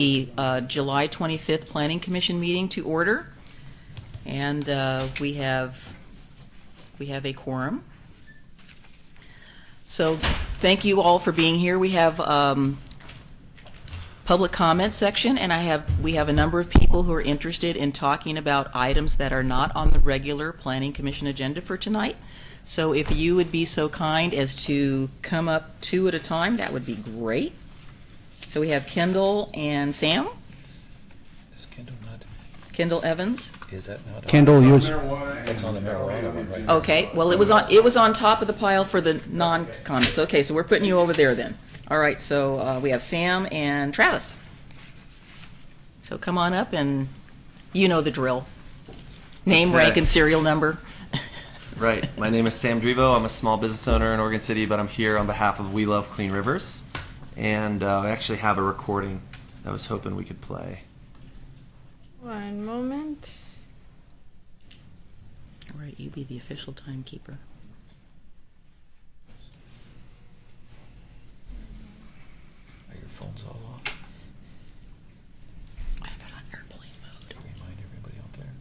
the July 25th Planning Commission meeting to order, and we have a quorum. So thank you all for being here. We have public comment section, and we have a number of people who are interested in talking about items that are not on the regular Planning Commission agenda for tonight. So if you would be so kind as to come up two at a time, that would be great. So we have Kendall and Sam. Is Kendall not? Kendall Evans. Is that not? Kendall, yours. That's on the marijuana one, right? Okay. Well, it was on top of the pile for the non-comments. Okay, so we're putting you over there then. All right. So we have Sam and Travis. So come on up, and you know the drill. Name, Okay. rank, and serial number. Right. My name is Sam Drivo. I'm a small business owner in Oregon City, but I'm here on behalf of We Love Clean Rivers. And I actually have a recording I was hoping we could play. One moment. All right, you be the official timekeeper. Are your phones all off? I have it on airplane mode. To remind everybody out there.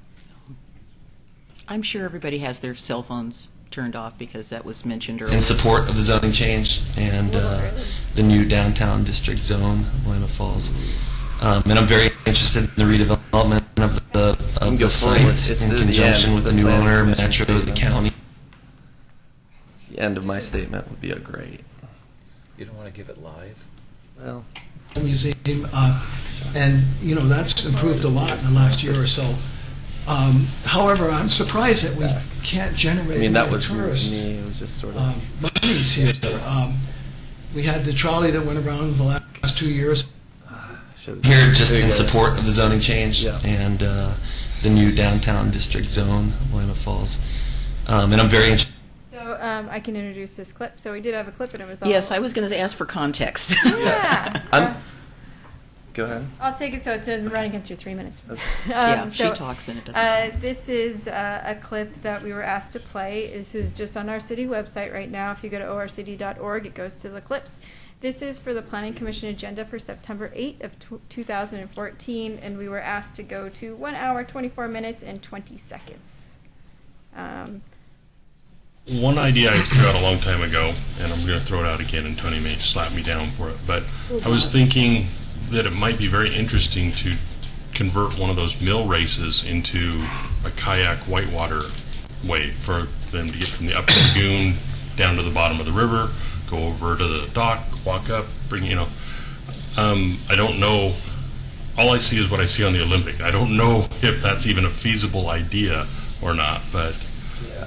I'm sure everybody has their cell phones turned off because that was mentioned earlier. In support of the zoning change and the new downtown district zone of Willamette Falls. And I'm very interested in the redevelopment of the site in conjunction with the new owner, Metro, the county. The end of my statement would be great. You don't want to give it live? Well, Museum, and you know that's improved a lot in the last year or so. However, I'm surprised that we can't generate I mean, that more was tourist me. It was just sort of. monies here. We had the trolley that went around the last 2 years. Here, just in support of the zoning change Yeah. and the new downtown district zone of Willamette Falls. And I'm very interested. So I can introduce this clip. So we did have a clip, and it was all... Yes, I was going to ask for context. Yeah. Go ahead. I'll take it so it doesn't run against your 3 minutes. Yeah, so, she talks, then it doesn't count. This is a clip that we were asked to play. This is just on our city website right now. If you go to orcd.org, it goes to the clips. This is for the Planning Commission agenda for September 8th of 2014, and we were asked to go to 1 hour, 24 minutes, and 20 seconds. One idea I threw out a long time ago, and I'm going to throw it out again, and Tony may slap me down for it, but I was thinking that it might be very interesting to convert one of those mill races into a kayak whitewater way for them to get from the upper lagoon down to the bottom of the river, go over to the dock, walk up, I don't know. All I see is what I see on the Olympic. I don't know if that's even a feasible idea or not, but...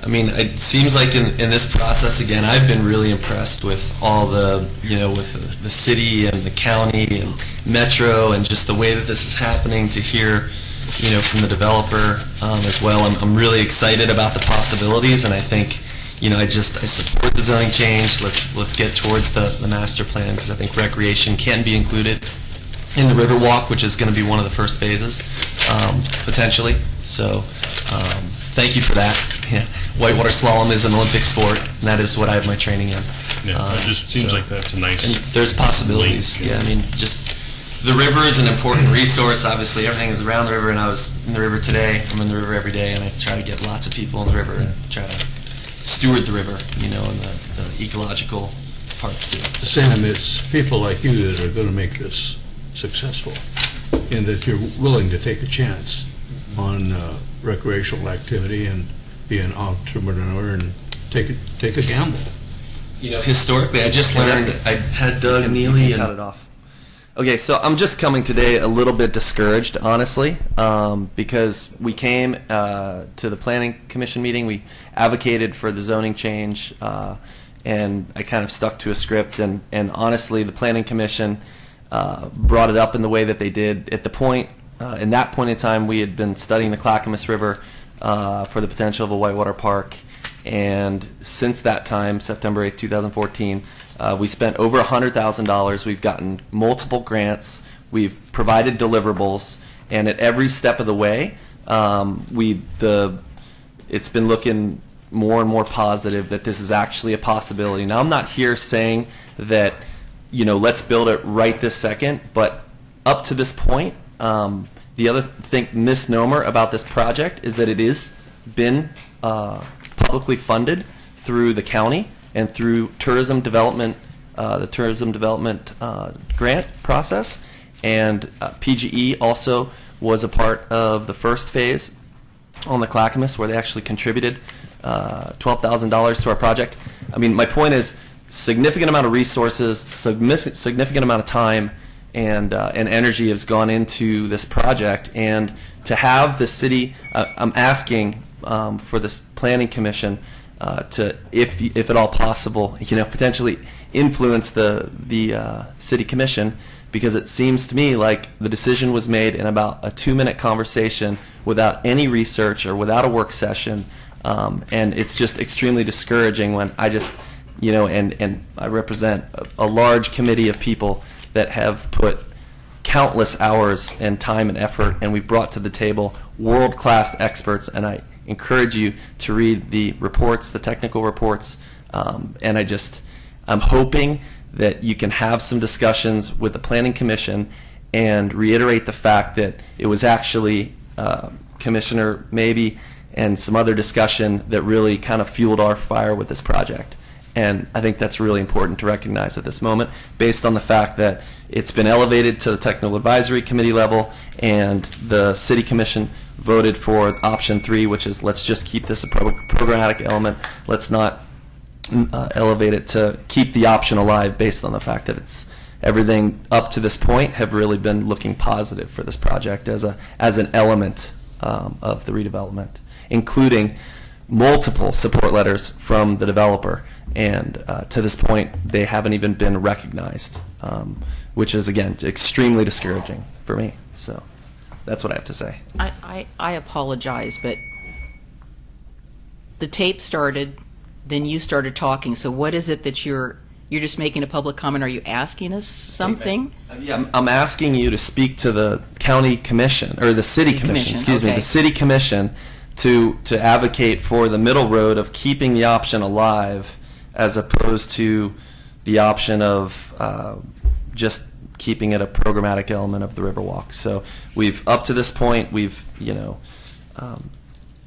I mean, it seems like in this process, again, I've been really impressed with all the, with the city and the county and Metro and just the way that this is happening to hear, from the developer as well. I'm really excited about the possibilities, and I think, I support the zoning change. Let's get towards the master plan, because I think recreation can be included in the Riverwalk, which is going to be one of the first phases, potentially. So thank you for that. Yeah. Whitewater slalom is an Olympic sport, and that is what I have my training in. Yeah, it just seems like that's a nice... And there's possibilities. link. Yeah, I mean, just the river is an important resource. Obviously, everything is around the river, and I was in the river today. I'm in the river every day, and I try to get lots of people in the river and try to steward the river, and the ecological parts to it. So. Sam, it's people like you that are going to make this successful, and that you're willing to take a chance on recreational activity and be an entrepreneur and take a gamble. Historically, I just learned. I had Doug Neely and cut it off. Okay, so I'm just coming today a little bit discouraged, honestly, because we came to the Planning Commission meeting. We advocated for the zoning change, and I kind of stuck to a script. And honestly, the Planning Commission brought it up in the way that they did. At the point, in that point in time, we had been studying the Clackamas River for the potential of a whitewater park. And since that time, September 8th, 2014, we spent over $100,000. We've gotten multiple grants. We've provided deliverables. And at every step of the way, it's been looking more and more positive that this is actually a possibility. Now, I'm not here saying that, let's build it right this second, but up to this point, the other misnomer about this project is that it is been publicly funded through the county and through tourism development, the tourism development grant process, and PGE also was a part of the first phase on the Clackamas, where they actually contributed $12,000 to our project. I mean, my point is, significant amount of resources, significant amount of time, and energy has gone into this project. And to have the city, I'm asking for this planning commission to, if at all possible, potentially influence the city commission, because it seems to me like the decision was made in about a 2-minute conversation without any research or without a work session, and it's just extremely discouraging when I just, and I represent a large committee of people that have put countless hours and time and effort, and we've brought to the table world-class experts, and I encourage you to read the reports, the technical reports, and I'm hoping that you can have some discussions with the Planning Commission and reiterate the fact that it was actually Commissioner Maybe and some other discussion that really kind of fueled our fire with this project. And I think that's really important to recognize at this moment, based on the fact that it's been elevated to the Technical Advisory Committee level, and the City Commission voted for option 3, which is let's just keep this a programmatic element. Let's not elevate it to keep the option alive, based on the fact that it's everything up to this point have really been looking positive for this project as an element of the redevelopment, including multiple support letters from the developer, and to this point they haven't even been recognized, which is again extremely discouraging for me. So that's what I have to say. I apologize, but the tape started, then you started talking. So what is it that you're just making a public comment? Are you asking us something? Yeah, I'm asking you to speak to the county commission, or the city commission, excuse me, okay. the city commission, to advocate for the middle road of keeping the option alive, as opposed to the option of just keeping it a programmatic element of the Riverwalk. So we've, up to this point, we've,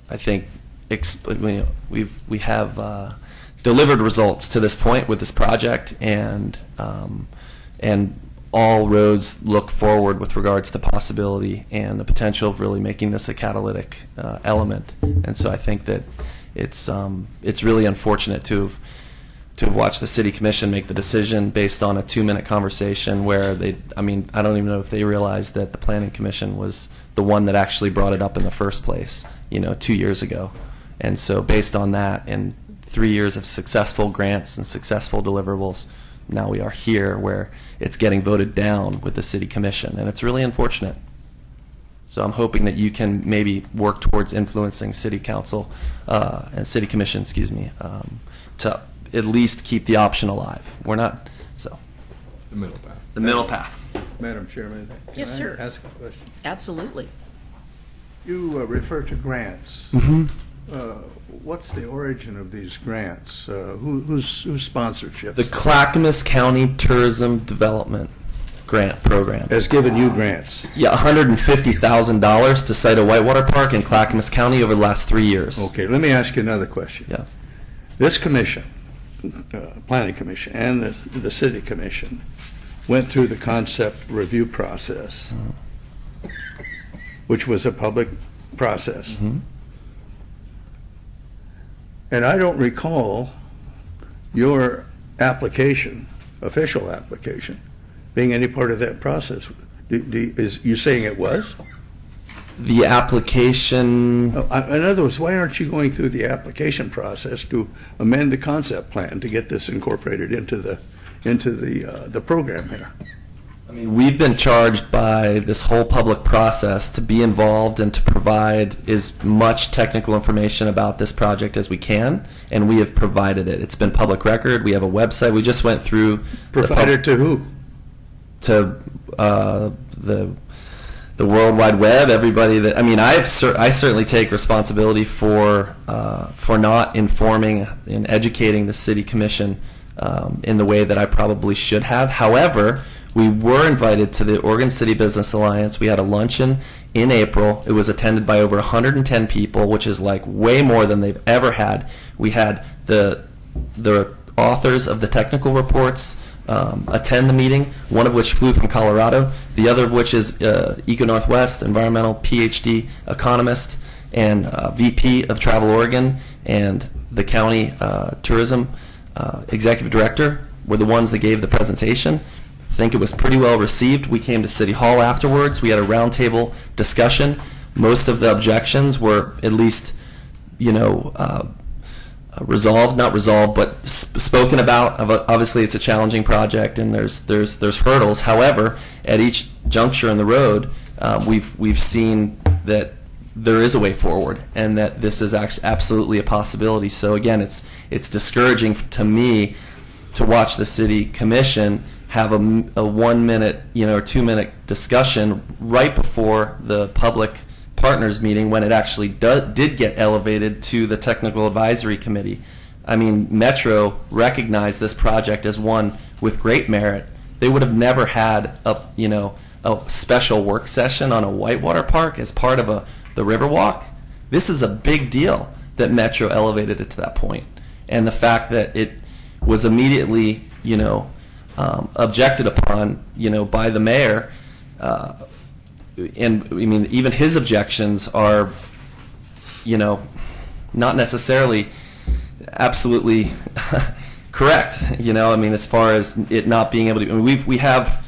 I think we have delivered results to this point with this project, and all roads look forward with regards to possibility and the potential of really making this a catalytic element. And so I think that it's really unfortunate to have watched the city commission make the decision based on a 2-minute conversation where I don't even know if they realized that the planning commission was the one that actually brought it up in the first place, 2 years ago. And so based on that and 3 years of successful grants and successful deliverables, now we are here where it's getting voted down with the city commission, and it's really unfortunate. So I'm hoping that you can maybe work towards influencing city council and city commission, to at least keep the option alive. We're not, so. The middle path. The middle path. Madam Chairman, Yes, can sir. I ask a question? Absolutely. You refer to grants. Mm-hmm. What's the origin of these grants? Whose sponsorship The Clackamas County Tourism Development Grant Program. has given you grants? Yeah, $150,000 to site a whitewater park in Clackamas County over the last 3 years. Okay, let me ask you another question. Yeah. This commission, Planning Commission, and the City Commission went through the concept review process, which was a public process. Mm-hmm. And I don't recall your application, official application, being any part of that process. Is you saying it was? The application. In other words, why aren't you going through the application process to amend the concept plan to get this incorporated into the program here? I mean, we've been charged by this whole public process to be involved and to provide as much technical information about this project as we can, and we have provided it. It's been public record. We have a website. We just went through. Provided to who? To the World Wide Web. Everybody that I certainly take responsibility for not informing and educating the City Commission in the way that I probably should have. However, we were invited to the Oregon City Business Alliance. We had a luncheon in April. It was attended by over 110 people, which is like way more than they've ever had. We had the authors of the technical reports attend the meeting, one of which flew from Colorado, the other of which is Eco Northwest, environmental PhD economist and VP of Travel Oregon, and the county tourism executive director were the ones that gave the presentation. I think it was pretty well received. We came to City Hall afterwards. We had a roundtable discussion. Most of the objections were at least, resolved, not resolved, but spoken about. Obviously, it's a challenging project, and there's hurdles. However, at each juncture in the road, we've seen that there is a way forward, and that this is actually absolutely a possibility. So again, it's discouraging to me to watch the city commission have a 1 minute, or 2 minute discussion right before the public partners meeting, when it actually did get elevated to the technical advisory committee. I mean, Metro recognized this project as one with great merit. They would have never had a special work session on a whitewater park as part of the Riverwalk. This is a big deal that Metro elevated it to that point, and the fact that it was immediately objected upon by the mayor. And I mean, even his objections are, not necessarily absolutely correct. I mean, as far as it not being able to. I mean, we have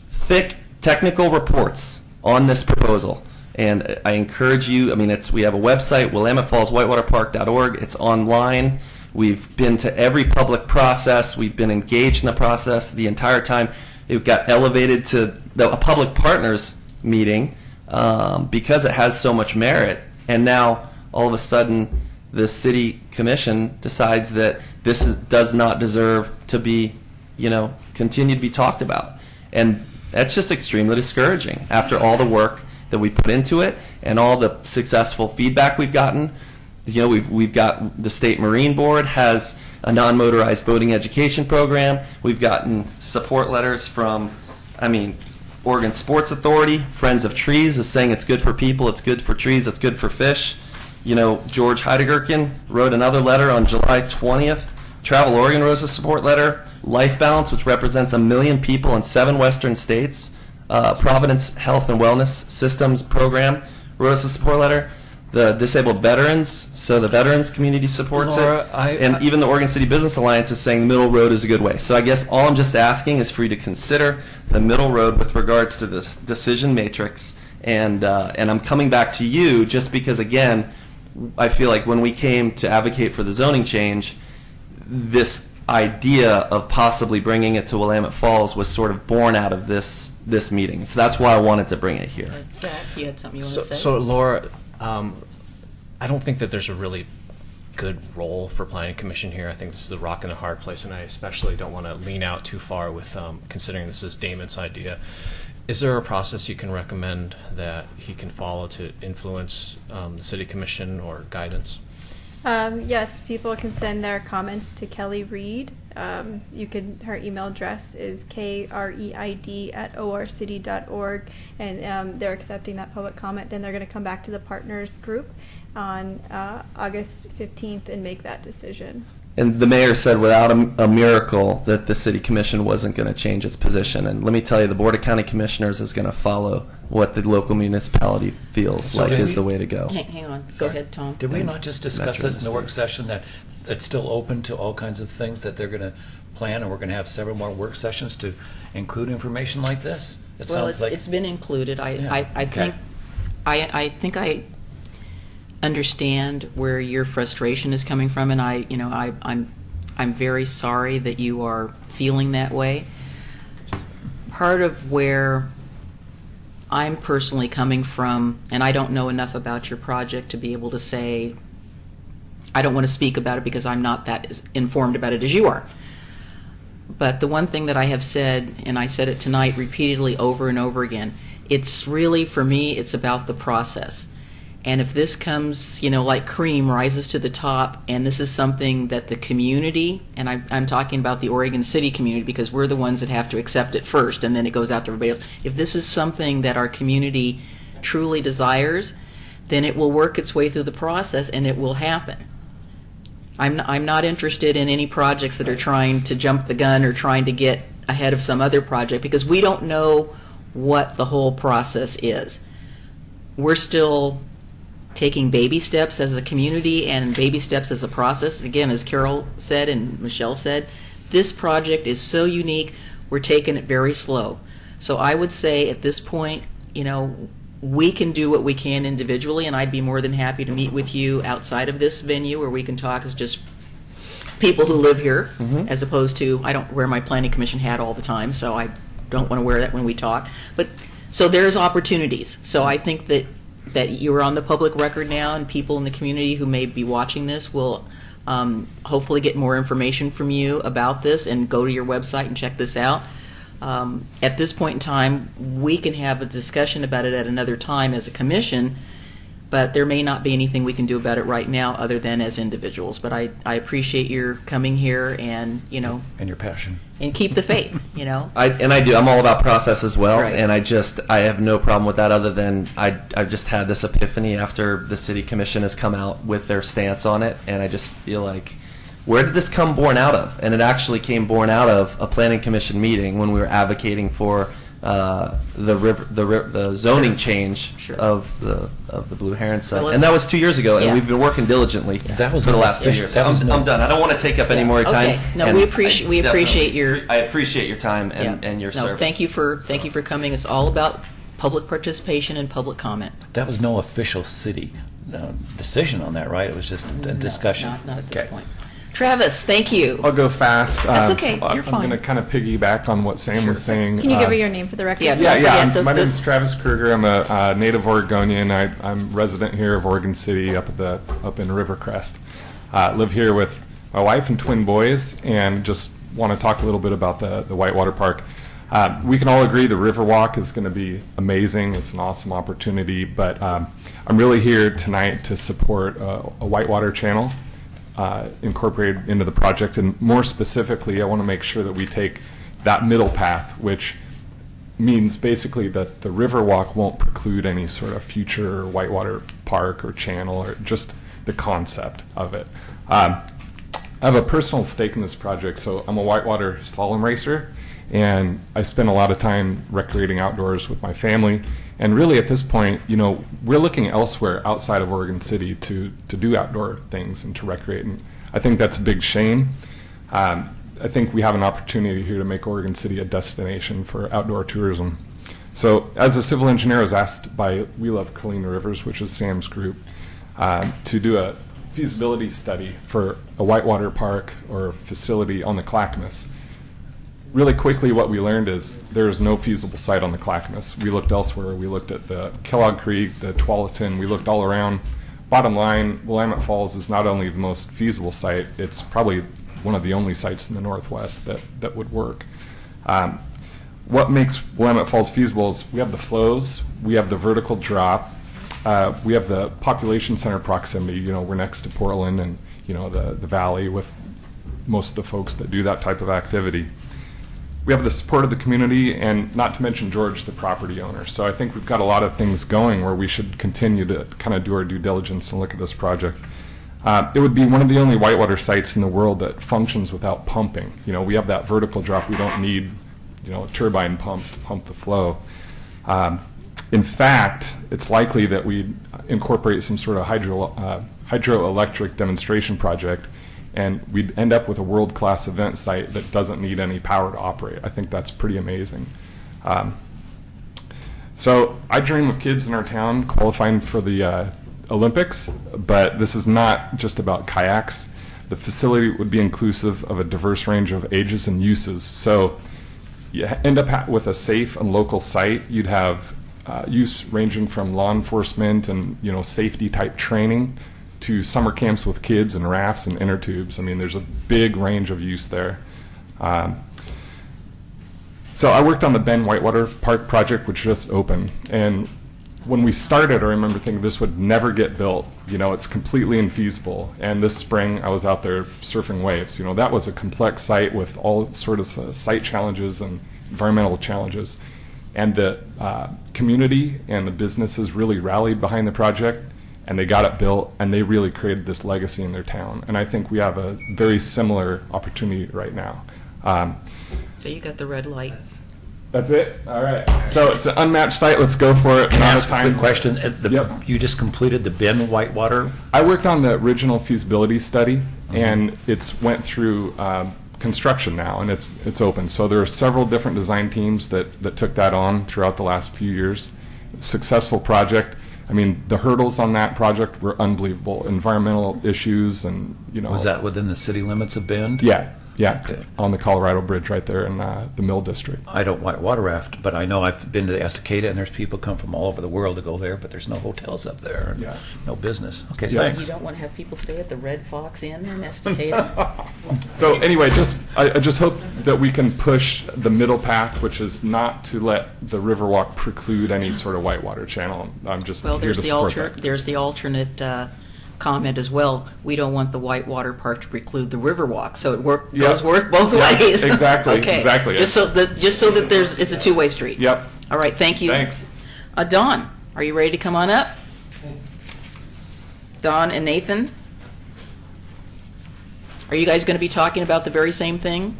thick technical reports on this proposal, and I encourage you. I mean, we have a website, WillametteFallsWhitewaterPark.org. It's online. We've been to every public process. We've been engaged in the process the entire time. It got elevated to a public partners meeting because it has so much merit, and now all of a sudden the city commission decides that this does not deserve to be continue to be talked about, and that's just extremely discouraging after all the work that we put into it and all the successful feedback we've gotten. We've got the State Marine Board has a non-motorized boating education program. We've gotten support letters from Oregon Sports Authority. Friends of Trees is saying it's good for people, it's good for trees, it's good for fish. George Heideggerkin wrote another letter on July 20th. Travel Oregon wrote a support letter. Life Balance, which represents 1 million people in 7 western states, Providence Health and Wellness Systems Program wrote us a support letter. The Disabled Veterans, so the veterans community supports Laura, it. And even the Oregon City Business Alliance is saying the middle road is a good way. So I guess all I'm just asking is for you to consider the middle road with regards to this decision matrix. And I'm coming back to you just because, again, I feel like when we came to advocate for the zoning change, this idea of possibly bringing it to Willamette Falls was sort of born out of this meeting. So that's why I wanted to bring it here. Zach, you had something you wanted to say? So Laura, I don't think that there's a really good role for Planning Commission here. I think this is a rock and a hard place, and I especially don't want to lean out too far with considering this is Damon's idea. Is there a process you can recommend that he can follow to influence the City Commission or guidance? Yes, people can send their comments to Kelly Reed. Her email address is kreid@orcity.org, and they're accepting that public comment. Then they're going to come back to the partners group on August 15th and make that decision. And the mayor said without a miracle that the city commission wasn't going to change its position. And let me tell you, the Board of County Commissioners is going to follow what the local municipality feels So like did is we- the way to go. Hang on. Go Sorry. ahead, Tom. Did we not just discuss Metro this in the work State. session, that it's still open to all kinds of things that they're going to plan, and we're going to have several more work sessions to include information like this? It Well, sounds like it's been included. I okay. think I understand where your frustration is coming from, and I'm very sorry that you are feeling that way. Part of where I'm personally coming from, and I don't know enough about your project to be able to say, I don't want to speak about it because I'm not that informed about it as you are. But the one thing that I have said, and I said it tonight repeatedly over and over again, it's really, for me, it's about the process. And if this comes, like cream rises to the top, and this is something that the community, and I'm talking about the Oregon City community because we're the ones that have to accept it first, and then it goes out to everybody else. If this is something that our community truly desires, then it will work its way through the process and it will happen. I'm not interested in any projects that are trying to jump the gun or trying to get ahead of some other project because we don't know what the whole process is. We're still taking baby steps as a community and baby steps as a process. Again, as Carol said and Michelle said, this project is so unique, we're taking it very slow. So I would say at this point, we can do what we can individually, and I'd be more than happy to meet with you outside of this venue where we can talk as just people who live here, as opposed to, I don't wear my planning commission hat all the time, so I don't want to wear that when we talk. But so there's opportunities. So I think that you're on the public record now, and people in the community who may be watching this will hopefully get more information from you about this and go to your website and check this out. At this point in time, we can have a discussion about it at another time as a commission, but there may not be anything we can do about it right now other than as individuals. But I appreciate your coming here and, And your passion. and keep the faith, I do. I'm all about process as well, Right. and I have no problem with that. Other than I just had this epiphany after the city commission has come out with their stance on it, and I just feel like, where did this come born out of? And it actually came born out of a planning commission meeting when we were advocating for the zoning change Sure. of the Blue Heron site, Well, and that was 2 years ago, and Yeah. we've been working diligently That was for the no last 2 official- years. that was I'm no- done. I don't want to take up any more time. Okay. No, and we I appreciate definitely- I appreciate your time Yeah. and your No, service. thank you for coming. It's all about public participation and public comment. That was no official city decision on that, right? It was just a discussion. Not at this Okay. point. Travis, thank you. I'll go fast. That's okay. You're I'm fine. going to kind of piggyback on what Sam was saying. Can you give her your name for the record? Yeah, Yeah, Don't yeah. forget My name is Travis Kruger. I'm a native Oregonian. I'm resident here of Oregon City, up in Rivercrest. Live here with my wife and twin boys, and just want to talk a little bit about the Whitewater Park. We can all agree the Riverwalk is going to be amazing. It's an awesome opportunity, but I'm really here tonight to support a Whitewater channel incorporated into the project, and more specifically, I want to make sure that we take that middle path, which means basically that the Riverwalk won't preclude any sort of future Whitewater Park or channel, or just the concept of it. I have a personal stake in this project, so I'm a whitewater slalom racer, and I spend a lot of time recreating outdoors with my family. And really, at this point, we're looking elsewhere outside of Oregon City to do outdoor things and to recreate. And I think that's a big shame. I think we have an opportunity here to make Oregon City a destination for outdoor tourism. So, as a civil engineer, I was asked by We Love Carlina Rivers, which is Sam's group, to do a feasibility study for a whitewater park or facility on the Clackamas. Really quickly, what we learned is there is no feasible site on the Clackamas. We looked elsewhere. We looked at the Kellogg Creek, the Tualatin. We looked all around. Bottom line, Willamette Falls is not only the most feasible site, it's probably one of the only sites in the Northwest that would work. What makes Willamette Falls feasible is we have the flows, we have the vertical drop, we have the population center proximity. We're next to Portland and, the valley with most of the folks that do that type of activity. We have the support of the community, and not to mention George, the property owner. So I think we've got a lot of things going where we should continue to kind of do our due diligence and look at this project. It would be one of the only whitewater sites in the world that functions without pumping. We have that vertical drop. We don't need, turbine pumps to pump the flow. In fact, it's likely that we incorporate some sort of hydroelectric demonstration project, and we'd end up with a world-class event site that doesn't need any power to operate. I think that's pretty amazing. So I dream of kids in our town qualifying for the Olympics, but this is not just about kayaks. The facility would be inclusive of a diverse range of ages and uses. So you end up with a safe and local site. You'd have use ranging from law enforcement and safety type training to summer camps with kids and rafts and inner tubes. I mean, there's a big range of use there. So I worked on the Bend Whitewater Park project, which just opened, and when we started, I remember thinking this would never get built. You know, it's completely infeasible. And this spring, I was out there surfing waves. You know, that was a complex site with all sorts of site challenges and environmental challenges. And the community and the businesses really rallied behind the project, and they got it built, and they really created this legacy in their town. And I think we have a very similar opportunity right now. So you got the red light. That's it? All right. So it's an unmatched site. Let's go for it. Can I Amount ask of a time. quick question? Yep. You just completed the Ben Whitewater. I worked on the original feasibility study, and it's went through construction now, and it's open. So there are several different design teams that took that on throughout the last few years. Successful project. I mean, the hurdles on that project were unbelievable. Environmental issues, and Was that within the city limits of Bend? Yeah. Okay. On the Colorado Bridge right there in the Mill District. I don't whitewater raft, but I know I've been to the Estacada, and there's people come from all over the world to go there, but there's no hotels up there, and Yeah. no business. Okay, Yeah. thanks. You don't want to have people stay at the Red Fox Inn in Estacada? So anyway, I just hope that we can push the middle path, which is not to let the Riverwalk preclude any sort of whitewater channel. I'm just Well, here to support that. there's the alternate comment as well. We don't want the Whitewater Park to preclude the Riverwalk, so it goes both Yeah, ways. exactly, Okay. exactly. Just so that it's a two-way street. Yep. All right, thank you. Thanks. Dawn, are you ready to come on up? Dawn and Nathan? Are you guys going to be talking about the very same thing?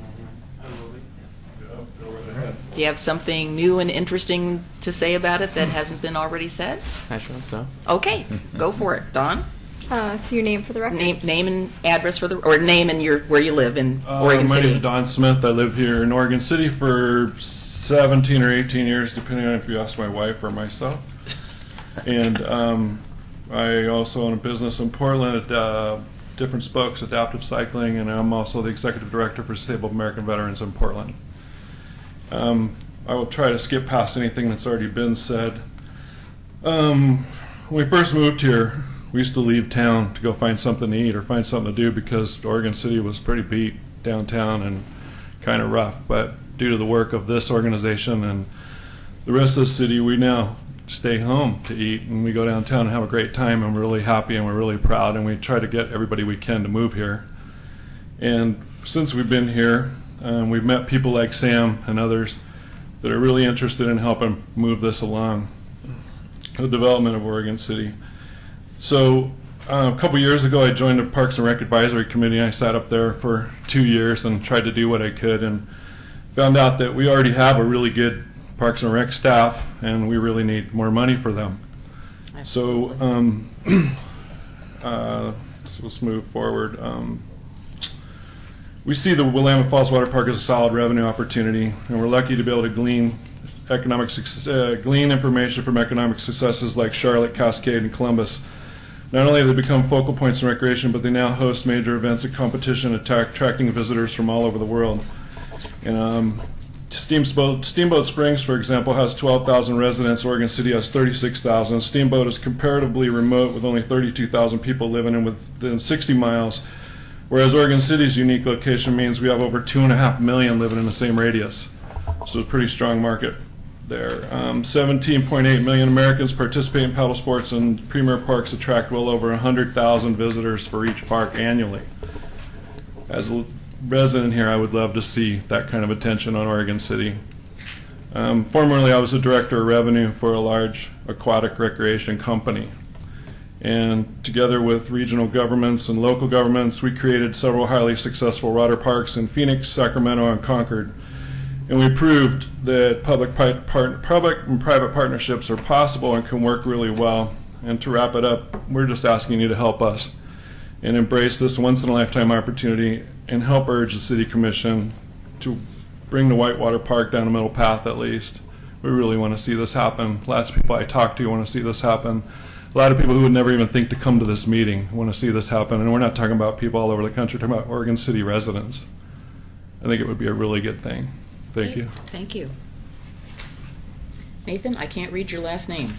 Do you have something new and interesting to say about it that hasn't been already said? I sure hope so. Okay, go for it. Dawn? So your name for the record? Name and address or name and where you live in Oregon My City. name is Don Smith. I live here in Oregon City for 17 or 18 years, depending on if you ask my wife or myself. And I also own a business in Portland at Different Spokes Adaptive Cycling, and I'm also the executive director for Disabled American Veterans in Portland. I will try to skip past anything that's already been said. When we first moved here, we used to leave town to go find something to eat or find something to do because Oregon City was pretty beat downtown and kind of rough. But due to the work of this organization and the rest of the city, we now stay home to eat, and we go downtown and have a great time, and we're really happy and we're really proud, and we try to get everybody we can to move here. And since we've been here, we've met people like Sam and others that are really interested in helping move this along, the development of Oregon City. So a couple years ago, I joined the Parks and Rec Advisory Committee. I sat up there for 2 years and tried to do what I could, and found out that we already have a really good Parks and Rec staff, and we really need more money for them. So let's move forward. We see the Willamette Falls Water Park as a solid revenue opportunity, and we're lucky to be able to glean information from economic successes like Charlotte, Cascade, and Columbus. Not only have they become focal points in recreation, but they now host major events and competition, attracting visitors from all over the world. And Steamboat Springs, for example, has 12,000 residents. Oregon City has 36,000. Steamboat is comparatively remote with only 32,000 people living within 60 miles, whereas Oregon City's unique location means we have over 2.5 million living in the same radius. So it's a pretty strong market there. 17.8 million Americans participate in paddle sports, and premier parks attract well over 100,000 visitors for each park annually. As a resident here, I would love to see that kind of attention on Oregon City. Formerly, I was the director of revenue for a large aquatic recreation company. And together with regional governments and local governments, we created several highly successful water parks in Phoenix, Sacramento, and Concord. And we proved that public and private partnerships are possible and can work really well. And to wrap it up, we're just asking you to help us and embrace this once-in-a-lifetime opportunity and help urge the City Commission to bring the Whitewater Park down the middle path at least. We really want to see this happen. Lots of people I talk to want to see this happen. A lot of people who would never even think to come to this meeting want to see this happen. And we're not talking about people all over the country, we're talking about Oregon City residents. I think it would be a really good thing. Thank you. Thank you. Nathan, I can't read your last name.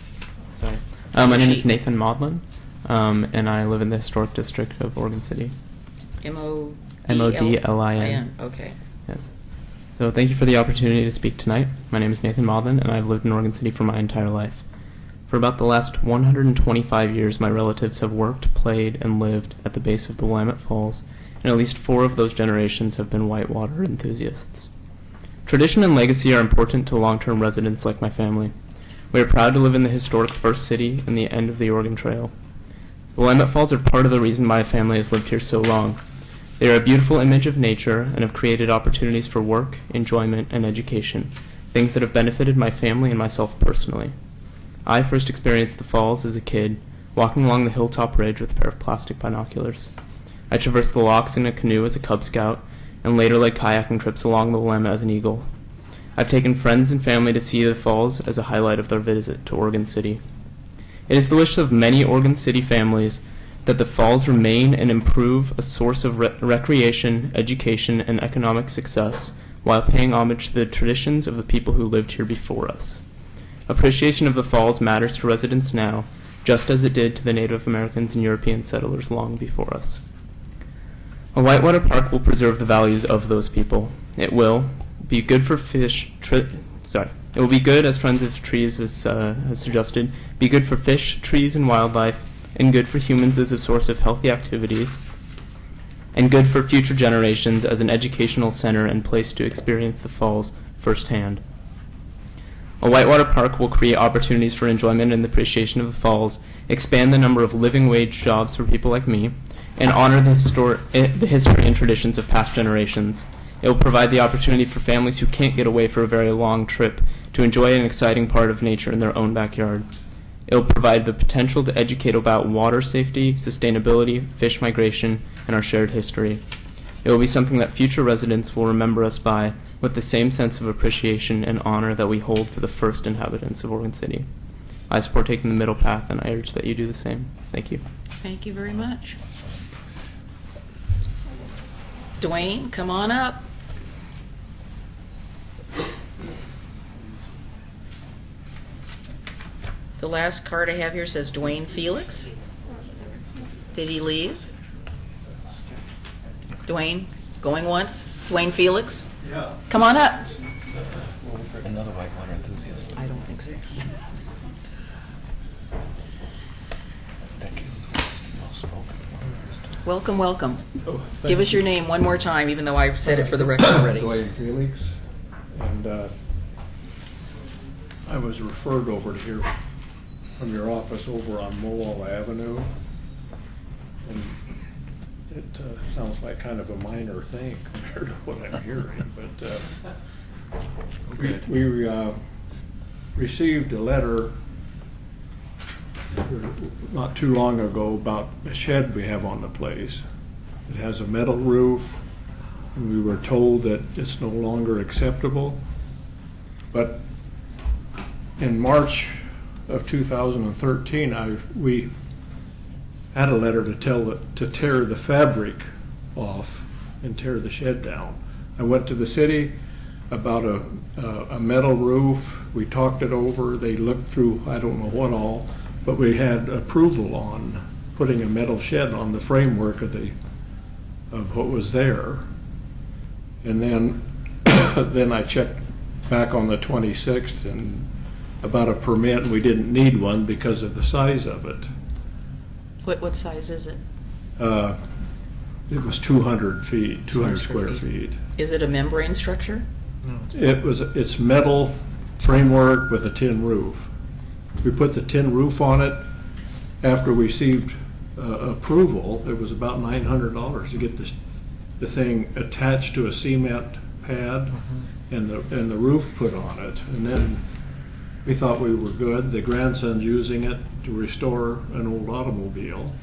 Sorry. My name is Nathan Maudlin, and I live in the Historic District of Oregon City. M-O-D-L-I-N. Okay. Yes. So thank you for the opportunity to speak tonight. My name is Nathan Maudlin, and I've lived in Oregon City for my entire life. For about the last 125 years, my relatives have worked, played, and lived at the base of the Willamette Falls, and at least 4 of those generations have been whitewater enthusiasts. Tradition and legacy are important to long-term residents like my family. We are proud to live in the historic First City and the end of the Oregon Trail. The Willamette Falls are part of the reason my family has lived here so long. They are a beautiful image of nature and have created opportunities for work, enjoyment, and education, things that have benefited my family and myself personally. I first experienced the falls as a kid, walking along the hilltop ridge with a pair of plastic binoculars. I traversed the locks in a canoe as a Cub Scout, and later led kayaking trips along the Willamette as an Eagle. I've taken friends and family to see the falls as a highlight of their visit to Oregon City. It is the wish of many Oregon City families that the falls remain and improve a source of recreation, education, and economic success while paying homage to the traditions of the people who lived here before us. Appreciation of the falls matters to residents now, just as it did to the Native Americans and European settlers long before us. A whitewater park will preserve the values of those people. It will be good for fish. It will be good, as Friends of Trees has suggested, be good for fish, trees, and wildlife, and good for humans as a source of healthy activities, and good for future generations as an educational center and place to experience the falls firsthand. A whitewater park will create opportunities for enjoyment and appreciation of the falls, expand the number of living wage jobs for people like me, and honor the history and traditions of past generations. It will provide the opportunity for families who can't get away for a very long trip to enjoy an exciting part of nature in their own backyard. It will provide the potential to educate about water safety, sustainability, fish migration, and our shared history. It will be something that future residents will remember us by with the same sense of appreciation and honor that we hold for the first inhabitants of Oregon City. I support taking the middle path, and I urge that you do the same. Thank you. Thank you very much. Dwayne, come on up. The last card I have here says Dwayne Felix. Did he leave? Dwayne, going once? Dwayne Felix? Yeah. Come on up. Another whitewater enthusiast. I don't think so. Welcome, welcome. Oh, Give us your name one more time, even though I said it for the record already. Dwayne Felix, and I was referred over to here from your office over on Mowall Avenue, and it sounds like kind of a minor thing compared to what I'm hearing, but we received a letter not too long ago about a shed we have on the place. It has a metal roof, and we were told that it's no longer acceptable. But in March of 2013, we had a letter to tear the fabric off and tear the shed down. I went to the city about a metal roof. We talked it over. They looked through I don't know what all, but we had approval on putting a metal shed on the framework of what was there. And then then I checked back on the 26th and about a permit, and we didn't need one because of the size of it. What size is it? It was 200 feet, 200 square feet. Is it a membrane structure? It's metal framework with a tin roof. We put the tin roof on it. After we received approval, it was about $900 to get the thing attached to a cement pad and the roof put on it. And then we thought we were good. The grandson's using it to restore an old automobile.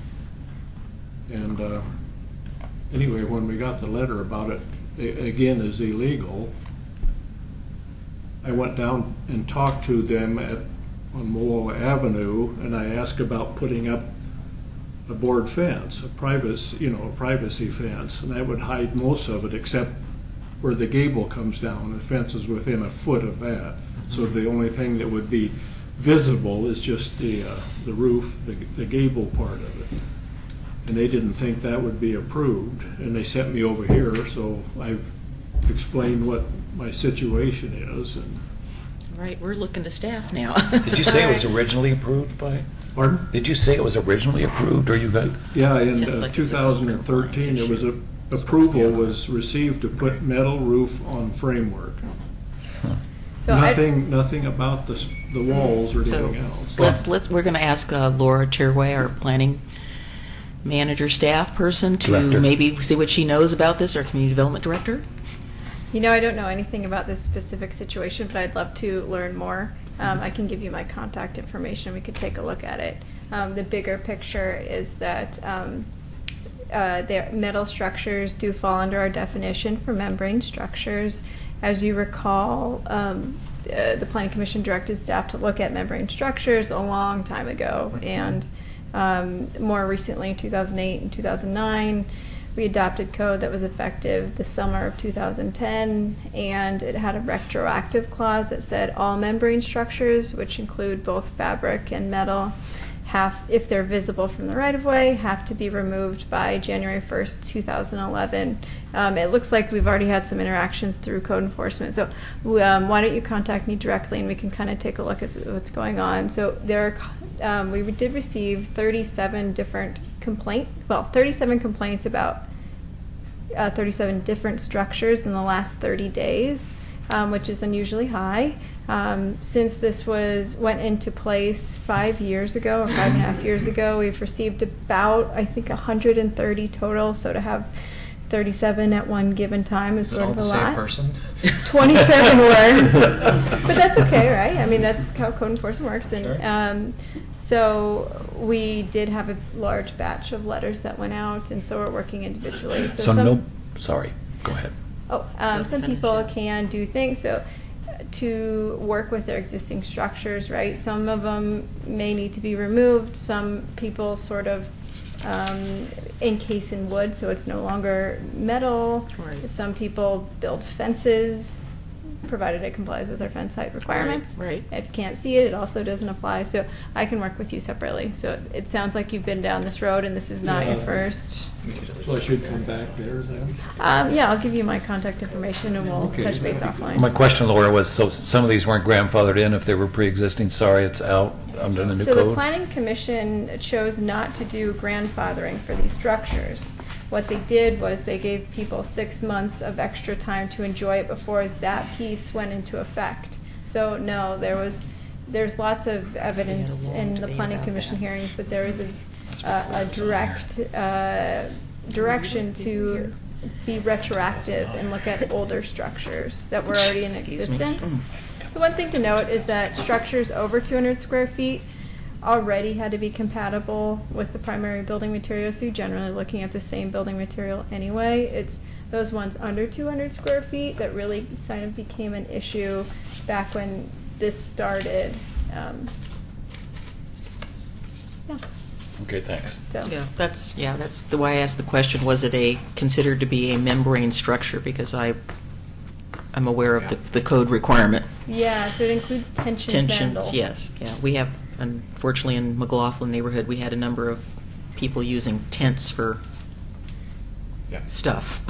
And anyway, when we got the letter about it, again, is illegal, I went down and talked to them on Mowall Avenue, and I asked about putting up a board fence, a privacy fence, and that would hide most of it except where the gable comes down. The fence is within a foot of that. So the only thing that would be visible is just the roof, the gable part of it. And they didn't think that would be approved, and they sent me over here, so I've explained what my situation is, and All right, we're looking to staff now. Did you say it was originally approved by? Pardon? Did you say it was originally approved, or you got? Yeah, in Sounds like it's a code 2013, it was compliance approval was received to put metal roof on framework. So Nothing about the walls or So anything else. we're going to ask Laura Terway, our planning manager staff person, to Director. maybe see what she knows about this, our community development director. You know, I don't know anything about this specific situation, but I'd love to learn more. I can give you my contact information. We could take a look at it. The bigger picture is that the metal structures do fall under our definition for membrane structures. As you recall, the Planning Commission directed staff to look at membrane structures a long time ago, and more recently in 2008 and 2009, we adopted code that was effective the summer of 2010, and it had a retroactive clause that said all membrane structures, which include both fabric and metal, if they're visible from the right-of-way, have to be removed by January 1st, 2011. It looks like we've already had some interactions through code enforcement. So why don't you contact me directly, and we can kind of take a look at what's going on. So we did receive 37 complaints about 37 different structures in the last 30 days, which is unusually high. Since this went into place 5 years ago, or 5.5 years ago, we've received about, I think, 130 total. So to have 37 at one given time is sort of a lot. Person? 27 were, but that's okay, right? I mean, that's how code enforcement works. And so we did have a large batch of letters that went out, and so we're working individually. Sorry, go ahead. Some people can do things to work with their existing structures, right? Some of them may need to be removed. Some people sort of encase in wood, so it's no longer metal. Right. Some people build fences, provided it complies with our fence height requirements. Right. If you can't see it, it also doesn't apply. So I can work with you separately. So it sounds like you've been down this road, and this is not your first. So I should come back there then? Yeah, I'll give you my contact information, and we'll touch base offline. My question, Laura, was, so some of these weren't grandfathered in if they were pre-existing? Sorry, it's out under the new So code? the Planning Commission chose not to do grandfathering for these structures. What they did was they gave people 6 months of extra time to enjoy it before that piece went into effect. So no, there's lots of evidence in the Planning Commission hearings, but there is a direct direction to be retroactive and look at older structures that were already in existence. The one thing to note is that structures over 200 square feet already had to be compatible with the primary building material, so you're generally looking at the same building material anyway. It's those ones under 200 square feet that really kind of became an issue back when this started. Yeah. Okay, thanks. So. That's the way I asked the question. Was it considered to be a membrane structure? Because I'm aware of the code requirement. Yeah, so it includes tensions. Tensions, yes. Yeah, we have, unfortunately, in McLaughlin neighborhood, we had a number of people using tents for stuff.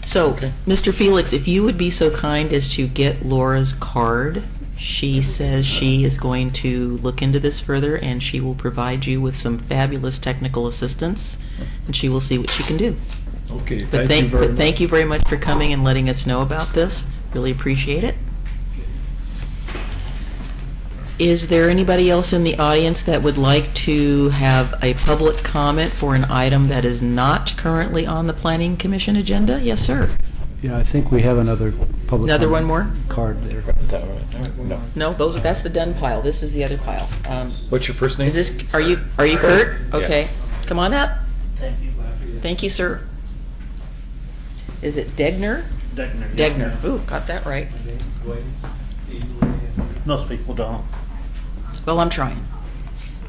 So, Okay. Mr. Felix, if you would be so kind as to get Laura's card. She says she is going to look into this further, and she will provide you with some fabulous technical assistance, and she will see what she can do. Okay, But thank you very much for coming and letting us know about this. Really appreciate it. Is there anybody else in the audience that would like to have a public comment for an item that is not currently on the Planning Commission agenda? Yes, sir. Yeah, I think we have another public. Another one more? Card there. No. No, that's the done pile. This is the other pile. What's your first name? Is this? Are you Kurt? Okay, come on up. Thank you, sir. Is it Degner? Degner. Ooh, got that right. Most people don't. Well, I'm trying.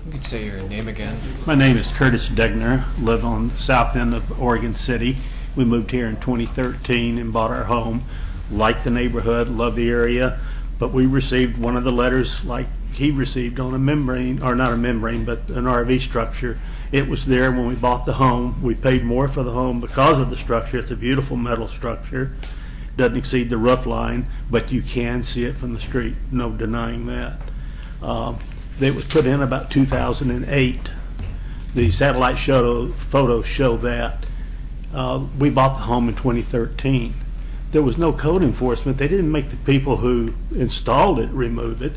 You could say your name again. My name is Curtis Degner. Live on the south end of Oregon City. We moved here in 2013 and bought our home. Like the neighborhood, love the area, but we received one of the letters like he received on a membrane, or not a membrane, but an RV structure. It was there when we bought the home. We paid more for the home because of the structure. It's a beautiful metal structure. doesn't exceed the roof line, but you can see it from the street, no denying that. They was put in about 2008. The satellite photos show that. We bought the home in 2013. There was no code enforcement. They didn't make the people who installed it remove it,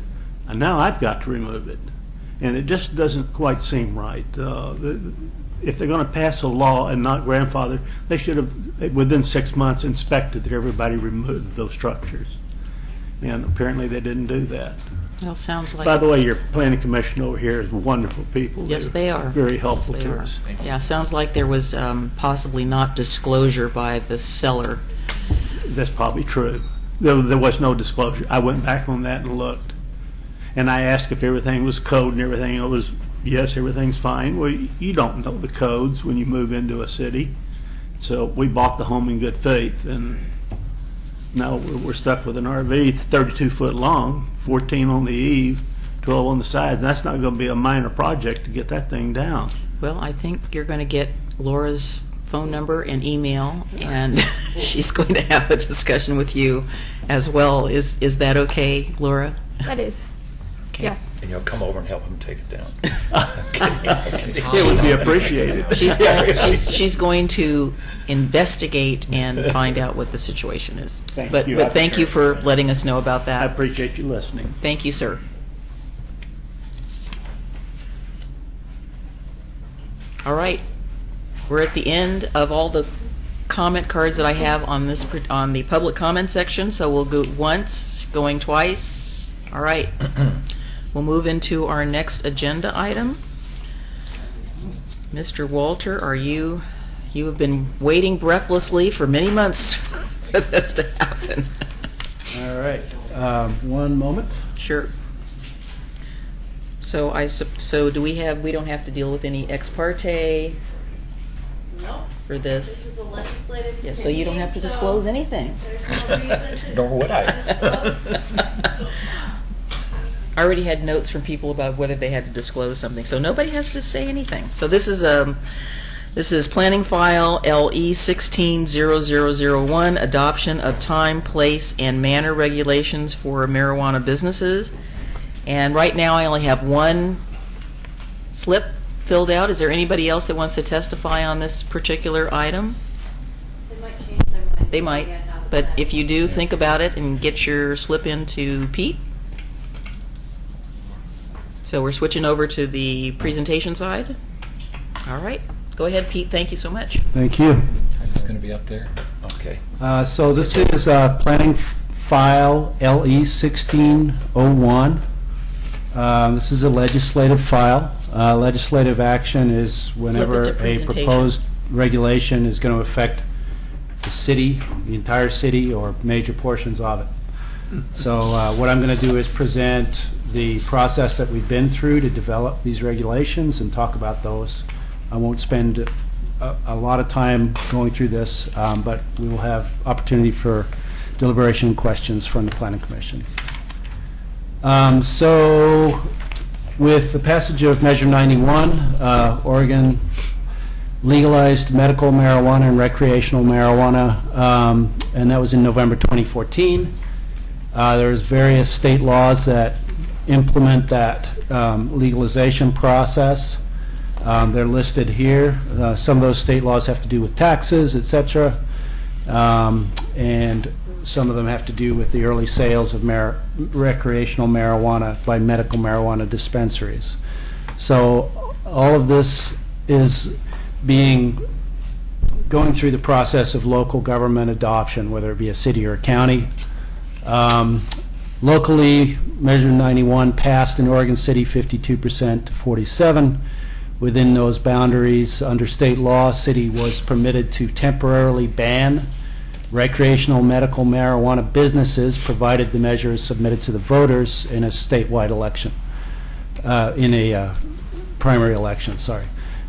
and now I've got to remove it. And it just doesn't quite seem right. If they're going to pass a law and not grandfather, they should have, within 6 months, inspected that everybody removed those structures. And apparently they didn't do that. Well, sounds like. By the way, your planning commission over here is wonderful people. Yes, They're they are. Very helpful Yes, they to are. us. Yeah, sounds like there was possibly not disclosure by the seller. That's probably true. There was no disclosure. I went back on that and looked. And I asked if everything was code and everything. It was, yes, everything's fine. Well, you don't know the codes when you move into a city. So we bought the home in good faith, and now we're stuck with an RV. It's 32 foot long, 14 on the eave, 12 on the sides. That's not going to be a minor project to get that thing down. Well, I think you're going to get Laura's phone number and email, and she's going to have a discussion with you as well. Is that okay, Laura? That is. Okay. Yes. And you'll come over and help him take it down. It would be appreciated. She's going to investigate and find out what the situation is. Thank you. But thank you for letting us know about I that. appreciate you listening. Thank you, sir. All right. We're at the end of all the comment cards that I have on this on the public comment section, so we'll go once, going twice. All right. We'll move into our next agenda item. Mr. Walter, you have been waiting breathlessly for many months for this to happen. All right. One moment. Sure. So do we don't have to deal with any ex parte No. for this? This is a legislative. Yeah, so you don't have to opinion, disclose so anything. There's no reason to. Nor would I. disclose. I already had notes from people about whether they had to disclose something, so nobody has to say anything. So this is planning file LE 160001, adoption of time, place, and manner regulations for marijuana businesses. And right now I only have one slip filled out. Is there anybody else that wants to testify on this particular item? They might change their mind. They might, but if you do, think about it and get your slip into Pete. So we're switching over to the presentation side. All right, go ahead, Pete. Thank you so much. Thank you. Is this going to be up there? Okay. So this is planning file LE 1601. This is a legislative file. Legislative action is whenever Flip it to a presentation. proposed regulation is going to affect the city, the entire city, or major portions of it. So what I'm going to do is present the process that we've been through to develop these regulations and talk about those. I won't spend a lot of time going through this, but we will have opportunity for deliberation and questions from the Planning Commission. So with the passage of Measure 91, Oregon legalized medical marijuana and recreational marijuana, and that was in November 2014. There's various state laws that implement that legalization process. They're listed here. Some of those state laws have to do with taxes, etc., and some of them have to do with the early sales of recreational marijuana by medical marijuana dispensaries. So all of this is going through the process of local government adoption, whether it be a city or a county. Locally, Measure 91 passed in Oregon City 52% to 47%. Within those boundaries, under state law, city was permitted to temporarily ban recreational medical marijuana businesses, provided the measure is submitted to the voters in a statewide election, in a primary election, sorry.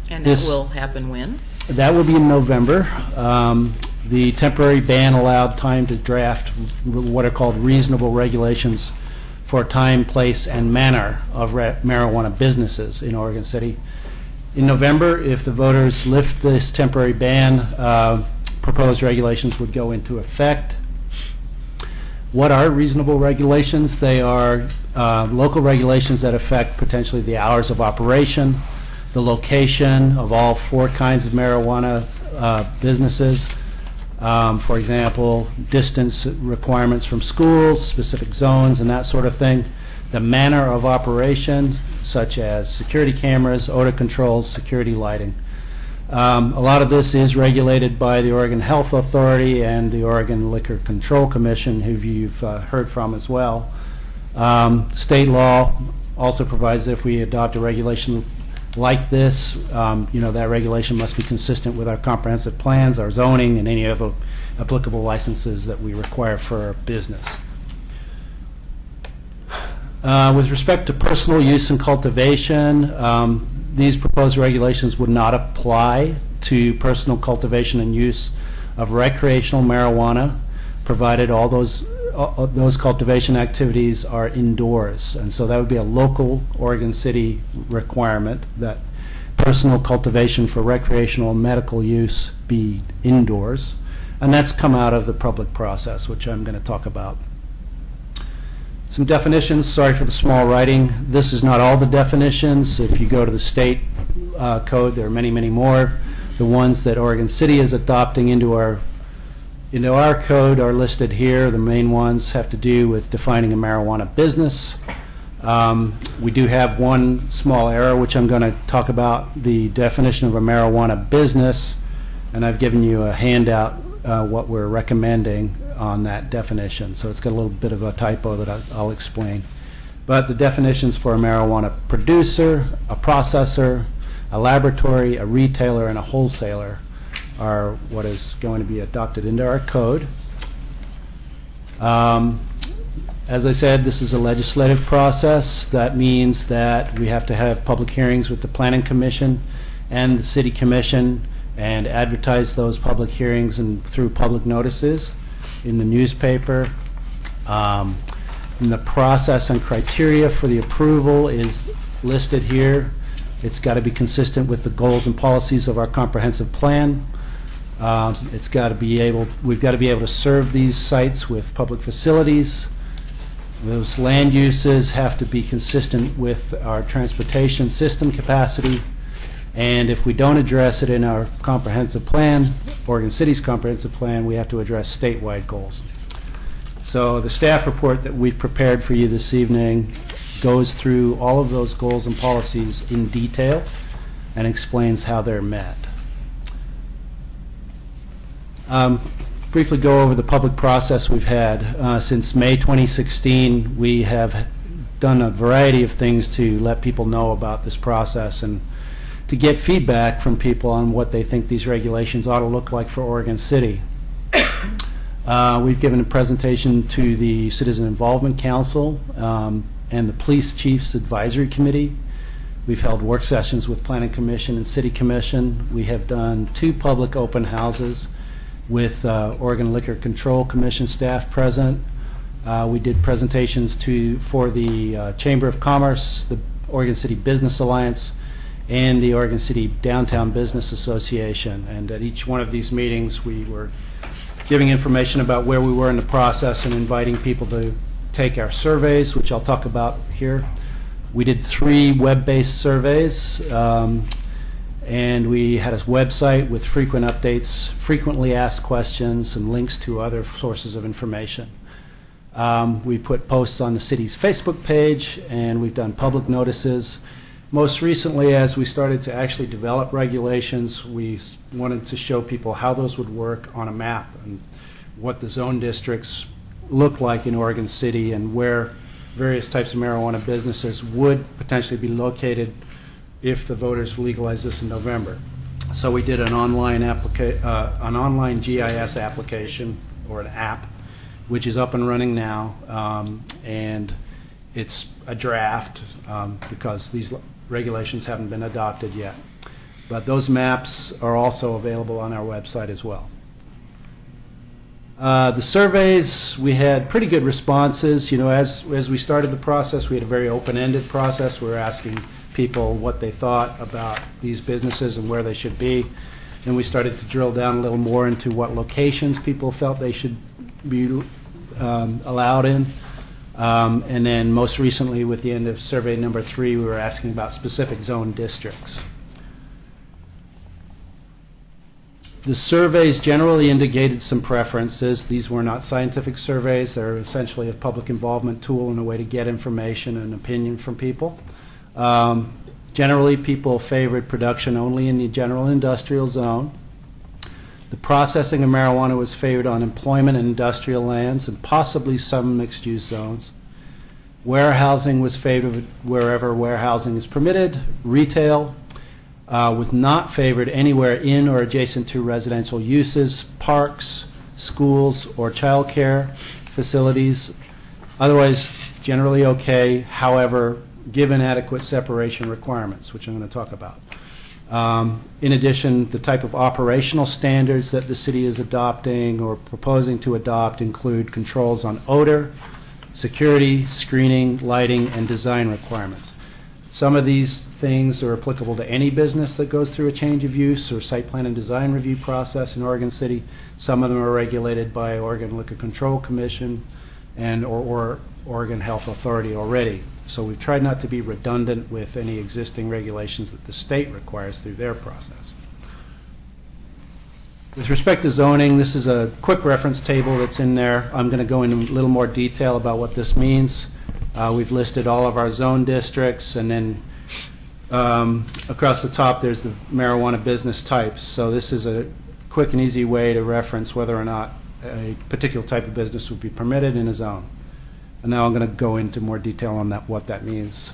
And that will happen when? That will be in November. The temporary ban allowed time to draft what are called reasonable regulations for time, place, and manner of marijuana businesses in Oregon City. In November, if the voters lift this temporary ban, proposed regulations would go into effect. What are reasonable regulations? They are local regulations that affect potentially the hours of operation, the location of all 4 kinds of marijuana businesses. For example, distance requirements from schools, specific zones, and that sort of thing. The manner of operation, such as security cameras, odor controls, security lighting. A lot of this is regulated by the Oregon Health Authority and the Oregon Liquor Control Commission, who you've heard from as well. State law also provides that if we adopt a regulation like this, that regulation must be consistent with our comprehensive plans, our zoning, and any other applicable licenses that we require for our business. With respect to personal use and cultivation, these proposed regulations would not apply to personal cultivation and use of recreational marijuana, provided all those cultivation activities are indoors. And so that would be a local Oregon City requirement that personal cultivation for recreational and medical use be indoors. And that's come out of the public process, which I'm going to talk about. Some definitions, sorry for the small writing. This is not all the definitions. If you go to the state code, there are many, many more. The ones that Oregon City is adopting into our code are listed here. The main ones have to do with defining a marijuana business. We do have one small error, which I'm going to talk about, the definition of a marijuana business, and I've given you a handout what we're recommending on that definition. So it's got a little bit of a typo that I'll explain. But the definitions for a marijuana producer, a processor, a laboratory, a retailer, and a wholesaler are what is going to be adopted into our code. As I said, this is a legislative process. That means that we have to have public hearings with the Planning Commission and the City Commission and advertise those public hearings and through public notices in the newspaper. And the process and criteria for the approval is listed here. It's got to be consistent with the goals and policies of our comprehensive plan. We've got to be able to serve these sites with public facilities. Those land uses have to be consistent with our transportation system capacity. And if we don't address it in our comprehensive plan, Oregon City's comprehensive plan, we have to address statewide goals. So the staff report that we've prepared for you this evening goes through all of those goals and policies in detail and explains how they're met. Briefly go over the public process we've had. Since May 2016, we have done a variety of things to let people know about this process and to get feedback from people on what they think these regulations ought to look like for Oregon City. We've given a presentation to the Citizen Involvement Council and the Police Chiefs Advisory Committee. We've held work sessions with Planning Commission and City Commission. We have done 2 public open houses with Oregon Liquor Control Commission staff present. We did presentations for the Chamber of Commerce, the Oregon City Business Alliance, and the Oregon City Downtown Business Association. And at each one of these meetings, we were giving information about where we were in the process and inviting people to take our surveys, which I'll talk about here. We did 3 web-based surveys, and we had a website with frequent updates, frequently asked questions, and links to other sources of information. We put posts on the city's Facebook page, and we've done public notices. Most recently, as we started to actually develop regulations, we wanted to show people how those would work on a map and what the zone districts look like in Oregon City and where various types of marijuana businesses would potentially be located if the voters legalize this in November. So we did an online GIS application, or an app, which is up and running now, and it's a draft because these regulations haven't been adopted yet. But those maps are also available on our website as well. The surveys, we had pretty good responses. You know, as we started the process, we had a very open-ended process. We were asking people what they thought about these businesses and where they should be. And we started to drill down a little more into what locations people felt they should be allowed in. And then most recently, with the end of survey number 3, we were asking about specific zone districts. The surveys generally indicated some preferences. These were not scientific surveys. They're essentially a public involvement tool and a way to get information and opinion from people. Generally, people favored production only in the general industrial zone. The processing of marijuana was favored on employment and industrial lands and possibly some mixed-use zones. Warehousing was favored wherever warehousing is permitted. Retail was not favored anywhere in or adjacent to residential uses, parks, schools, or child care facilities. Otherwise, generally okay, however, given adequate separation requirements, which I'm going to talk about. In addition, the type of operational standards that the city is adopting or proposing to adopt include controls on odor, security, screening, lighting, and design requirements. Some of these things are applicable to any business that goes through a change of use or site plan and design review process in Oregon City. Some of them are regulated by Oregon Liquor Control Commission and or Oregon Health Authority already. So we've tried not to be redundant with any existing regulations that the state requires through their process. With respect to zoning, this is a quick reference table that's in there. I'm going to go into a little more detail about what this means. We've listed all of our zone districts, and then across the top there's the marijuana business types. So this is a quick and easy way to reference whether or not a particular type of business would be permitted in a zone. And now I'm going to go into more detail on that, what that means.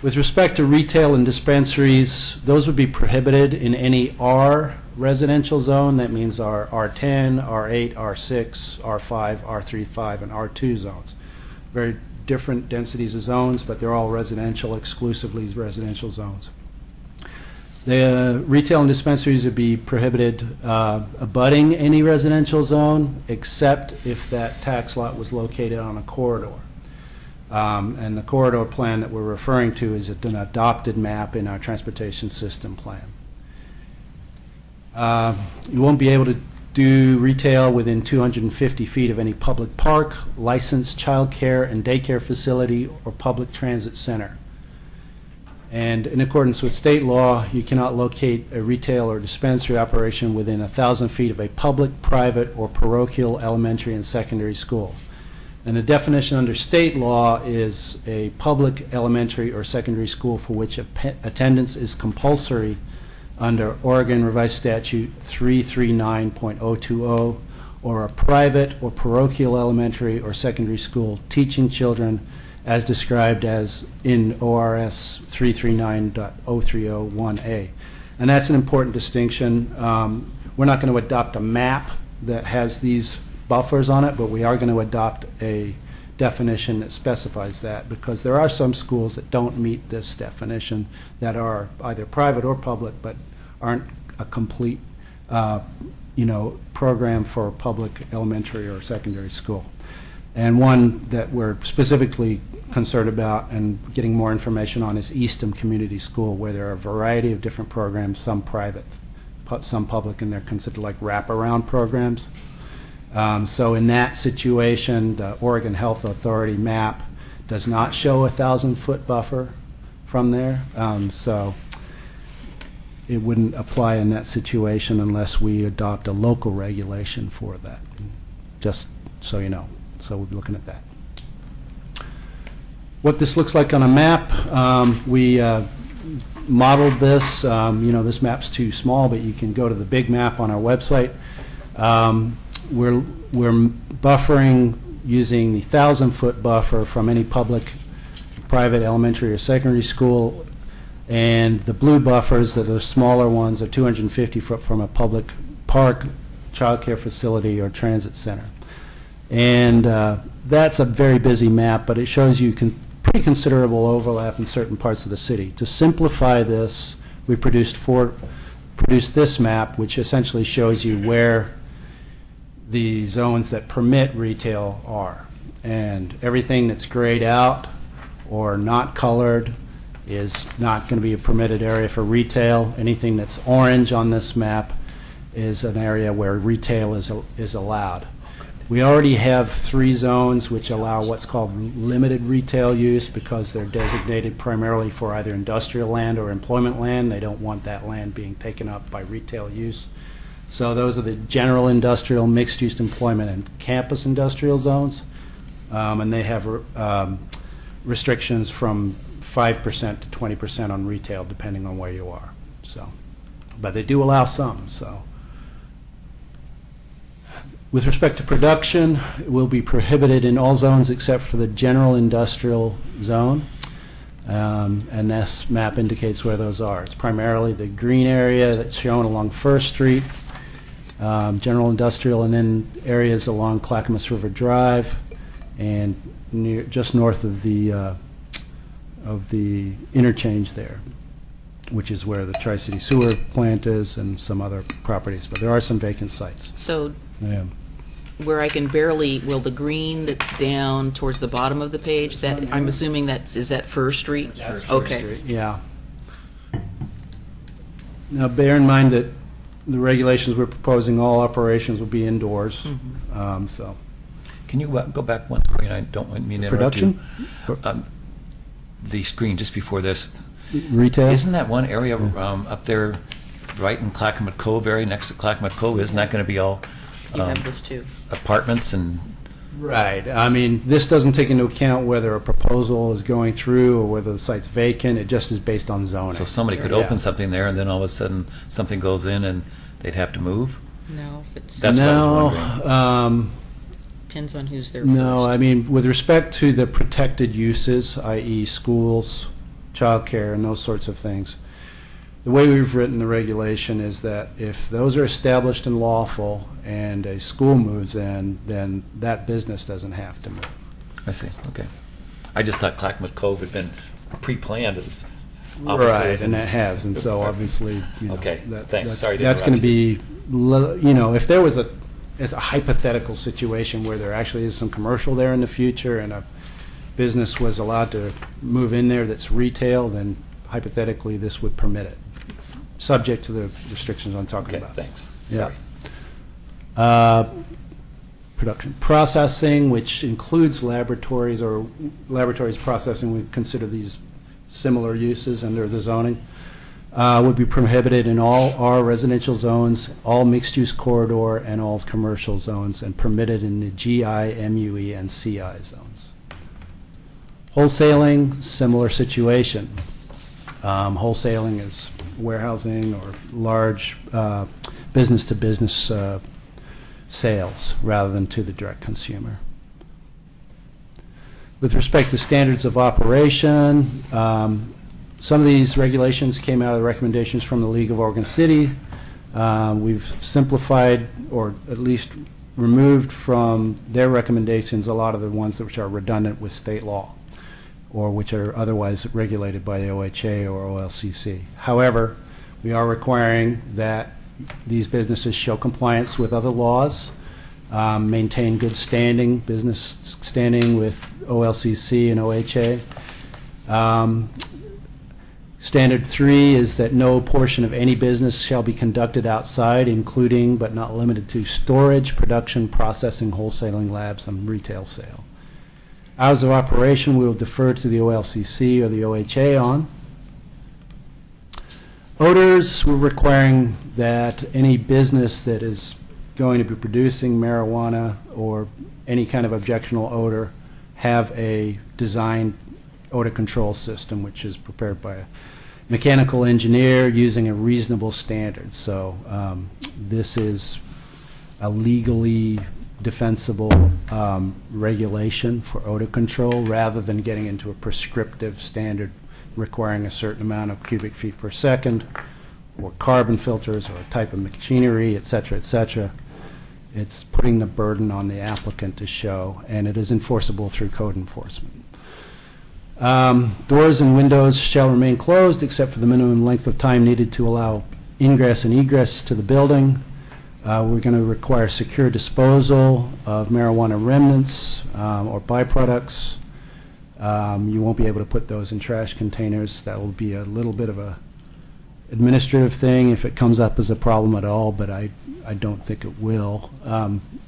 With respect to retail and dispensaries, those would be prohibited in any R residential zone. That means our R10, R8, R6, R5, R35, and R2 zones. Very different densities of zones, but they're all residential, exclusively residential zones. The retail and dispensaries would be prohibited abutting any residential zone, except if that tax lot was located on a corridor. And the corridor plan that we're referring to is an adopted map in our transportation system plan. You won't be able to do retail within 250 feet of any public park, licensed child care and daycare facility, or public transit center. And in accordance with state law, you cannot locate a retail or dispensary operation within 1,000 feet of a public, private, or parochial elementary and secondary school. And the definition under state law is a public elementary or secondary school for which attendance is compulsory under Oregon Revised Statute 339.020, or a private or parochial elementary or secondary school teaching children as described as in ORS 339.030(1A). And that's an important distinction. We're not going to adopt a map that has these buffers on it, but we are going to adopt a definition that specifies that, because there are some schools that don't meet this definition that are either private or public but aren't a complete program for a public elementary or secondary school. And one that we're specifically concerned about and getting more information on is Eastham Community School, where there are a variety of different programs, some private, some public, and they're considered like wraparound programs. So in that situation, the Oregon Health Authority map does not show a 1,000-foot buffer from there. So it wouldn't apply in that situation unless we adopt a local regulation for that, just so you know. So we'll be looking at that. What this looks like on a map, we modeled this. This map's too small, but you can go to the big map on our website. We're buffering using the 1,000-foot buffer from any public, private, elementary, or secondary school, and the blue buffers that are smaller ones are 250 foot from a public park, child care facility, or transit center. And that's a very busy map, but it shows you pretty considerable overlap in certain parts of the city. To simplify this, we produced this map, which essentially shows you where the zones that permit retail are. And everything that's grayed out or not colored is not going to be a permitted area for retail. Anything that's orange on this map is an area where retail is allowed. We already have 3 zones which allow what's called limited retail use because they're designated primarily for either industrial land or employment land. They don't want that land being taken up by retail use. So those are the general industrial, mixed-use employment, and campus industrial zones. And they have restrictions from 5% to 20% on retail, depending on where you are. So, but they do allow some. So, with respect to production, it will be prohibited in all zones except for the general industrial zone. And this map indicates where those are. It's primarily the green area that's shown along First Street, general industrial, and then areas along Clackamas River Drive and just north of the interchange there, which is where the Tri-City Sewer plant is and some other properties. But there are some vacant sites. So Yeah. where I can barely, well, the green that's down towards the bottom of the page, that I'm assuming is that First Street? That's First Okay. Street, yeah. Now, bear in mind that the regulations we're proposing, all operations will be indoors. So, Can you go back one screen? I don't mean to interrupt production, you. The screen just before this. retail. Isn't that one area up there, right in Clackamas Cove area, next to Clackamas Cove? Isn't that going to be all You have this too. apartments and? Right. I mean, this doesn't take into account whether a proposal is going through or whether the site's vacant. It just is based on zoning. So somebody could Yeah. open something there, and then all of a sudden something goes in, and they'd have to move. No, if it's, That's what I was No, wondering. depends on who's there no. first. I mean, with respect to the protected uses, i.e., schools, childcare, and those sorts of things, the way we've written the regulation is that if those are established and lawful, and a school moves in, then that business doesn't have to move. I see. Okay. I just thought Clackamas Cove had been pre-planned as Right, offices. and it has, and so obviously, you know, Okay, that- thanks. that's- Sorry to That's going to interrupt be, you know, if there was it's a hypothetical situation where there actually is some commercial there in the future and a business was allowed to move in there that's retail, then hypothetically this would permit it, subject to the restrictions I'm talking Okay, about. thanks. Yeah. Sorry. Production processing, which includes laboratories or laboratories processing, we consider these similar uses under the zoning, would be prohibited in all R residential zones, all mixed-use corridor, and all commercial zones, and permitted in the GI, MUE, and CI zones. Wholesaling, similar situation. Wholesaling is warehousing or large business-to-business sales rather than to the direct consumer. With respect to standards of operation, some of these regulations came out of the recommendations from the League of Oregon City. We've simplified or at least removed from their recommendations a lot of the ones which are redundant with state law or which are otherwise regulated by the OHA or OLCC. However, we are requiring that these businesses show compliance with other laws, maintain good standing, business standing with OLCC and OHA. Standard 3 is that no portion of any business shall be conducted outside, including but not limited to storage, production, processing, wholesaling, labs, and retail sale. Hours of operation we will defer to the OLCC or the OHA on. Odors, we're requiring that any business that is going to be producing marijuana or any kind of objectionable odor have a designed odor control system, which is prepared by a mechanical engineer using a reasonable standard. So this is a legally defensible regulation for odor control rather than getting into a prescriptive standard requiring a certain amount of cubic feet per second or carbon filters or a type of machinery, et cetera, et cetera. It's putting the burden on the applicant to show, and it is enforceable through code enforcement. Doors and windows shall remain closed except for the minimum length of time needed to allow ingress and egress to the building. We're going to require secure disposal of marijuana remnants or byproducts. You won't be able to put those in trash containers. That will be a little bit of a administrative thing if it comes up as a problem at all, but I I don't think it will.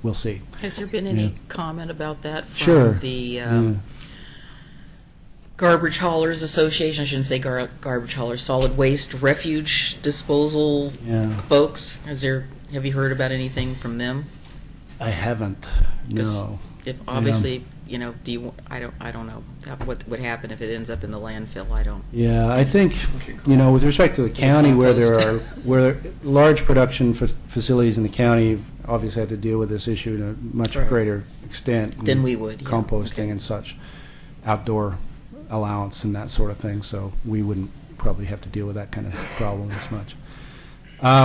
We'll see. Has there been any Yeah. comment about that from Sure. the Yeah. Garbage Haulers Association? I shouldn't say garbage haulers, solid waste refuge disposal Yeah. folks. Have you heard about anything from them? I haven't. 'Cause No. If obviously, I don't know what would happen if it ends up in the landfill. I don't. Yeah, I think, with respect to the county, where large production facilities in the county obviously had to deal with this issue to a much Right. greater extent. Than we would, yeah. Composting and such, outdoor allowance and that sort of thing, so we wouldn't probably have to deal with that kind of problem as much.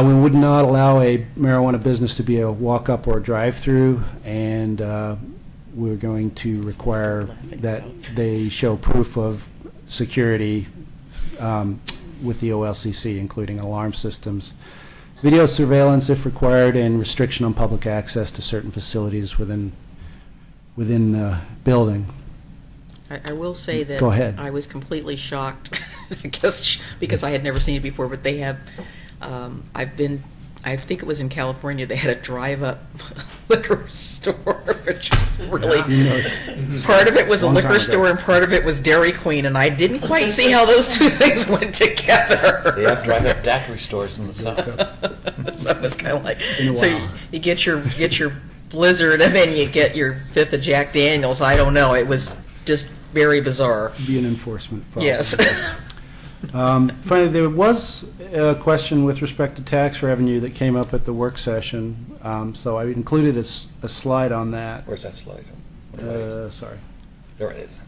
We would not allow a marijuana business to be a walk-up or a drive-through, and we're going to require that they show proof of security with the OLCC, including alarm systems, video surveillance if required, and restriction on public access to certain facilities within the building. I will say that Go ahead. I was completely shocked, I guess because I had never seen it before, but they have, I think it was in California, they had a drive-up liquor store, which is really, part of it was a Long time liquor ago. store and part of it was Dairy Queen, and I didn't quite see how those two things went together. They have drive-up daiquiri stores in the south. So it was kind of like, Been a so while. you get your Blizzard and then you get your fifth of Jack Daniels. I don't know. It was just very bizarre. Be an enforcement problem. Yes. Finally, there was a question with respect to tax revenue that came up at the work session, so I included a slide on that. Where's that slide? Sorry. There it is.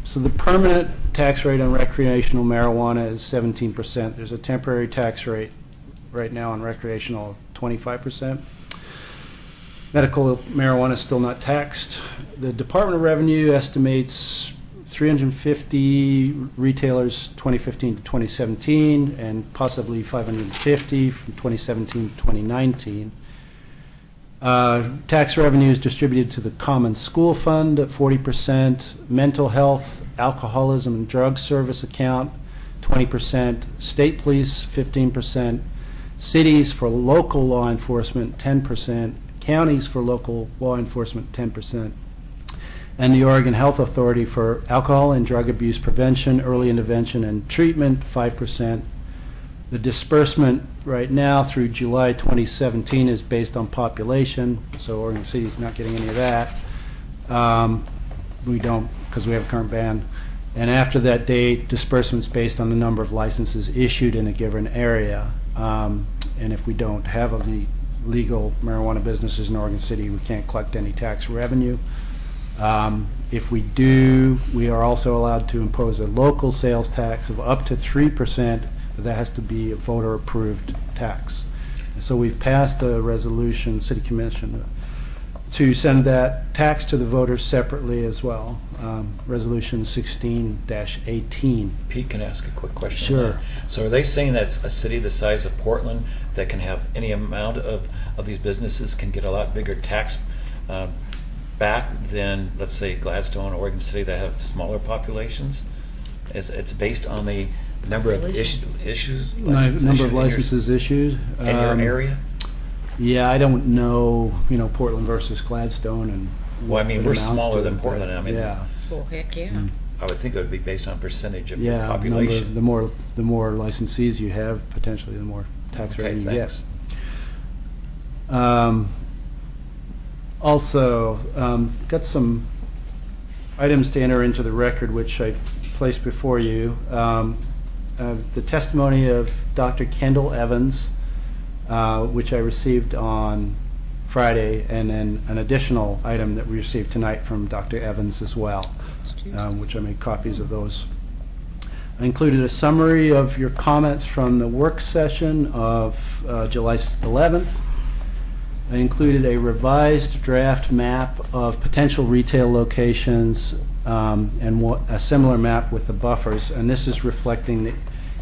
So the permanent tax rate on recreational marijuana is 17%. There's a temporary tax rate right now on recreational of 25%. Medical marijuana is still not taxed. The Department of Revenue estimates 350 retailers 2015 to 2017 and possibly 550 from 2017 to 2019. Tax revenue is distributed to the Common School Fund at 40%, Mental Health, Alcoholism and Drug Service Account 20%, State Police 15%, cities for local law enforcement 10%, counties for local law enforcement 10%, and the Oregon Health Authority for alcohol and drug abuse prevention, early intervention, and treatment 5%. The disbursement right now through July 2017 is based on population, so Oregon City is not getting any of that. We don't, because we have a current ban. And after that date, disbursements based on the number of licenses issued in a given area. And if we don't have any legal marijuana businesses in Oregon City, we can't collect any tax revenue. If we do, we are also allowed to impose a local sales tax of up to 3%, but that has to be a voter-approved tax. So we've passed a resolution, City Commission, to send that tax to the voters separately as well. Resolution 16-18. Pete, can I ask a quick question? on Sure. that? So are they saying that a city the size of Portland that can have any amount of these businesses can get a lot bigger tax back than, let's say, Gladstone or Oregon City that have smaller populations? It's based on the number of issues? Number of licenses issued. In your area? Yeah, I don't know, Portland versus Gladstone and. Well, I mean, what we're it amounts smaller to, than but Portland. I mean, Yeah. Well, heck yeah. I would think it would be based on percentage of your Yeah, population. the more licensees you have, potentially the more tax Okay, revenue you get. thanks. Also, got some items to enter into the record, which I placed before you. The testimony of Dr. Kendall Evans, which I received on Friday, and then an additional item that we received tonight from Dr. Evans as well, which I made copies of those. I included a summary of your comments from the work session of July 11th. I included a revised draft map of potential retail locations and a similar map with the buffers, and this is reflecting the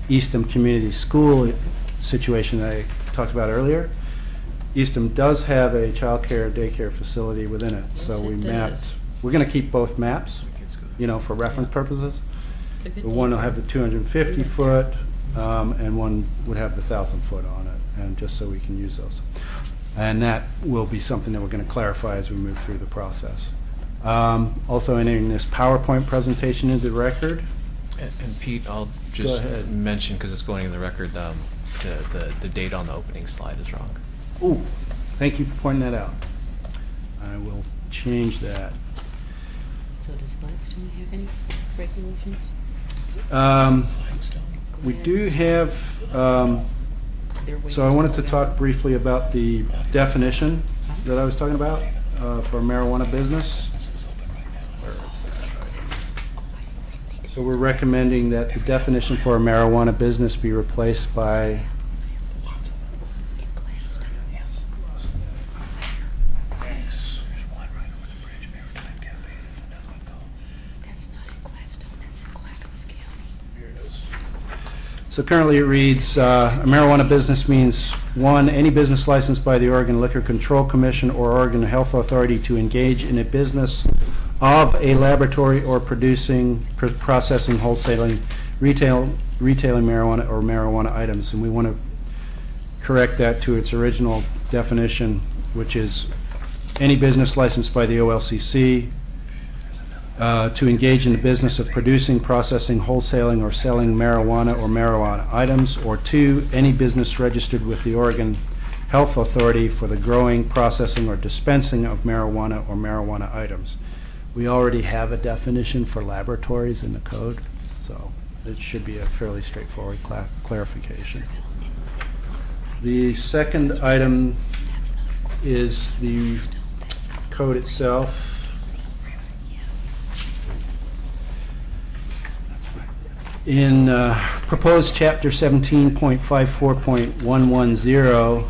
Eastham Community School situation that I talked about earlier. Eastham does have a child care daycare facility within it, Yes, so we it mapped. does. We're going to keep both maps, for reference purposes. It's a good One will deal. have the 250 foot, and one would have the 1,000 foot on it. and just so we can use those. And that will be something that we're going to clarify as we move through the process. Also entering this PowerPoint presentation into the record. And Pete, I'll just ahead. mention, because it's going in the record, the date on the opening slide is wrong. Ooh, thank you for pointing that out. I will change that. So does Gladstone have any regulations? We do have, so I wanted to talk briefly about the definition that I was talking about for marijuana business. Where is that? So we're recommending that the definition for a marijuana business be replaced by So currently it reads, a marijuana business means, one, any business licensed by the Oregon Liquor Control Commission or Oregon Health Authority to engage in a business of a laboratory or processing, wholesaling, retailing marijuana or marijuana items. And we want to correct that to its original definition, which is any business licensed by the OLCC to engage in the business of producing, processing, wholesaling, or selling marijuana or marijuana items, or two, any business registered with the Oregon Health Authority for the growing, processing, or dispensing of marijuana or marijuana items. We already have a definition for laboratories in the code, so it should be a fairly straightforward clarification. The second item is the code itself. In proposed chapter 17.54.110,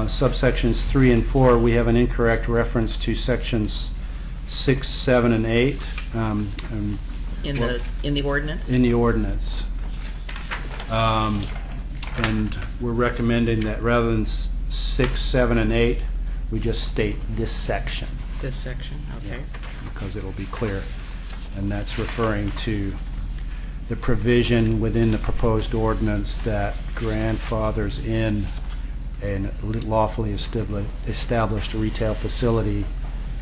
subsections 3 and 4, we have an incorrect reference to sections 6, 7, and 8. In the ordinance? In the ordinance. And we're recommending that rather than 6, 7, and 8, we just state this section. This section, okay. Because it'll be clear. And that's referring to the provision within the proposed ordinance that grandfathers in a lawfully established retail facility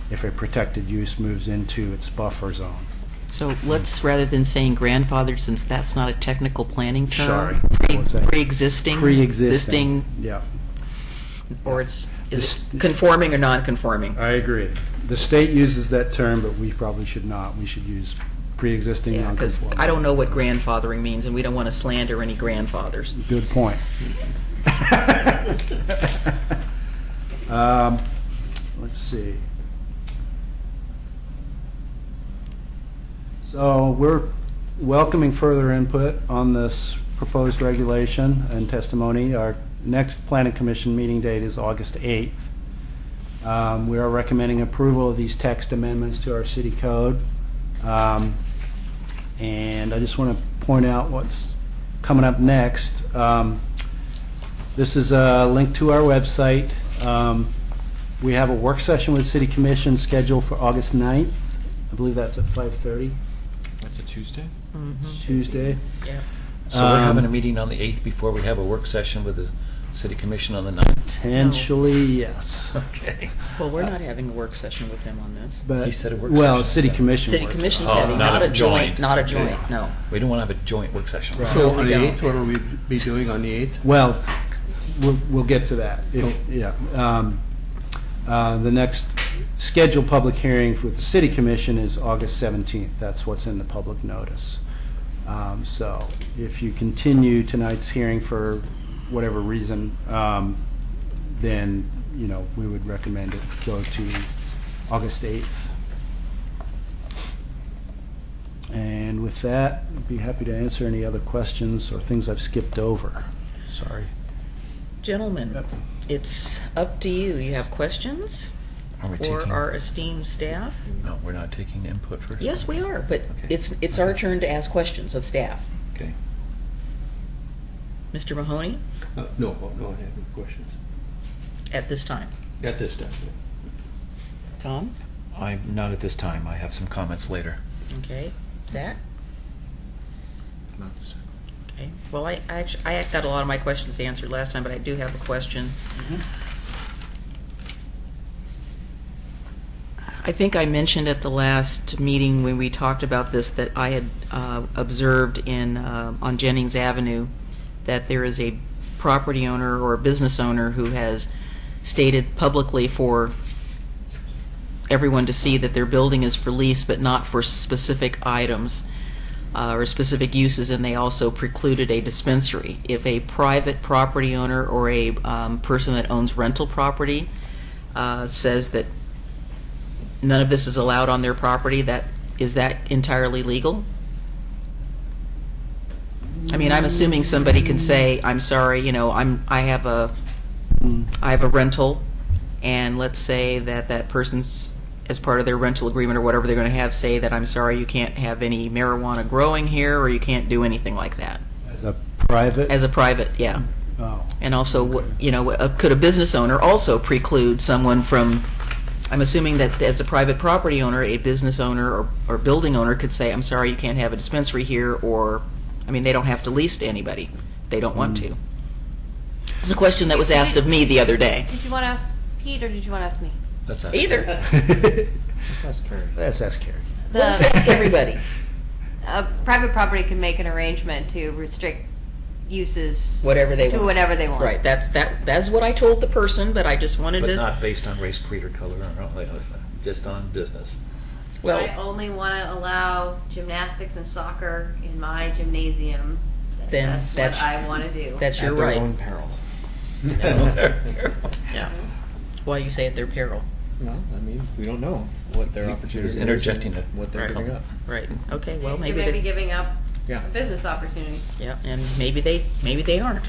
if a protected use moves into its buffer zone. So let's, rather than saying grandfather, since that's not a technical planning term, Sorry. pre-existing. Pre-existing, yeah. Or is it conforming or non-conforming? I agree. The state uses that term, but we probably should not. We should use pre-existing, Yeah, because non-conforming. I don't know what grandfathering means, and we don't want to slander any grandfathers. Good point. Let's see. So we're welcoming further input on this proposed regulation and testimony. Our next Planning Commission meeting date is August 8th. We are recommending approval of these text amendments to our city code. And I just want to point out what's coming up next. This is a link to our website. We have a work session with City Commission scheduled for August 9th. I believe that's at 5:30. That's a Tuesday? Tuesday. Yeah. So we're having a meeting on the 8th before we have a work session with the City Commission on the 9th? Potentially, yes. Okay. Well, we're not having a work session with them on this. But, He said a work well, session. City Commission. City work Commission's session. having, not a joint, not a joint, no. We don't want to have a joint work session. Right. So we on the don't. 8th, what will we be doing on the 8th? Well, we'll get to that. Yeah. The next scheduled public hearing for the City Commission is August 17th. That's what's in the public notice. So if you continue tonight's hearing for whatever reason, then, we would recommend it go to August 8th. And with that, I'd be happy to answer any other questions or things I've skipped over. Sorry. Gentlemen, it's up to you. You have questions Are we for taking- our esteemed staff? No, we're not taking input first? Yes, we are, but Okay. it's our turn to ask questions of staff. Okay. Mr. Mahoney, No, I have no questions. at this time. At this time. Tom? I'm not at this time. I have some comments later. Okay. Zach? Not this time. Okay. Well, I got a lot of my questions answered last time, but I do have a question. I think I mentioned at the last meeting when we talked about this that I had observed on Jennings Avenue that there is a property owner or a business owner who has stated publicly for everyone to see that their building is for lease but not for specific items or specific uses, and they also precluded a dispensary. If a private property owner or a person that owns rental property says that none of this is allowed on their property, is that entirely legal? I mean, I'm assuming somebody can say, "I'm sorry, you know, I have a rental," and let's say that person's, as part of their rental agreement or whatever they're going to have, say that, "I'm sorry, you can't have any marijuana growing here, or you can't do anything like that." As a private? As a private, yeah. Oh. And also, you know, could a business owner also preclude someone from? I'm assuming that as a private property owner, a business owner or building owner could say, "I'm sorry, you can't have a dispensary here," or, I mean, they don't have to lease to anybody. They don't want to. It's a question that was asked of me the other day. Did you want to ask Pete or did you want to ask me? Let's ask Either. Let's ask Carrie. Let's ask everybody. A private property can make an arrangement to restrict uses Whatever they to want. whatever they want. Right. That's what I told the person, but I just wanted But to. not based on race, creed, or color, or just on business. Well, I only want to allow gymnastics and soccer in my gymnasium. Then That's what I want to do. That's your At their right. own peril. Yeah. Why you say at their peril? No, I mean, we don't know what their opportunities He was interjecting are, it. what they're Right. giving up. Right. Okay. Well, They maybe may be they, giving up Yeah. a business opportunity. yeah, and maybe they aren't.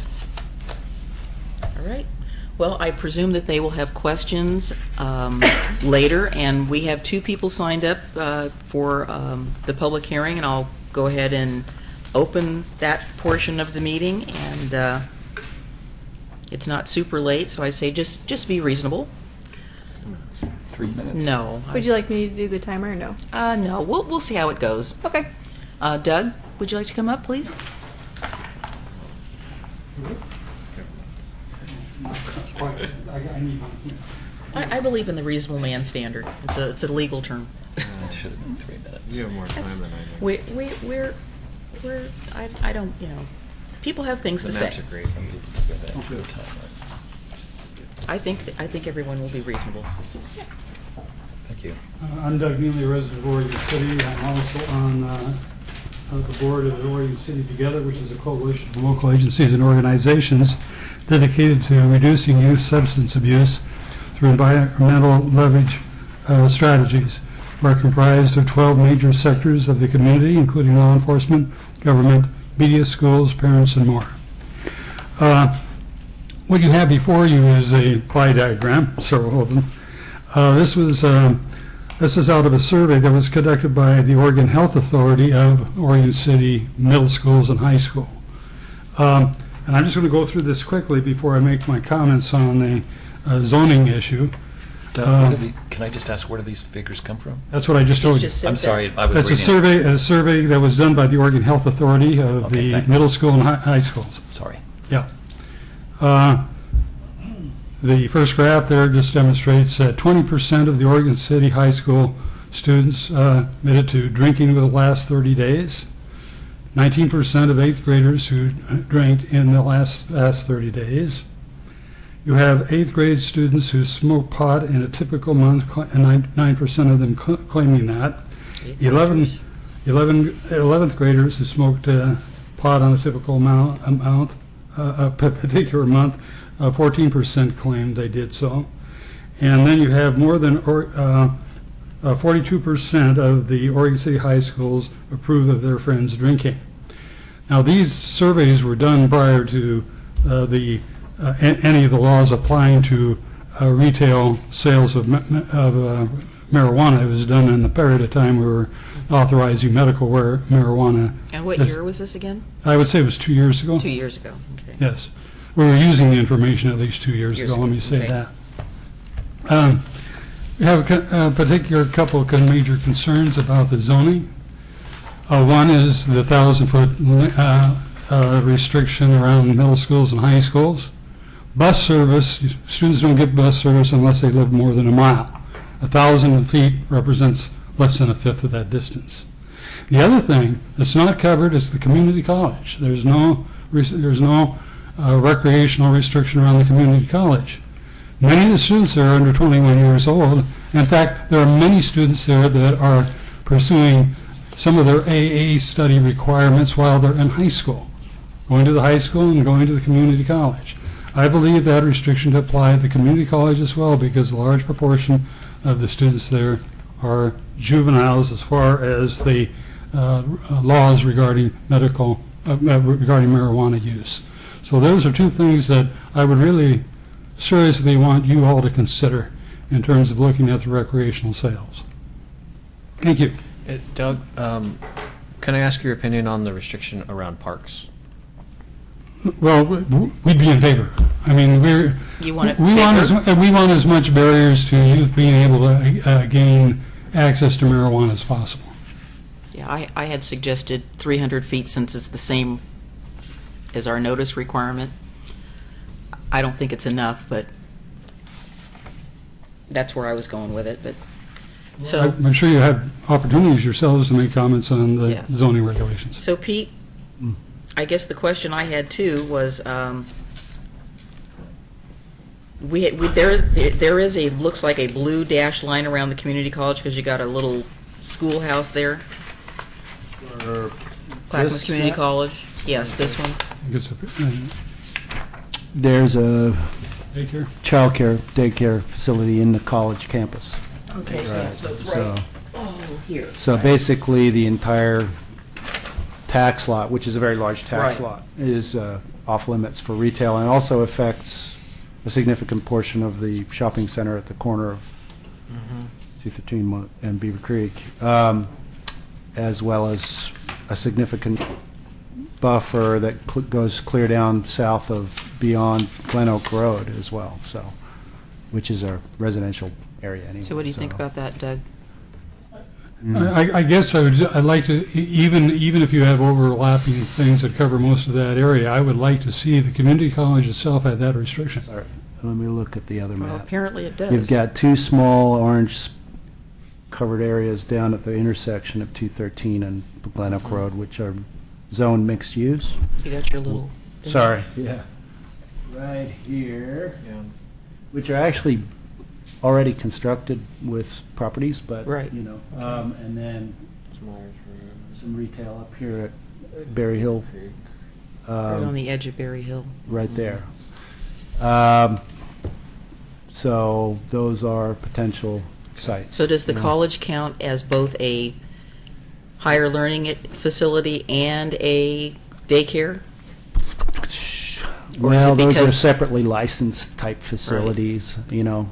All right. Well, I presume that they will have questions later, and we have 2 people signed up for the public hearing, and I'll go ahead and open that portion of the meeting. And it's not super late, so I say just be reasonable. 3 minutes. No. Would you like me to do the timer or no? No. We'll see how it goes. Okay. Doug, would you like to come up, please? I believe in the reasonable man standard. It's a legal term. It should have been 3 minutes. You have more time than I do. We're I don't, you know, people have things The to maps say. are great. Some people give that good time. I think everyone will be reasonable. Thank you. I'm Doug Neely, resident of Oregon City. I'm also on the board of the Oregon City Together, which is a coalition of local agencies and organizations dedicated to reducing youth substance abuse through environmental leverage strategies. We're comprised of 12 major sectors of the community, including law enforcement, government, media, schools, parents, and more. What you have before you is a pie diagram, several of them. This is out of a survey that was conducted by the Oregon Health Authority of Oregon City middle schools and high school. And I'm just going to go through this quickly before I make my comments on the zoning issue. Doug, can I just ask, where do these figures come from? That's what I just told you. I'm sorry, I was That's reading. a survey that was done by the Oregon Health Authority of Okay, the thanks. middle school and high schools. Sorry. Yeah. The first graph there just demonstrates that 20% of the Oregon City high school students admitted to drinking within the last 30 days. 19% of 8th graders who drank in the last 30 days. You have 8th grade students who smoke pot in a typical month, and 9% of them claiming that. 11th graders who smoked pot on a typical particular month, 14% claimed they did so. And then you have more than 42% of the Oregon City high schools approve of their friends drinking. Now, these surveys were done prior to any of the laws applying to retail sales of marijuana. It was done in the period of time we were authorizing medical marijuana. And what year was this again? I would say it was 2 years ago. 2 years ago. Okay. Yes. We were using the information at least 2 years ago, let me say okay. that. We have a particular couple of major concerns about the zoning. One is the 1,000-foot restriction around middle schools and high schools. Bus service, students don't get bus service unless they live more than a mile. 1,000 feet represents less than a fifth of that distance. The other thing that's not covered is the community college. There's no recreational restriction around the community college. Many of the students there are under 21 years old. In fact, there are many students there that are pursuing some of their AA study requirements while they're in high school, going to the high school and going to the community college. I believe that restriction to apply at the community college as well, because a large proportion of the students there are juveniles as far as the laws regarding regarding marijuana use. So those are two things that I would really seriously want you all to consider in terms of looking at the recreational sales. Thank you. Doug, can I ask your opinion on the restriction around parks? Well, we'd be in favor. I mean, we want as much barriers to youth being able to gain access to marijuana as possible. Yeah, I had suggested 300 feet since it's the same as our notice requirement. I don't think it's enough, but that's where I was going with it. But so I'm sure you have opportunities yourselves to make comments on the zoning regulations. So Pete, I guess the question I had too was, there is a looks like a blue dash line around the community college because you got a little schoolhouse there. Clackamas Community College. Yes, this one. There's a childcare daycare facility in the college campus. Okay, so it's right. Here. So basically, the entire tax lot, which is a very large tax lot, is off limits for retail, and also affects a significant portion of the shopping center at the corner of 213 and Beaver Creek, as well as a significant buffer that goes clear down south of beyond Glen Oak Road as well, so, which is a residential area anyway. So what do you think about that, Doug? I guess I'd like to, even if you have overlapping things that cover most of that area, I would like to see the community college itself have that restriction. Sorry. Let me look at the other map. Well, apparently it does. You've got two small orange covered areas down at the intersection of 213 and Glen Oak Road, which are zone mixed use. You got your little... Sorry. Yeah. Right here. Yeah. Which are actually already constructed with properties, but, you know, and then some retail up here at Berry Hill. Right on the edge of Berry Hill. Right there. So those are potential sites. So does the college count as both a higher learning facility and a daycare? Well, those are separately licensed type facilities. Right. You know,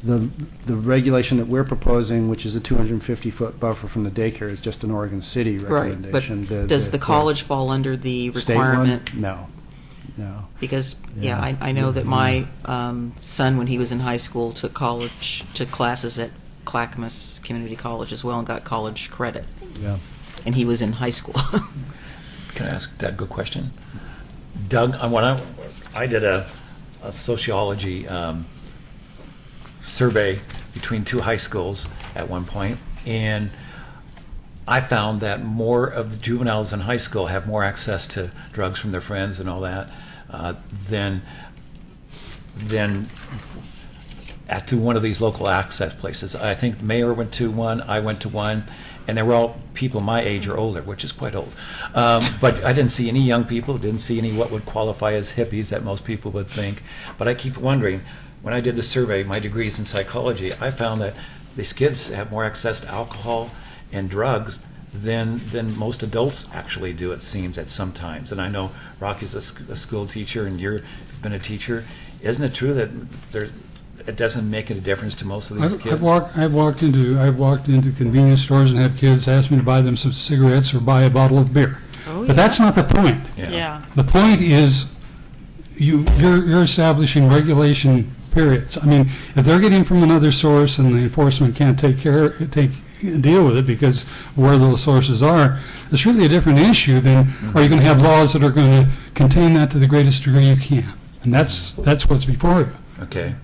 the regulation that we're proposing, which is a 250-foot buffer from the daycare, is just an Oregon City recommendation. Right, but does the college fall under the requirement? State one? No. Because I know that my son, when he was in high school, took classes at Clackamas Community College as well and got college credit. Yeah. And he was in high school. Can I ask Doug a question? Doug, when I did a sociology survey between two high schools at one point, and I found that more of the juveniles in high school have more access to drugs from their friends and all that than at one of these local access places. I think Mayor went to one, I went to one, and they were all people my age or older, which is quite old. But I didn't see any young people, didn't see any what would qualify as hippies that most people would think. But I keep wondering, when I did the survey, my degree's in psychology, I found that these kids have more access to alcohol and drugs than most adults actually do, it seems, at some times. And I know Rocky's a school teacher and you've been a teacher. Isn't it true that it doesn't make any difference to most of these kids? I've walked into convenience stores and had kids ask me to buy them some cigarettes or buy a bottle of beer. Oh, but that's not the point. Yeah. The point is you're establishing regulation periods. I mean, if they're getting from another source and the enforcement can't take deal with it because where those sources are. It's really a different issue than are you going to have laws that are going to contain that to the greatest degree you can? And that's what's before you. Okay.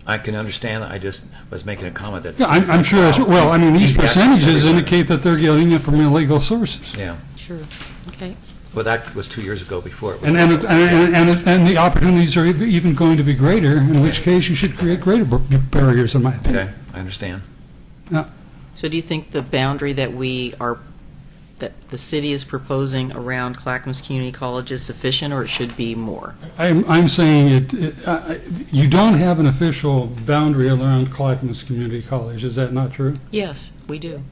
I can understand that. I just was making a comment that. Yeah, I'm sure. Well, I mean, these percentages indicate that they're getting it from illegal sources. Yeah. Sure. Okay. Well, that was 2 years ago before. And the opportunities are even going to be greater, in which case you should create greater barriers, in my opinion. Okay, I understand. Yeah. So do you think the boundary that that the city is proposing around Clackamas Community College is sufficient, or it should be more? I'm saying you don't have an official boundary around Clackamas Community College. Is that not true? Yes, we do.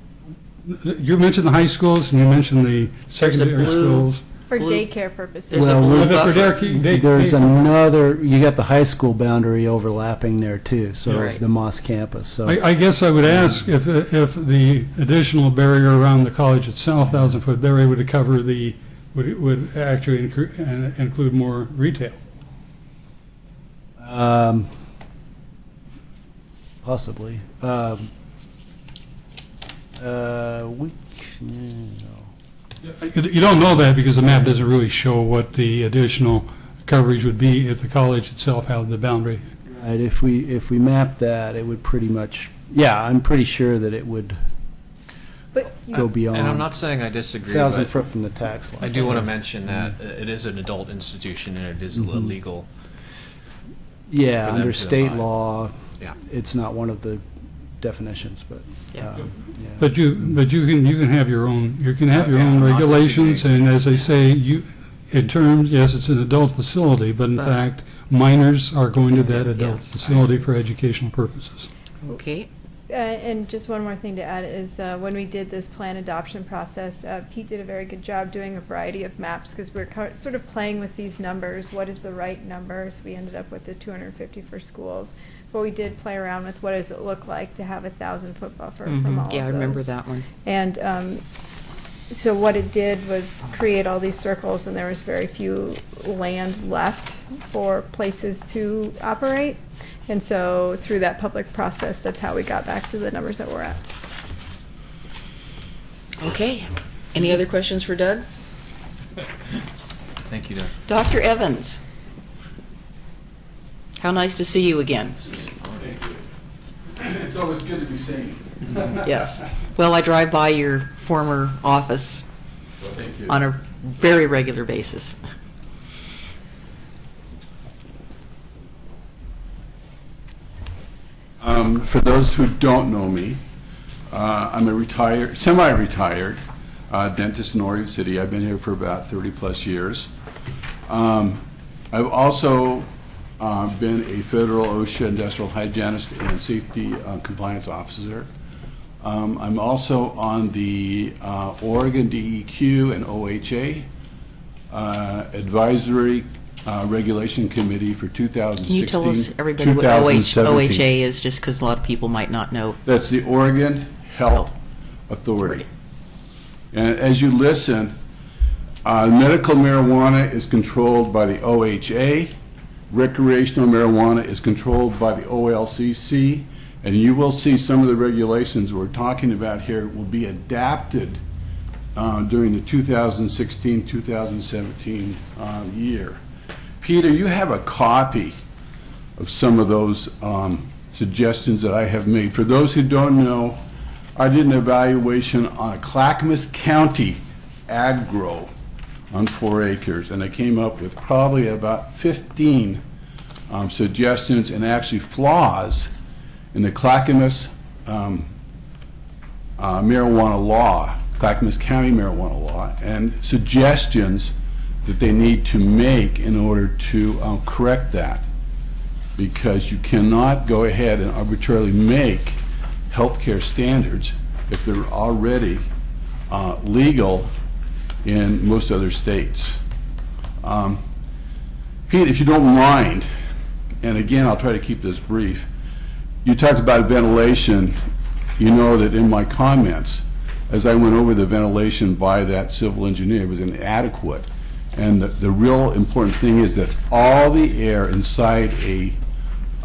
You mentioned the high schools and you mentioned the secondary schools. For daycare purposes. There's a blue buffer. There's another, you got the high school boundary overlapping there too, so Right. the Moss campus, so. I guess I would ask if the additional barrier around the college itself, 1,000-foot barrier, would cover would actually include more retail. Possibly. You don't know that because the map doesn't really show what the additional coverage would be if the college itself had the boundary. Right, if we map that, it would pretty much, yeah, I'm pretty sure that it would go beyond. And I'm not saying I disagree. 1,000 but foot from the tax line. I do want to mention that it is an adult institution and it is illegal. Yeah, for them under to state abide. law, Yeah. it's not one of the definitions, but. Yeah. But you can have your own I'm not regulations, disagreeing. and as they say, in terms, yes, it's an adult facility, but in fact, minors are going to that adult facility for educational purposes. Okay. And just one more thing to add is when we did this plan adoption process, Pete did a very good job doing a variety of maps because we're sort of playing with these numbers. What is the right number? So we ended up with the 250 for schools. But we did play around with what does it look like to have a 1,000-foot buffer from all of those. Yeah, I remember that one. And so what it did was create all these circles, and there was very few land left for places to operate. And so through that public process, that's how we got back to the numbers that we're at. Okay. Any other questions for Doug? Thank you, Doug. Dr. Evans. How nice to see you again. It's always good to be seen. Yes. Well, I drive by your former office Well, thank you. on a very regular basis. For those who don't know me, I'm a semi-retired dentist in Oregon City. I've been here for about 30-plus years. I've also been a federal OSHA industrial hygienist and safety compliance officer. I'm also on the Oregon DEQ and OHA advisory regulation committee for 2016. Can you tell us, everybody, what OHA is, just because a lot of people might not know? That's the Oregon Health Authority. And as you listen, medical marijuana is controlled by the OHA. Recreational marijuana is controlled by the OLCC. And you will see some of the regulations we're talking about here will be adapted during the 2016-2017 year. Peter, you have a copy of some of those suggestions that I have made. For those who don't know, I did an evaluation on a Clackamas County ag grow on 4 acres, and I came up with probably about 15 suggestions and actually flaws in the Clackamas marijuana law, Clackamas County marijuana law, and suggestions that they need to make in order to correct that. Because you cannot go ahead and arbitrarily make healthcare standards if they're already legal in most other states. Pete, if you don't mind, and again, I'll try to keep this brief, you talked about ventilation. You know that in my comments, as I went over the ventilation by that civil engineer, it was inadequate. And the real important thing is that all the air inside a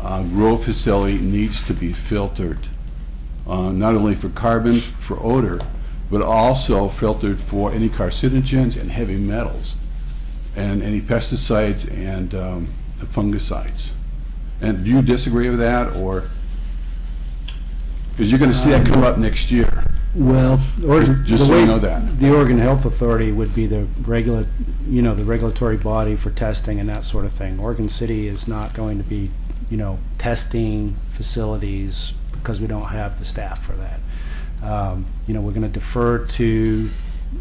grow facility needs to be filtered. not only for carbon, for odor, but also filtered for any carcinogens and heavy metals, and any pesticides and fungicides. And do you disagree with that, or? Because you're going to see that come up next year. Well, Just so you know that. The Oregon Health Authority would be the the regulatory body for testing and that sort of thing. Oregon City is not going to be, testing facilities because we don't have the staff for that. We're going to defer to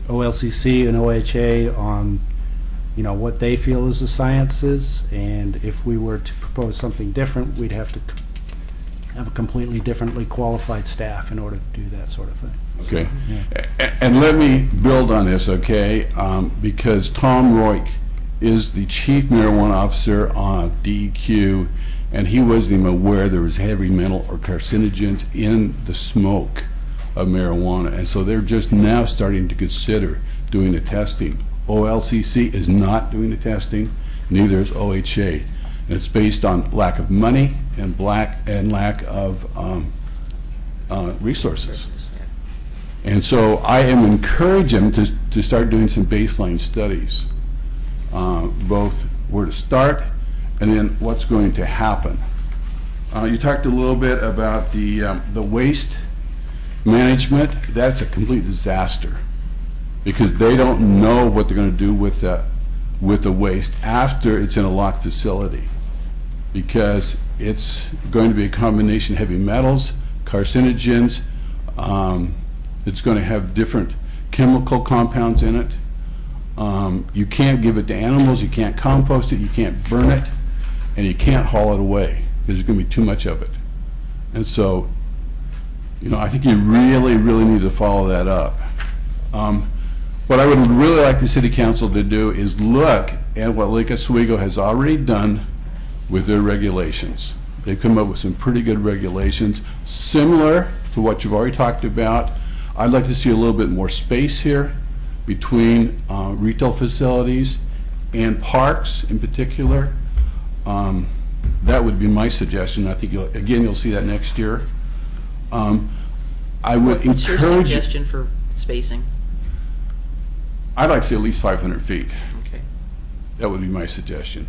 OLCC and OHA on, what they feel is the sciences, and if we were to propose something different, we'd have to have a completely differently qualified staff in order to do that sort of thing. Okay. And let me build on this, okay? Because Tom Roik is the chief marijuana officer on DEQ, and he wasn't even aware there was heavy metal or carcinogens in the smoke of marijuana. And so they're just now starting to consider doing the testing. OLCC is not doing the testing, neither is OHA. And it's based on lack of money and lack of resources. And so I am encouraging them to start doing some baseline studies, both where to start and then what's going to happen. You talked a little bit about the waste management. That's a complete disaster because they don't know what they're going to do with the waste after it's in a locked facility, because it's going to be a combination of heavy metals, carcinogens. It's going to have different chemical compounds in it. You can't give it to animals, you can't compost it, you can't burn it, and you can't haul it away because there's going to be too much of it. And so, I think you really, really need to follow that up. What I would really like the City Council to do is look at what Lake Oswego has already done with their regulations. They've come up with some pretty good regulations, similar to what you've already talked about. I'd like to see a little bit more space here between retail facilities and parks in particular. That would be my suggestion. I think, you'll see that next year. I would What's your encourage. suggestion for spacing? I'd like to see at least 500 feet. Okay. That would be my suggestion.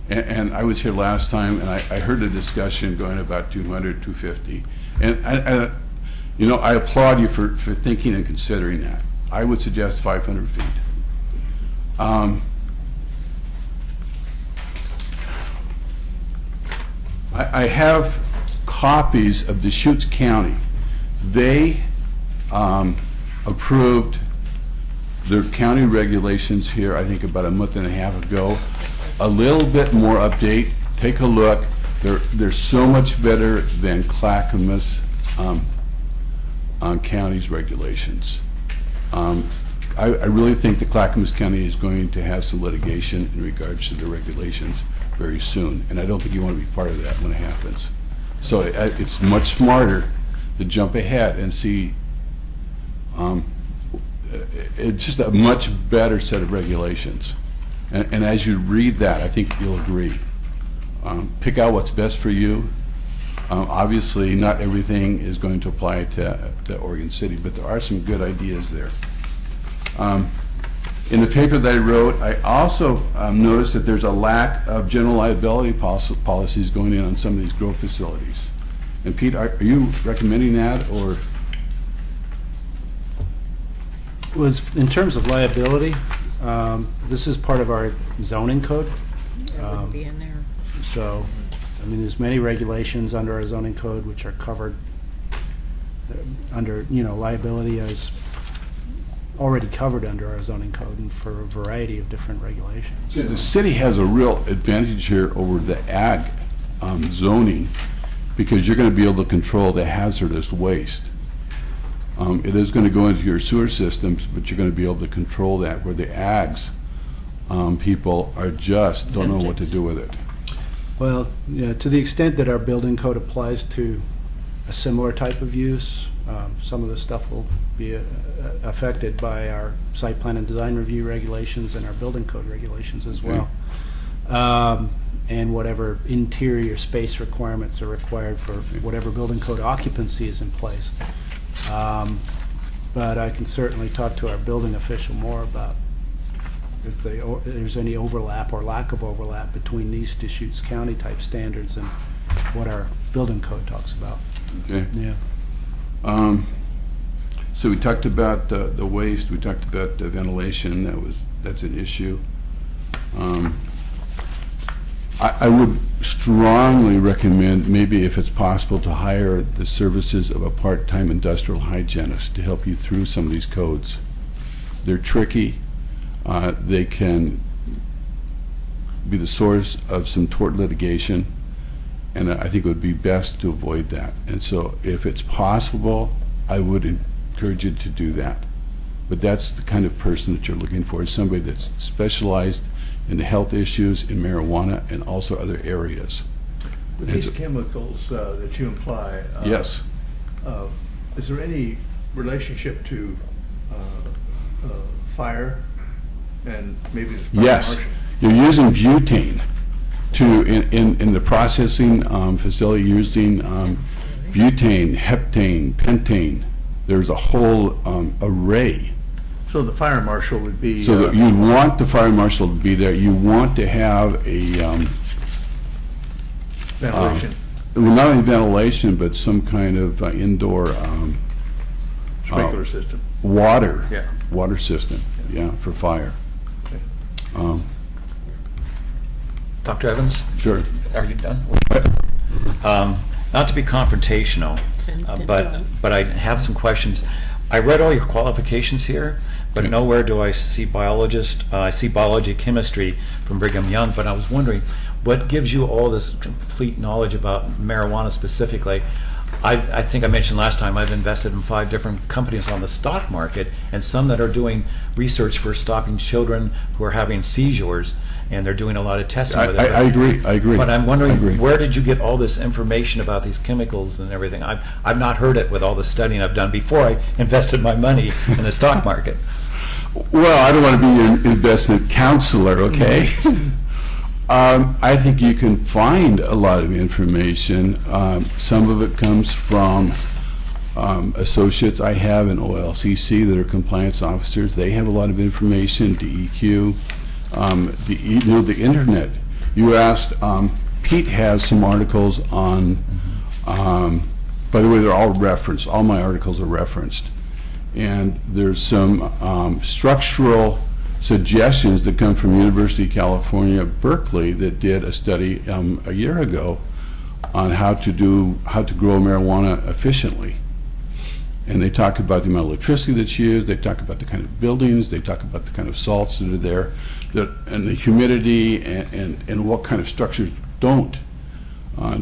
And I was here last time, and I heard a discussion going about 200, 250. And I applaud you for thinking and considering that. I would suggest 500 feet. I have copies of Deschutes County. They approved their county regulations here, I think about a month and a half ago. A little bit more update. Take a look. They're so much better than Clackamas County's regulations. I really think that Clackamas County is going to have some litigation in regards to the regulations very soon, and I don't think you want to be part of that when it happens. So it's much smarter to jump ahead and see it's just a much better set of regulations. And as you read that, I think you'll agree. Pick out what's best for you. Obviously, not everything is going to apply to Oregon City, but there are some good ideas there. In the paper that I wrote, I also noticed that there's a lack of general liability policies going in on some of these grow facilities. And Pete, are you recommending that, or? In terms of liability, this is part of our zoning code. That wouldn't be in there. So, there's many regulations under our zoning code which are covered under, liability is already covered under our zoning code and for a variety of different regulations. Yeah, the city has a real advantage here over the ag zoning, because you're going to be able to control the hazardous waste. It is going to go into your sewer systems, but you're going to be able to control that, where the ags people are just don't know what to do with it. Well, yeah, to the extent that our building code applies to a similar type of use, some of the stuff will be affected by our site plan and design review regulations and our building code regulations as well. and whatever interior space requirements are required for whatever building code occupancy is in place. But I can certainly talk to our building official more about if there's any overlap or lack of overlap between these Deschutes County type standards and what our building code talks about. Okay. Yeah. So we talked about the waste, we talked about ventilation, that's an issue. I would strongly recommend, maybe if it's possible, to hire the services of a part-time industrial hygienist to help you through some of these codes. They're tricky. They can be the source of some tort litigation, and I think it would be best to avoid that. And so if it's possible, I would encourage you to do that. But that's the kind of person that you're looking for, is somebody that's specialized in the health issues, in marijuana, and also other areas. With these chemicals that you imply, yes. Is there any relationship to fire and maybe the fire Yes, marshal? you're using butane in the processing facility, using butane, heptane, pentane. There's a whole array. So the fire marshal would be... So that you'd want the fire marshal to be there. You want to have a... ventilation. Well, not only ventilation, but some kind of indoor... Sprinkler system. Water. Yeah. Water system, yeah, for fire. Dr. Evans? Sure. Are you done? Not to be confrontational, but I have some questions. I read all your qualifications here, but nowhere do I see biologist. I see biology, chemistry from Brigham Young, but I was wondering, what gives you all this complete knowledge about marijuana specifically? I think I mentioned last time I've invested in 5 different companies on the stock market, and some that are doing research for stopping children who are having seizures, and they're doing a lot of testing with it. I agree. But I'm wondering, where did you get all this information about these chemicals and everything? I've not heard it with all the studying I've done before I invested my money in the stock market. Well, I don't want to be your investment counselor, okay? I think you can find a lot of information. Some of it comes from associates I have in OLCC that are compliance officers. They have a lot of information, DEQ. The internet. You asked, Pete has some articles on, by the way, they're all referenced. All my articles are referenced. And there's some structural suggestions that come from University of California, Berkeley, that did a study a year ago on how to grow marijuana efficiently. And they talk about the amount of electricity that's used, they talk about the kind of buildings, they talk about the kind of salts that are there, and the humidity, and what kind of structures don't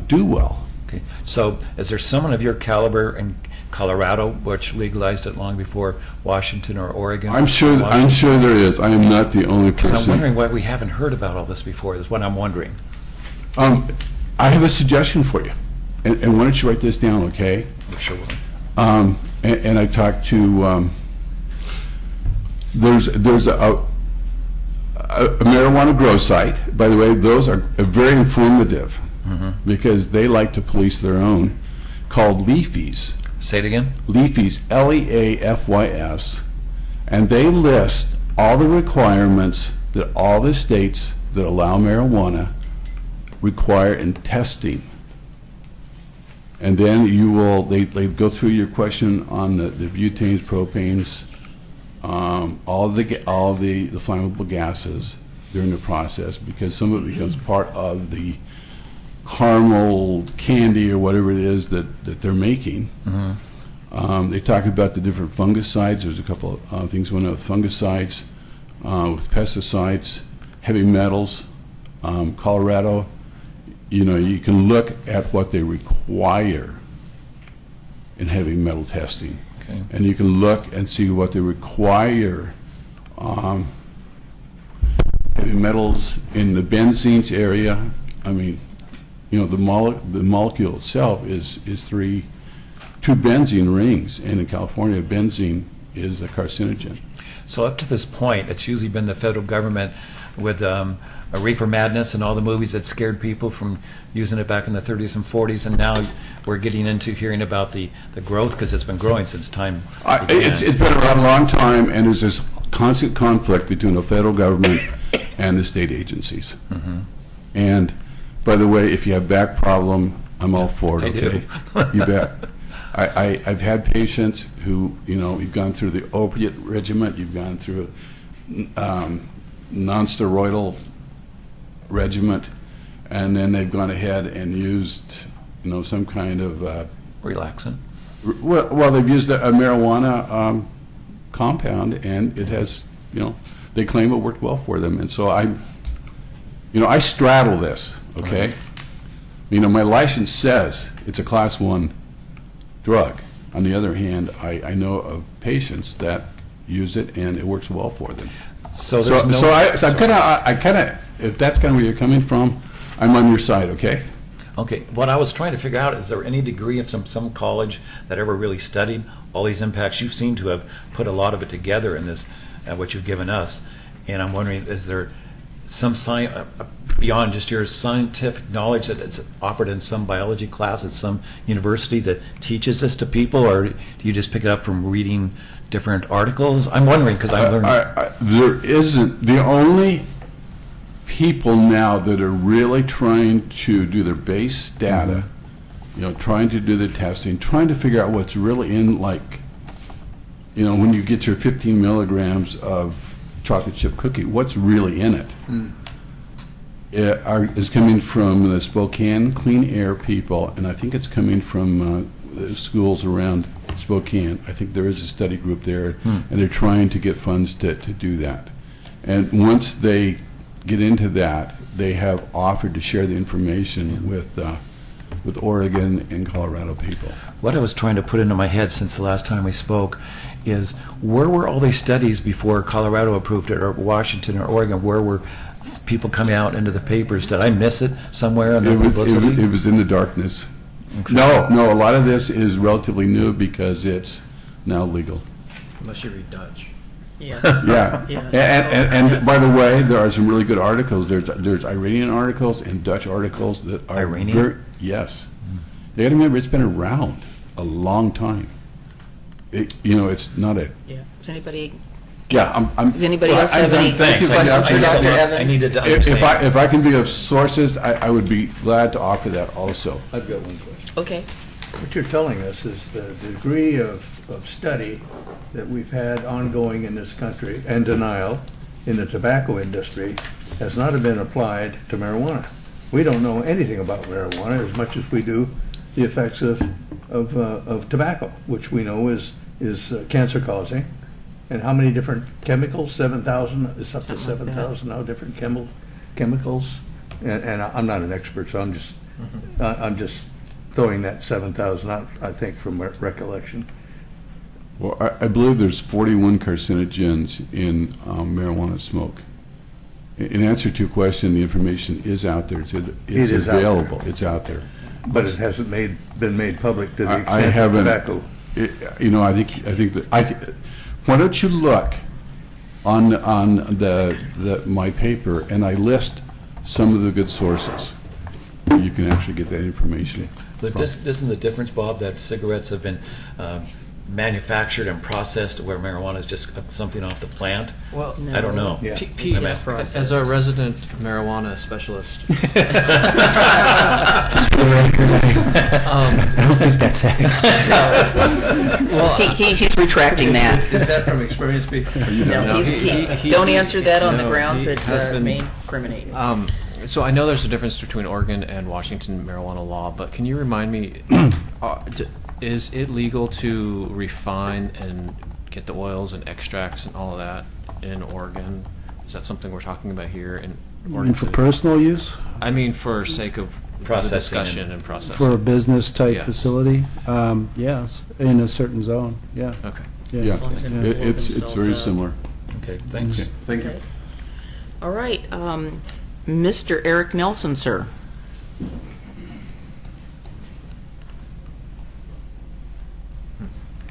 do well. Okay. So is there someone of your caliber in Colorado which legalized it long before Washington or Oregon? I'm sure there is. I am not the only person. I'm wondering why we haven't heard about all this before, is what I'm wondering. I have a suggestion for you. And why don't you write this down, okay? Sure will. And I talked to, there's a marijuana grow site. By the way, those are very informative because they like to police their own, called Leafys. Say it again? Leafys, Leafys, and they list all the requirements that all the states that allow marijuana require in testing. And then they go through your question on the butanes, propanes, all the flammable gases during the process, because some of it becomes part of the caramel candy or whatever it is that they're making. They talk about the different fungicides. There's a couple of things going on with fungicides, with pesticides, heavy metals. Colorado, you can look at what they require in heavy metal testing. Okay. And you can look and see what they require heavy metals in the benzenes area. I mean, the molecule itself is two benzene rings, and in California, benzene is a carcinogen. So up to this point, it's usually been the federal government with a Reefer Madness and all the movies that scared people from using it back in the 30s and 40s, and now we're getting into hearing about the growth, because it's been growing since time began. It's been around a long time, and there's this constant conflict between the federal government and the state agencies. And by the way, if you have back problem, I'm all for it, I do. okay? You bet. I've had patients who, you've gone through the opiate regimen, you've gone through non-steroidal regiment, and then they've gone ahead and used, some kind of relaxant. Well, they've used a marijuana compound, and it has, they claim it worked well for them, and so I straddle this, okay? My license says it's a class 1 drug. On the other hand, I know of patients that use it and it works well for them. So I kind of, if that's kind of where you're coming from, I'm on your side, okay? Okay, what I was trying to figure out, is there any degree of some college that ever really studied all these impacts? You seem to have put a lot of it together in this, what you've given us, and I'm wondering, is there some beyond just your scientific knowledge that it's offered in some biology class at some university that teaches this to people, or do you just pick it up from reading different articles? I'm wondering, because I'm learning. There isn't. The only people now that are really trying to do their base data, trying to do the testing, trying to figure out what's really in, like, when you get your 15 milligrams of chocolate chip cookie, what's really in it? Is coming from the Spokane Clean Air people, and I think it's coming from the schools around Spokane. I think there is a study group there, and they're trying to get funds to do that. And once they get into that, they have offered to share the information with Oregon and Colorado people. What I was trying to put into my head since the last time we spoke is, where were all these studies before Colorado approved it, or Washington or Oregon? Where were people coming out into the papers? Did I miss it somewhere? It was in the darkness. Okay. No, a lot of this is relatively new because it's now legal. Unless you read Dutch. Yes. Yeah. Yes. And by the way, there are some really good articles. There's Iranian articles and Dutch articles that are Iranian? Yes. You got to remember, it's been around a long time. It's not a. Yeah. Does anybody? Yeah. Does anybody else have any questions for Dr. Evans? I needed to understand. If I can be of sources, I would be glad to offer that also. I've got one question. Okay. What you're telling us is the degree of study that we've had ongoing in this country and denial in the tobacco industry has not been applied to marijuana. We don't know anything about marijuana as much as we do the effects of tobacco, which we know is cancer causing. And how many different chemicals? 7,000. It's up to 7,000 now. Different chemicals. And I'm not an expert, so I'm just throwing that 7,000 out, I think, from recollection. Well, I believe there's 41 carcinogens in marijuana smoke. In answer to your question, the information is out there. It's available. It's out there. But it hasn't been made public to the I extent of haven't. tobacco. I think that why don't you look on my paper, and I list some of the good sources. You can actually get that information. But isn't the difference, Bob, that cigarettes have been manufactured and processed, where marijuana is just something off the plant? Well, I don't know. Yeah. Pete, as our resident marijuana specialist, I don't think that's accurate. Well, he's retracting that. Is that from experience, Pete? No, don't answer that on the grounds that may incriminate him. So I know there's a difference between Oregon and Washington marijuana law, but can you remind me, is it legal to refine and get the oils and extracts and all of that in Oregon? Is that something we're talking about here in Oregon? For personal use? I mean, for sake of Processing the discussion and processing. For a business type Yes. facility? Yes, in a certain zone, yeah. Okay. Yeah, As long as they don't blow it's themselves very up. similar. Okay, thanks. Okay, thank you. Okay. All right. Mr. Eric Nelson, sir.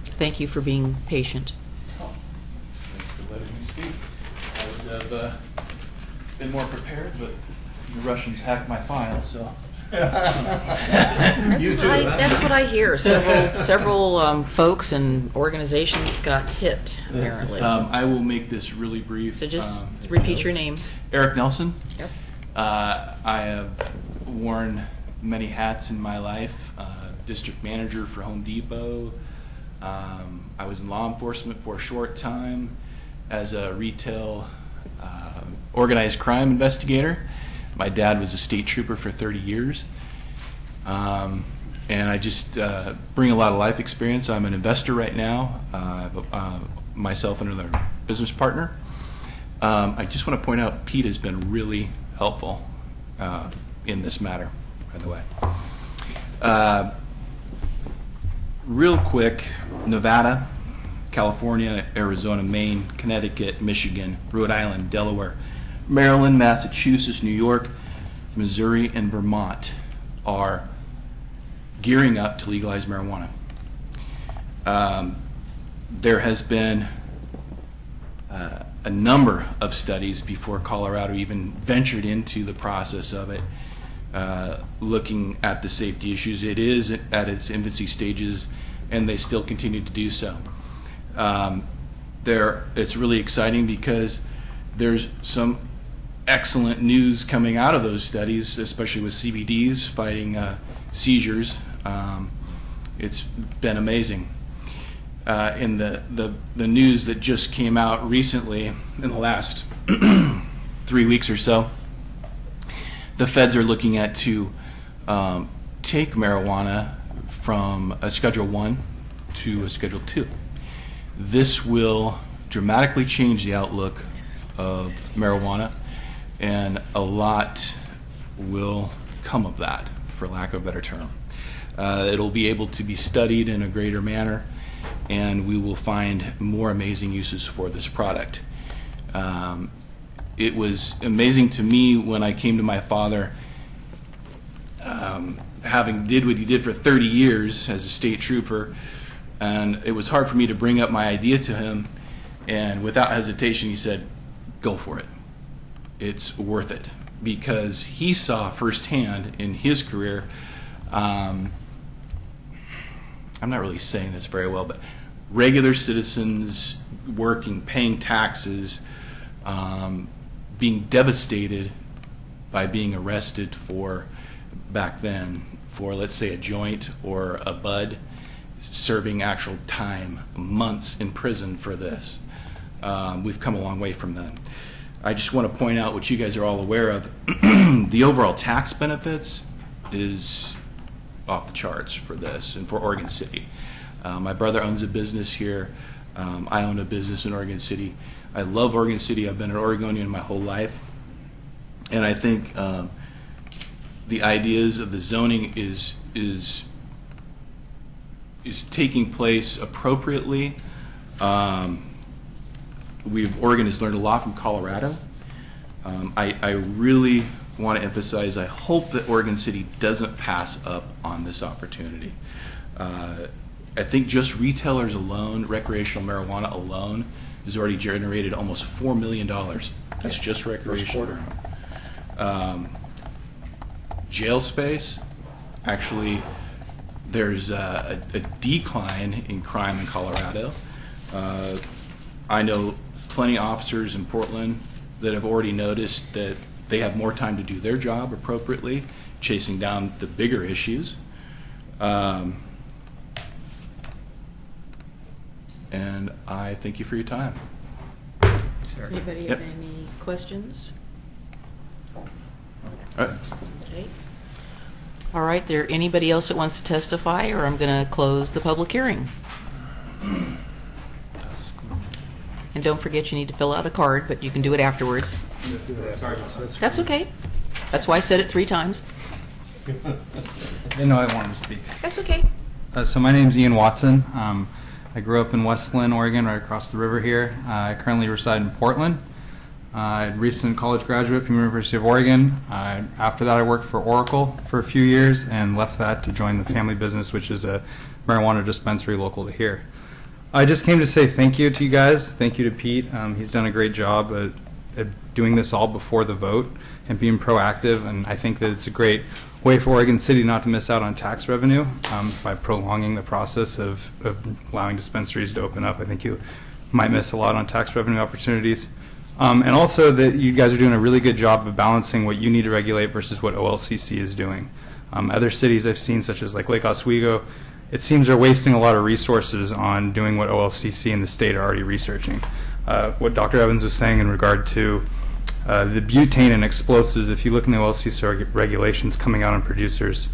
Thank you for being patient. been more prepared, but the Russians hacked my file, so. That's what I hear. Several folks and organizations got hit, apparently. I will make this really brief. So just repeat your name. Eric Nelson. Yep. I have worn many hats in my life. District manager for Home Depot. I was in law enforcement for a short time as a retail organized crime investigator. My dad was a state trooper for 30 years. And I just bring a lot of life experience. I'm an investor right now, myself and another business partner. I just want to point out Pete has been really helpful in this matter, by the way. Real quick, Nevada, California, Arizona, Maine, Connecticut, Michigan, Rhode Island, Delaware, Maryland, Massachusetts, New York, Missouri, and Vermont are gearing up to legalize marijuana. There has been a number of studies before Colorado even ventured into the process of it, looking at the safety issues. It is at its infancy stages, and they still continue to do so. It's really exciting because there's some excellent news coming out of those studies, especially with CBDs fighting seizures. It's been amazing. In the news that just came out recently, in the last 3 weeks or so, the feds are looking at to take marijuana from a Schedule 1 to a Schedule 2. This will dramatically change the outlook of marijuana, and a lot will come of that, for lack of a better term. It'll be able to be studied in a greater manner, and we will find more amazing uses for this product. It was amazing to me when I came to my father, having did what he did for 30 years as a state trooper, and it was hard for me to bring up my idea to him, and without hesitation he said, go for it. It's worth it, because he saw firsthand in his career, I'm not really saying this very well, but regular citizens working, paying taxes, being devastated by being arrested for, back then, for let's say a joint or a bud, serving actual time, months in prison for this. We've come a long way from that. I just want to point out what you guys are all aware of. The overall tax benefits is off the charts for this and for Oregon City. My brother owns a business here. I own a business in Oregon City. I love Oregon City. I've been an Oregonian my whole life. And I think the ideas of the zoning is taking place appropriately. Oregon has learned a lot from Colorado. I really want to emphasize, I hope that Oregon City doesn't pass up on this opportunity. I think just retailers alone, recreational marijuana alone, has already generated almost $4 million. That's just recreational. Jail space, actually, there's a decline in crime in Colorado. I know plenty of officers in Portland that have already noticed that they have more time to do their job appropriately, chasing down the bigger issues. And I thank you for your time. Anybody have any questions? All right. Okay. All right, there anybody else that wants to testify, or I'm going to close the public hearing. And don't forget, you need to fill out a card, but you can do it afterwards. That's okay. That's why I said it 3 times. I know I wanted to speak. That's okay. So my name's Ian Watson. I grew up in West Linn, Oregon, right across the river here. I currently reside in Portland. I'm a recent college graduate from the University of Oregon. After that, I worked for Oracle for a few years and left that to join the family business, which is a marijuana dispensary local to here. I just came to say thank you to you guys. Thank you to Pete. He's done a great job at doing this all before the vote and being proactive. And I think that it's a great way for Oregon City not to miss out on tax revenue by prolonging the process of allowing dispensaries to open up. I think you might miss a lot on tax revenue opportunities. And also that you guys are doing a really good job of balancing what you need to regulate versus what OLCC is doing. Other cities I've seen, such as like Lake Oswego, it seems they're wasting a lot of resources on doing what OLCC and the state are already researching. What Dr. Evans was saying in regard to the butane and explosives, if you look in the OLCC regulations coming out on producers,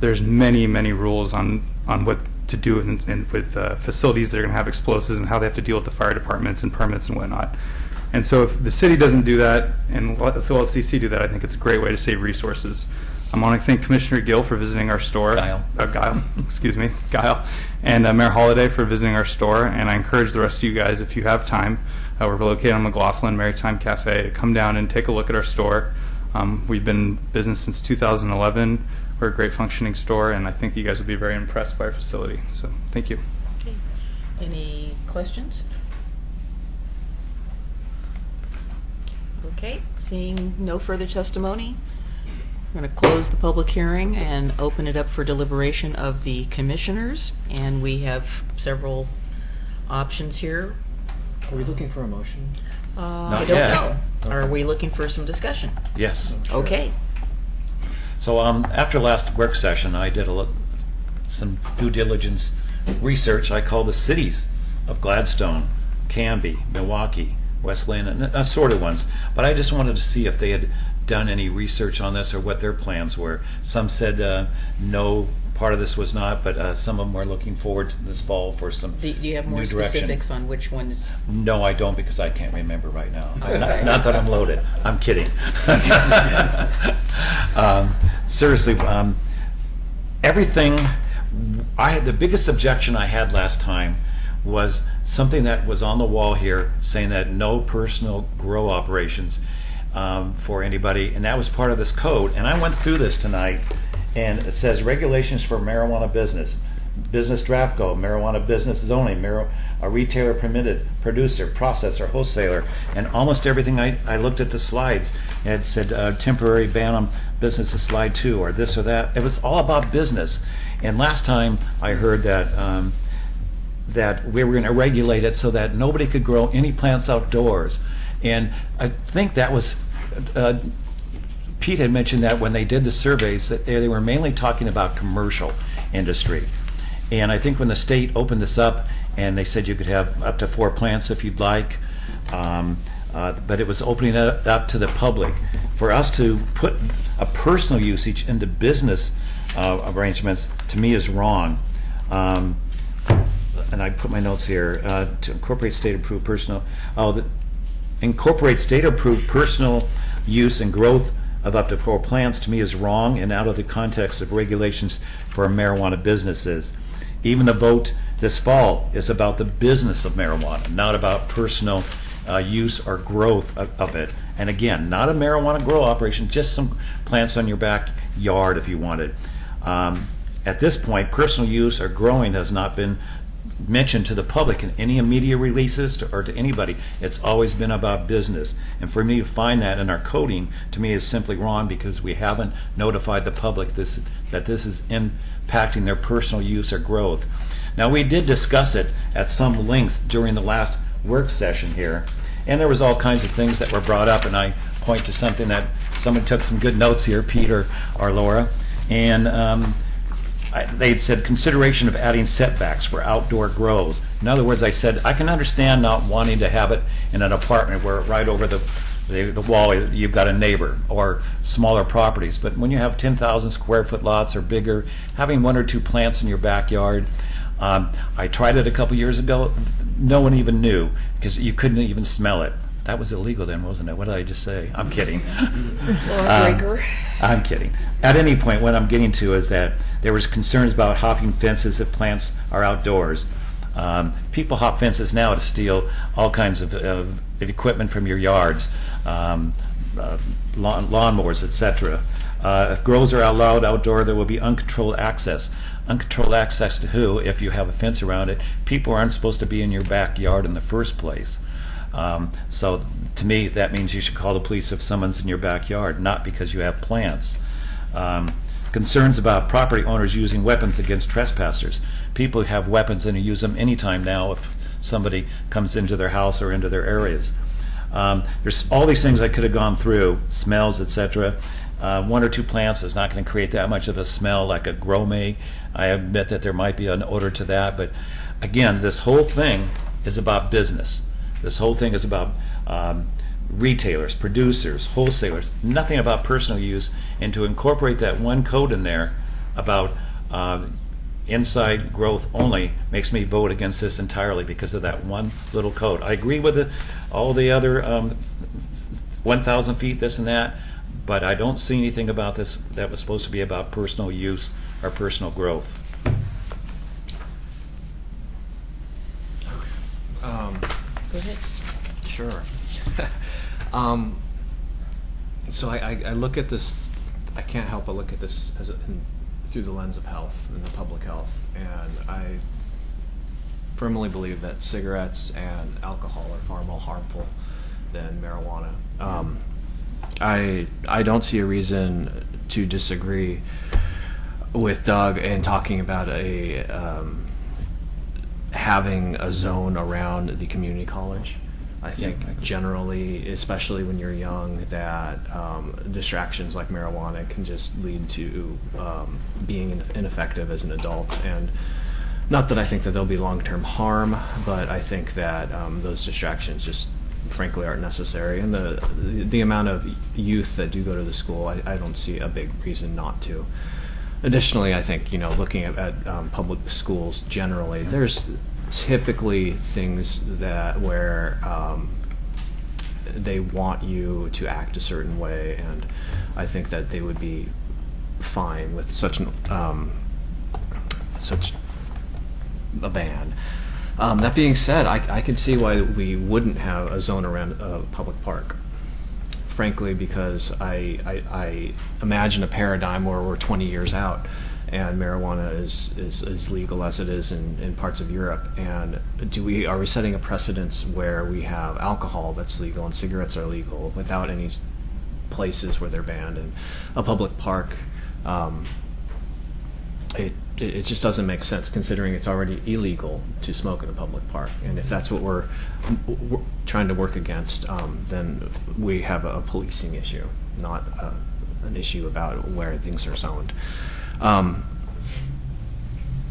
there's many, many rules on what to do with facilities that are going to have explosives and how they have to deal with the fire departments and permits and whatnot. And so if the city doesn't do that and let the OLCC do that, I think it's a great way to save resources. I want to thank Commissioner Gill for visiting our store. Guile, and Mayor Holliday for visiting our store. And I encourage the rest of you guys, if you have time, we're located on McLaughlin Maritime Cafe, to come down and take a look at our store. We've been in business since 2011. We're a great functioning store, and I think you guys will be very impressed by our facility. So thank you. Okay. Any questions? Okay, seeing no further testimony, we're going to close the public hearing and open it up for deliberation of the commissioners. And we have several options here. Are we looking for a motion? I don't know. Are we looking for some discussion? Yes. Okay. So after last work session, I did some due diligence research. I called the cities of Gladstone, Canby, Milwaukee, Wesleyan, and assorted ones. But I just wanted to see if they had done any research on this or what their plans were. Some said no, part of this was not, but some of them are looking forward to this fall for some Do you have more new direction. specifics on which ones? No, I don't, because I can't remember right now. Not that I'm loaded. I'm kidding. Seriously, everything. The biggest objection I had last time was something that was on the wall here saying that no personal grow operations for anybody, and that was part of this code. And I went through this tonight, and it says regulations for marijuana business draft code, marijuana business zoning, a retailer permitted, producer, processor, wholesaler, and almost everything. I looked at the slides, and it said temporary ban on business is slide 2, or this or that. It was all about business. And last time I heard that that we were going to regulate it so that nobody could grow any plants outdoors. And I think that was, Pete had mentioned that when they did the surveys, that they were mainly talking about commercial industry. And I think when the state opened this up, and they said you could have up to 4 plants if you'd like, but it was opening it up to the public. For us to put a personal usage into business arrangements, to me, is wrong. And I put my notes here, to incorporate state-approved personal, incorporate state-approved personal use and growth of up to 4 plants, to me, is wrong and out of the context of regulations for marijuana businesses. Even the vote this fall is about the business of marijuana, not about personal use or growth of it. And again, not a marijuana grow operation, just some plants on your backyard if you wanted. At this point, personal use or growing has not been mentioned to the public in any media releases or to anybody. It's always been about business. And for me to find that in our coding, to me, is simply wrong, because we haven't notified the public that this is impacting their personal use or growth. Now, we did discuss it at some length during the last work session here, and there was all kinds of things that were brought up, and I point to something that someone took some good notes here, Peter or Laura, and they said consideration of adding setbacks for outdoor grows. In other words, I said I can understand not wanting to have it in an apartment where right over the wall you've got a neighbor, or smaller properties. But when you have 10,000 square foot lots or bigger, having 1 or 2 plants in your backyard. I tried it a couple years ago. No one even knew, because you couldn't even smell it. That was illegal then, wasn't it? What did I just say? I'm kidding. I'm kidding. At any point, what I'm getting to is that there was concerns about hopping fences if plants are outdoors. People hop fences now to steal all kinds of equipment from your yards, lawnmowers, etc. If grows are allowed outdoor, there will be uncontrolled access. Uncontrolled access to who? If you have a fence around it, people aren't supposed to be in your backyard in the first place. So to me, that means you should call the police if someone's in your backyard, not because you have plants. Concerns about property owners using weapons against trespassers. People have weapons and use them anytime now if somebody comes into their house or into their areas. There's all these things I could have gone through, smells, etc. 1 or 2 plants is not going to create that much of a smell like a grow may. I admit that there might be an odor to that, but again, this whole thing is about business. This whole thing is about retailers, producers, wholesalers, nothing about personal use, and to incorporate that one code in there about inside growth only makes me vote against this entirely because of that one little code. I agree with all the other 1,000 feet, this and that, but I don't see anything about this that was supposed to be about personal use or personal growth. Go ahead. Sure. So I look at this, I can't help but look at this through the lens of health and the public health, and I firmly believe that cigarettes and alcohol are far more harmful than marijuana. I don't see a reason to disagree with Doug in talking about having a zone around the community college. I think generally, especially when you're young, that distractions like marijuana can just lead to being ineffective as an adult. And not that I think that there'll be long-term harm, but I think that those distractions just frankly aren't necessary. And the amount of youth that do go to the school, I don't see a big reason not to. Additionally, I think, looking at public schools generally, there's typically things where they want you to act a certain way, and I think that they would be fine with such a ban. That being said, I can see why we wouldn't have a zone around a public park. Frankly, because I imagine a paradigm where we're 20 years out and marijuana is legal as it is in parts of Europe. And are we setting a precedence where we have alcohol that's legal and cigarettes are legal without any places where they're banned? And a public park, it just doesn't make sense considering it's already illegal to smoke in a public park. And if that's what we're trying to work against, then we have a policing issue, not an issue about where things are zoned.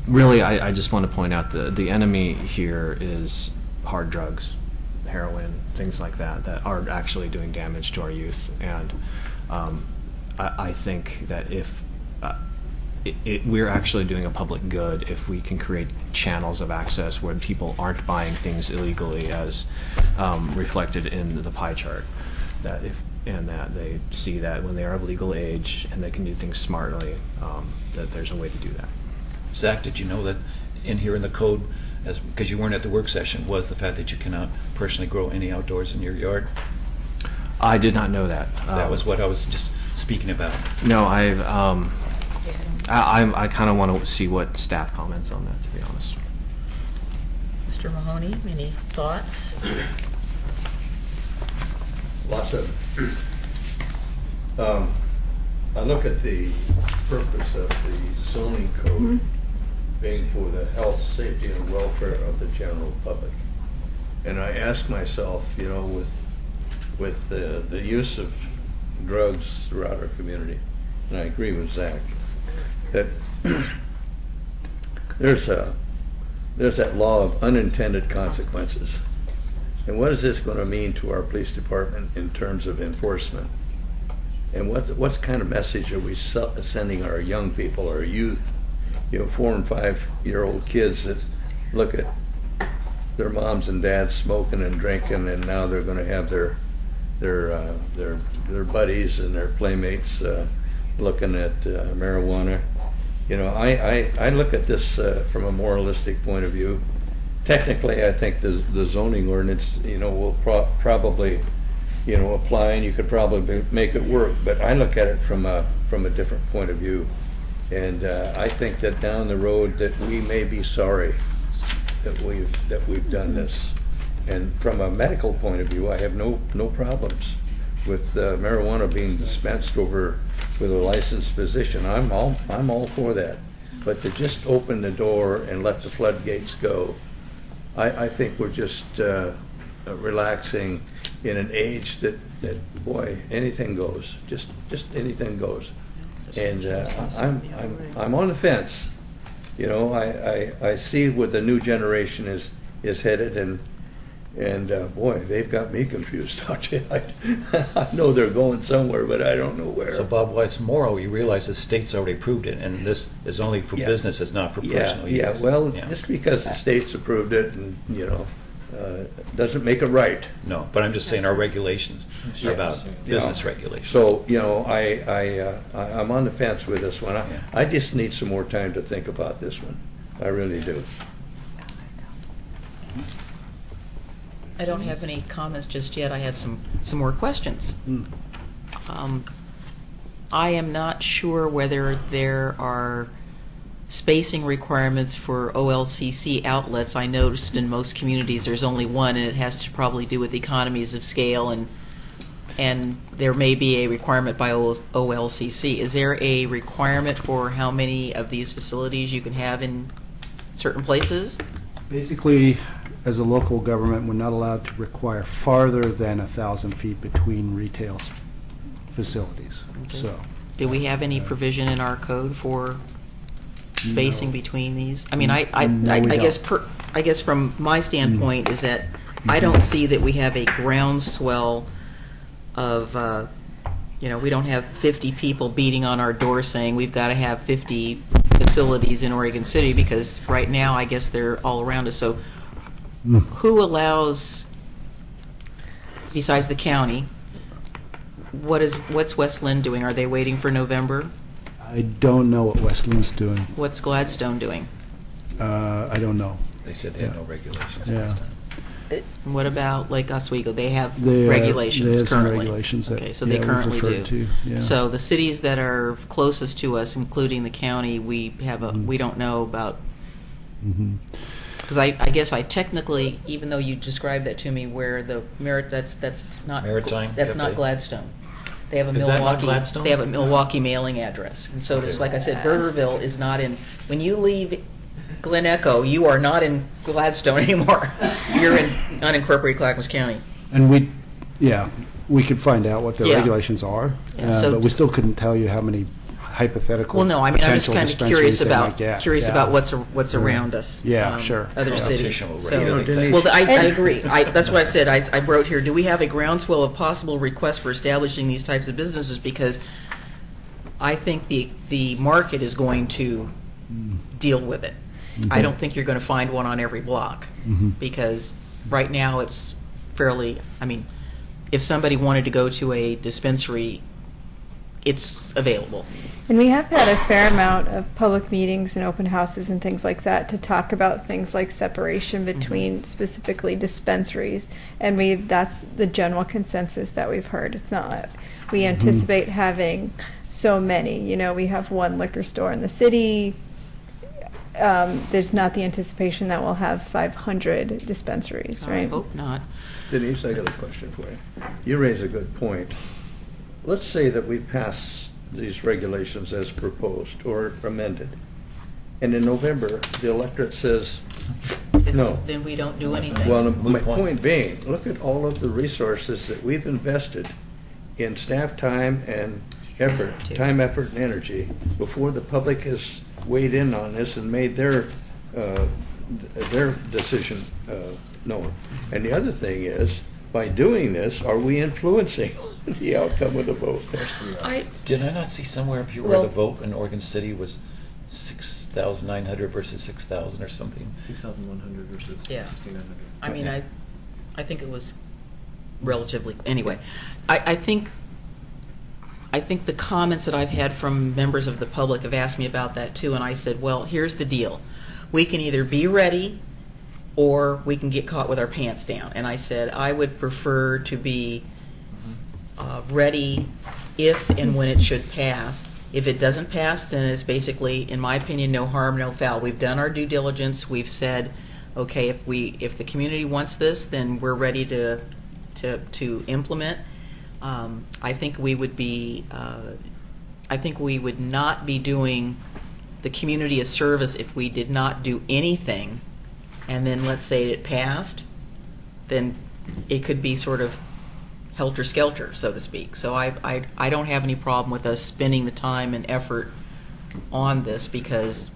Really, I just want to point out the enemy here is hard drugs, heroin, things like that are actually doing damage to our youth. And I think that if we're actually doing a public good if we can create channels of access where people aren't buying things illegally, as reflected in the pie chart, that they see that when they are of legal age and they can do things smartly, that there's a way to do that. Zach, did you know that in here in the code, because you weren't at the work session, was the fact that you cannot personally grow any outdoors in your yard? I did not know that. That was what I was just speaking about. No, I kind of want to see what staff comments on that, to be honest. Mr. Mahoney, any thoughts? Lots of I look at the purpose of the zoning code being for the health, safety, and welfare of the general public. And I ask myself, with the use of drugs throughout our community, and I agree with Zach, that there's that law of unintended consequences. And what is this going to mean to our police department in terms of enforcement? And what kind of message are we sending our young people, our youth, 4 and 5-year-old kids that look at their moms and dads smoking and drinking, and now they're going to have their buddies and their playmates looking at marijuana. I look at this from a moralistic point of view. Technically, I think the zoning ordinance, will probably, apply, and you could probably make it work. But I look at it from a different point of view, and I think that down the road that we may be sorry that we've done this, And from a medical point of view, I have no problems with marijuana being dispensed over with a licensed physician. I'm all for that. But to just open the door and let the floodgates go, I think we're just relaxing in an age that boy, anything goes. Just anything goes. And I'm on the fence. You know, I see where the new generation is headed, and boy, they've got me confused. I know they're going somewhere, but I don't know where. So Bob, why it's moral, you realize the state's already approved it, and this is only for business, it's not for personal use. Yeah, well, just because the state's approved it, and doesn't make it right. No, but I'm just saying our regulations are about business regulations. So, I'm on the fence with this one. I just need some more time to think about this one. I really do. I don't have any comments just yet. I have some more questions. I am not sure whether there are spacing requirements for OLCC outlets. I noticed in most communities there's only one, and it has to probably do with economies of scale, and there may be a requirement by OLCC. Is there a requirement for how many of these facilities you can have in certain places? Basically, as a local government, we're not allowed to require farther than 1,000 feet between retail facilities. Okay. So, do we have any provision in our code for spacing between these? I mean, I guess from my standpoint is that I don't see that we have a groundswell of, we don't have 50 people beating on our door saying we've got to have 50 facilities in Oregon City, because right now I guess they're all around us. So who allows, besides the county, what's West Lynn doing? Are they waiting for November? I don't know what West Lynn's doing. What's Gladstone doing? I don't know. They said they had no regulations. Yeah. And what about Lake Oswego? They have They regulations have some currently. regulations that, Okay, so they we've currently referred do. to, yeah. So the cities that are closest to us, including the county, we don't know about. Because I guess I technically, even though you described that to me, where the that's not Maritime that's not Cafe? Gladstone. They have a Is that not Milwaukee. Gladstone? They have a Milwaukee mailing address, and so just like I said, Burgerville is not in. When you leave Glen Echo, you are not in Gladstone anymore. You're in unincorporated Clackamas County. And we could find out what the regulations are, but we still couldn't tell you how many hypothetical. Well, no, I mean, I'm just potential kind of dispensaries curious they might about get. what's around us. Yeah, sure. Other cities. So, Denise. well, I agree. That's what I said. I wrote here. Do we have a groundswell of possible requests for establishing these types of businesses? Because I think the market is going to deal with it. I don't think you're going to find one on every block, because right now it's fairly. I mean, if somebody wanted to go to a dispensary, it's available. And we have had a fair amount of public meetings and open houses and things like that to talk about things like separation between specifically dispensaries. And that's the general consensus that we've heard. It's not, we anticipate having so many. We have one liquor store in the city. There's not the anticipation that we'll have 500 dispensaries, right? I hope not. Denise, I got a question for you. You raise a good point. Let's say that we pass these regulations as proposed or amended, and in November, the electorate says no. Then we don't do anything. Well, my point being, look at all of the resources that we've invested in staff time and effort, and energy, before the public has weighed in on this and made their decision known. And the other thing is, by doing this, are we influencing the outcome of the vote? Did I not see somewhere up here where the vote in Oregon City was 6,900 versus 6,000 or something? 6,100 versus 6,900. I mean, I think it was relatively. Anyway, I think the comments that I've had from members of the public have asked me about that too, and I said, well, here's the deal: we can either be ready, or we can get caught with our pants down. And I said I would prefer to be ready if and when it should pass. If it doesn't pass, then it's basically, in my opinion, no harm, no foul. We've done our due diligence. We've said, okay, if the community wants this, then we're ready to implement. I think we would not be doing the community a service if we did not do anything, and then let's say it passed, then it could be sort of helter-skelter, so to speak. So I don't have any problem with us spending the time and effort on this, because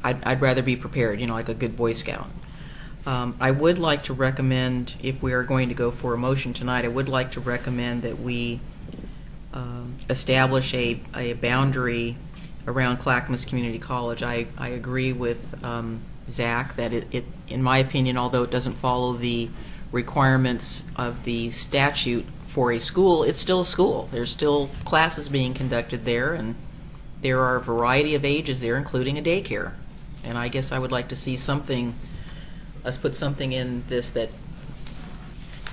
I'd rather be prepared, like a good Boy Scout. I would like to recommend, if we are going to go for a motion tonight, I would like to recommend that we establish a boundary around Clackamas Community College. I agree with Zach that it, in my opinion, although it doesn't follow the requirements of the statute for a school, it's still a school. There's still classes being conducted there, and there are a variety of ages there, including a daycare. And I guess I would like to see something, let's put something in this that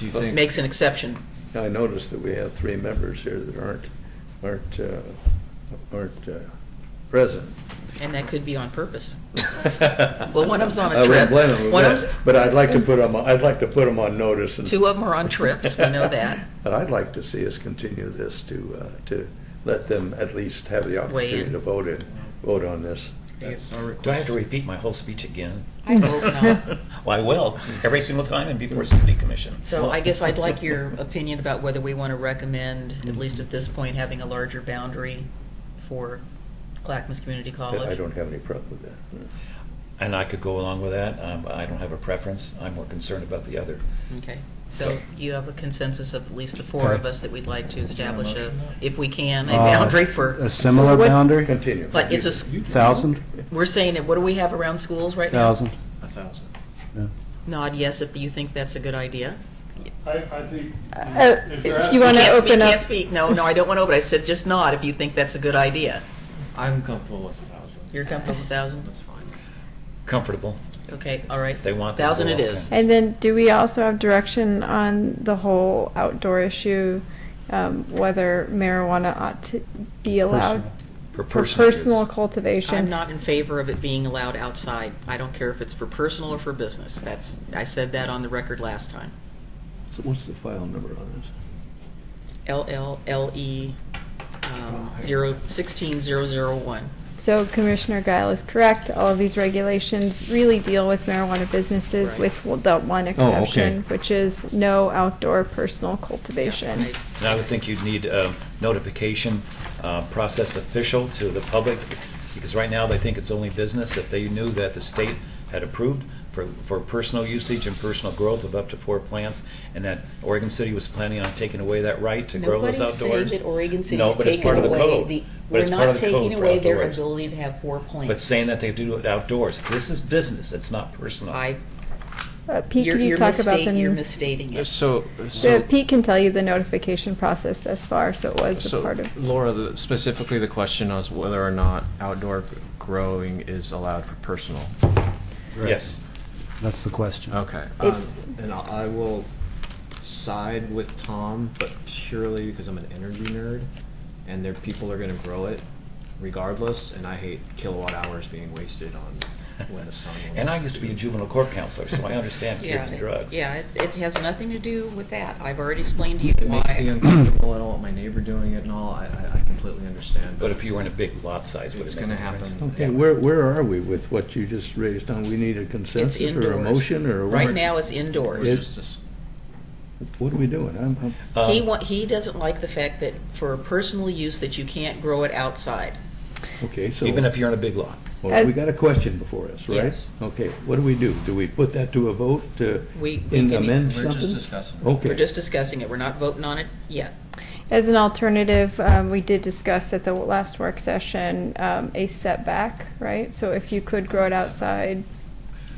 makes an exception. I noticed that we have 3 members here that aren't present. And that could be on purpose. Well, one of them's on a I trip. wouldn't blame them One for of that, them's, but I'd like to put them. I'd like to put them on notice. And 2 of them are on trips. We know that. But I'd like to see us continue this to let them at least have the opportunity to vote on this. Do I have to repeat my whole speech again? I hope not. Well, I will, every single time and before City Commission. So I guess I'd like your opinion about whether we want to recommend, at least at this point, having a larger boundary for Clackamas Community College. I don't have any problem with that. And I could go along with that. I don't have a preference. I'm more concerned about the other. Okay. So you have a consensus of at least the 4 of us that we'd like to establish if we can, a boundary for a similar boundary. Continue. But it's a 1,000. We're saying that. What do we have around schools right now? 1,000. 1,000. Yeah. Nod yes if you think that's a good idea. I think. If you want to open You up. can't speak. No, I don't want to open. I said just nod if you think that's a good idea. I'm comfortable with 1,000. You're comfortable with 1,000? That's fine. Comfortable. Okay, all right. If they want 1,000 them it to go, is. okay. And then do we also have direction on the whole outdoor issue, whether marijuana ought to be allowed For for personal personal use. cultivation? I'm not in favor of it being allowed outside. I don't care if it's for personal or for business. I said that on the record last time. So what's the file number on this? LLLE 16001. So Commissioner Guile is correct. All of these regulations really deal with marijuana businesses Right. with the one exception, which is no outdoor personal cultivation. And I would think you'd need a notification process official to the public, because right now they think it's only business. If they knew that the state had approved for personal usage and personal growth of up to 4 plants, and that Oregon City was planning on taking away that right to grow those Nobody's outdoors. saying that Oregon City No, is but it's taking part of the away code. the. But We're it's part not of the code taking for away their outdoors. ability to have 4 plants. But saying that they do it outdoors, this is business, it's not personal. Pete, can you talk about the You're misstating it. So Pete can tell you the notification process thus far, so it was a part of. Laura, specifically the question was whether or not outdoor growing is allowed for personal. Yes. That's the question. Okay. It's- And I will side with Tom, but purely because I'm an energy nerd, and people are going to grow it regardless, and I hate kilowatt hours being wasted on when the sun. And I used to be a juvenile court counselor, so I understand kids and Yeah, drugs. yeah, it has nothing to do with that. I've already explained to you It makes me why. uncomfortable. I don't want my neighbor doing it and all. I completely understand. But if you were in a big lot size, would it's it going to make a difference? happen. Okay, where are we with what you just raised on? We need a consensus or a indoors. motion or what? Right now, it's indoors. What are we doing? He doesn't like the fact that for personal use that you can't grow it outside. Okay, so. Even if you're in a big lot. Well, we got a question before us, right? Yes. Okay, what do we do? Do we put that to a vote to We can- amend We're something? just discussing it. Okay. We're just discussing it. We're not voting on it yet. As an alternative, we did discuss at the last work session a setback, right? So if you could grow it outside.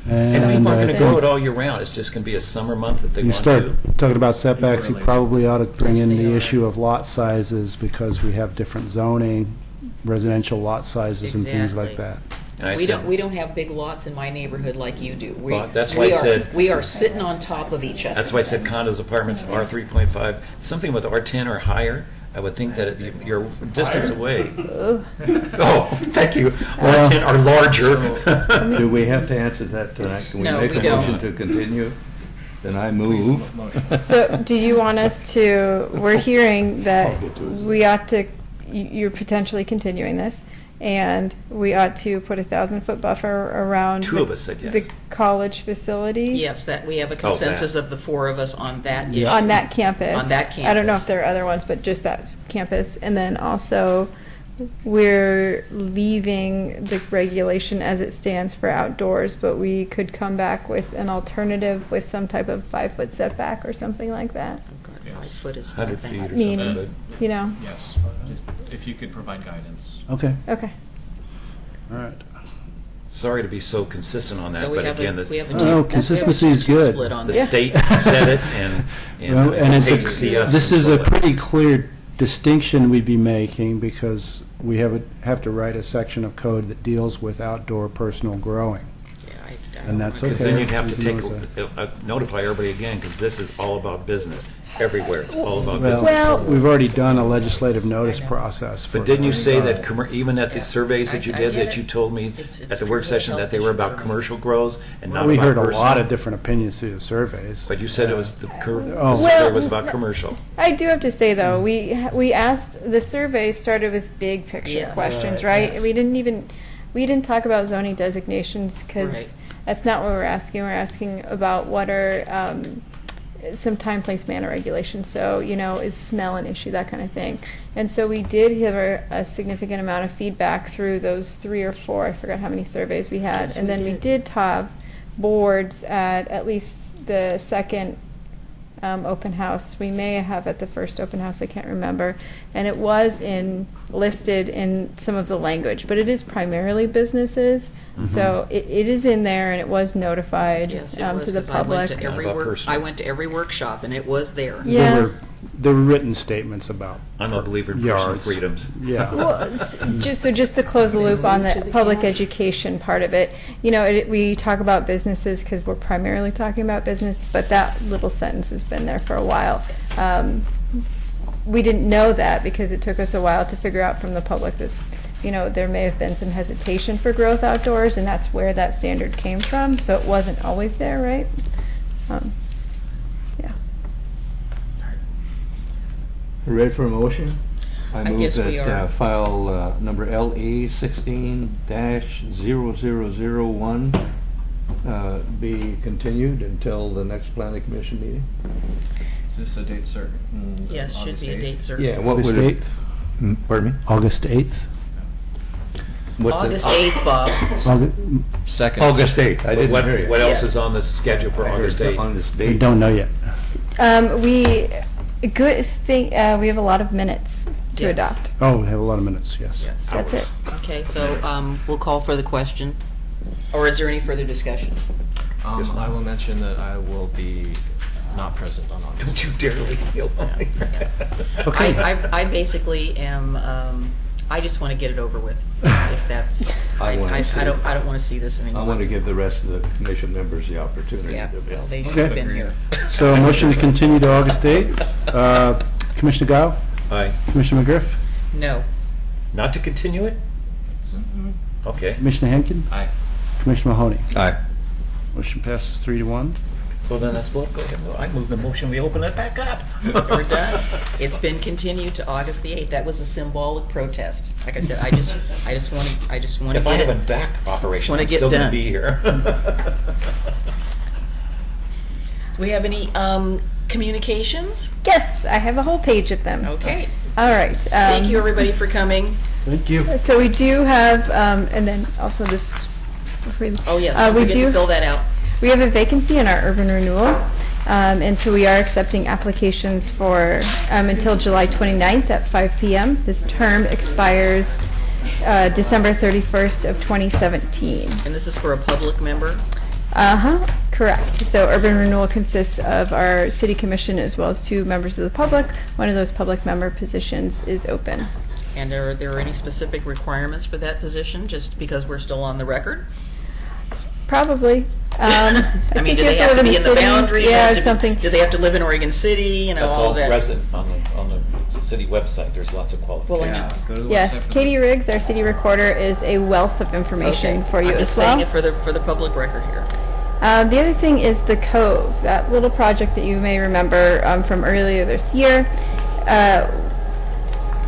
And people are going to grow it all year round. It's just going to be a summer month if they You want start to. talking about setbacks, you probably ought to bring in Yes, they the are. issue of lot sizes, because we have different zoning, residential lot sizes and things like that. Exactly. And I We said- don't have big lots in my neighborhood like you do. Well, that's why I said- we are sitting on top of each other. That's why I said condos, apartments, R3.5, something with R10 or higher. I would think that you're a distance away. Oh, thank you. Well- 10 are larger. Do we have to answer that tonight? Can we No, make we a don't. motion to continue? Then I move. So do you want us to, we're hearing that we ought to, you're potentially continuing this, and we ought to put a 1,000-foot buffer around Two of us said yes. the college facility? Yes, that we have a consensus of the four of us on that issue. On that campus. On that campus. I don't know if there are other ones, but just that campus. And then also, we're leaving the regulation as it stands for outdoors, but we could come back with an alternative with some type of 5-foot setback or something like that. 5 foot is 100 nothing. feet or Meaning, something. you know. Yes, if you could provide guidance. Okay. Okay. All right. Sorry to be so consistent on that, So we but have again, we have a No, consistency is good. split on the this. state said it, and Well, and I it's hate to see us this is a control it. pretty clear distinction we'd be making because we have to write a section of code that deals with outdoor personal growing. And that's okay. Because then you'd have to We take can always, notify everybody again, because this is all about business. Everywhere, it's all about well, business. we've already done a legislative notice process. For But didn't you say that even at the surveys that you I did, get that it. you told me It's at the work session that they were about commercial grows and not we about heard a personal? lot of different opinions through the surveys. But you said it was the Oh. survey was about commercial. I do have to say though, we asked, the survey started with big picture Yes. questions, Right, right? yes. We didn't talk about zoning designations because Right. that's not what we're asking. We're asking about what are some time, place, manner regulations. So, you know, is smell an issue, that kind of thing. And so we did hear a significant amount of feedback through those 3 or 4, I forgot how many surveys we had. Yes, and we then we did. did have boards at least the second open house. We may have at the first open house, I can't remember. And it was listed in some of the language, but it is primarily businesses. Mhm. So it is in there and it was notified Yes, it was, to the 'cause I went public. to every I went to every workshop, and it was there. Yeah. There were written statements about I'm a believer in personal yards. freedoms. Yeah. Well, just to close the loop on the public education part of it, you know, we talk about businesses because we're primarily talking about business, but that little sentence has been there for a while. We didn't know that because it took us a while to figure out from the public that, you know, there may have been some hesitation for growth outdoors, and that's where that standard came from. So it wasn't always there, right? Yeah. Ready for a motion? I move guess we that, are. File number LE 16-0001 be continued until the next planning commission meeting. Is this a date certain? Yes, should be a date certain. Yeah, what August would it? 8th? Pardon me? August 8th? What's the- August 8th, Bob. Second. August 8th, I didn't hear you. What else Yes. is on the schedule for I heard August 8th? On this We date. don't know yet. Good thing, we have a lot of minutes to Yes. adopt. Oh, we have a lot of minutes, yes. Yes. That's it. Okay, so we'll call for the question. Or is there any further discussion? I will mention that I will be not present on August. Don't you dare leave me alone. Okay. I basically am, I just want to get it over with. If that's, I wanna see I don't it. want to see this anymore. I want to give the rest of the commission members the opportunity Yeah, to be. well, they should Okay. have been here. So a motion to continue to August 8th. Commissioner Gao? Aye. Commissioner McGriff? No. Not to continue it? Okay. Commissioner Henkin? Aye. Commissioner Mahoney? Aye. Motion passes 3-1. Well, then let's vote. Go ahead. I move the motion. We open it back up. We're done. It's been continued to August the 8th. That was a symbolic protest. Like I said, I just want to If I get have a it. back operation, wanna I'm get still going to done. be here. Do we have any communications? Yes, I have a whole page of them. Okay. All right. Thank you, everybody, for coming. Thank you. So we do have, and then also this. Oh, yes, don't we forget do to fill that out. We have a vacancy in our urban renewal, and so we are accepting applications for until July 29th at 5 p.m. This term expires December 31st of 2017. And this is for a public member? Correct. So urban renewal consists of our city commission as well as 2 members of the public. One of those public member positions is open. And are there any specific requirements for that position, just because we're still on the record? Probably. I mean, think do you they have to be in the city. boundary? Yeah, or Do- something. Do they have to live in Oregon City? You know, That's all all that. resident on the city website. There's lots of qualifications. Yes, Katie Riggs, our city recorder, is a wealth of information Okay. for you I'm just as well. saying it for the public record here. The other thing is the Cove, that little project that you may remember from earlier this year.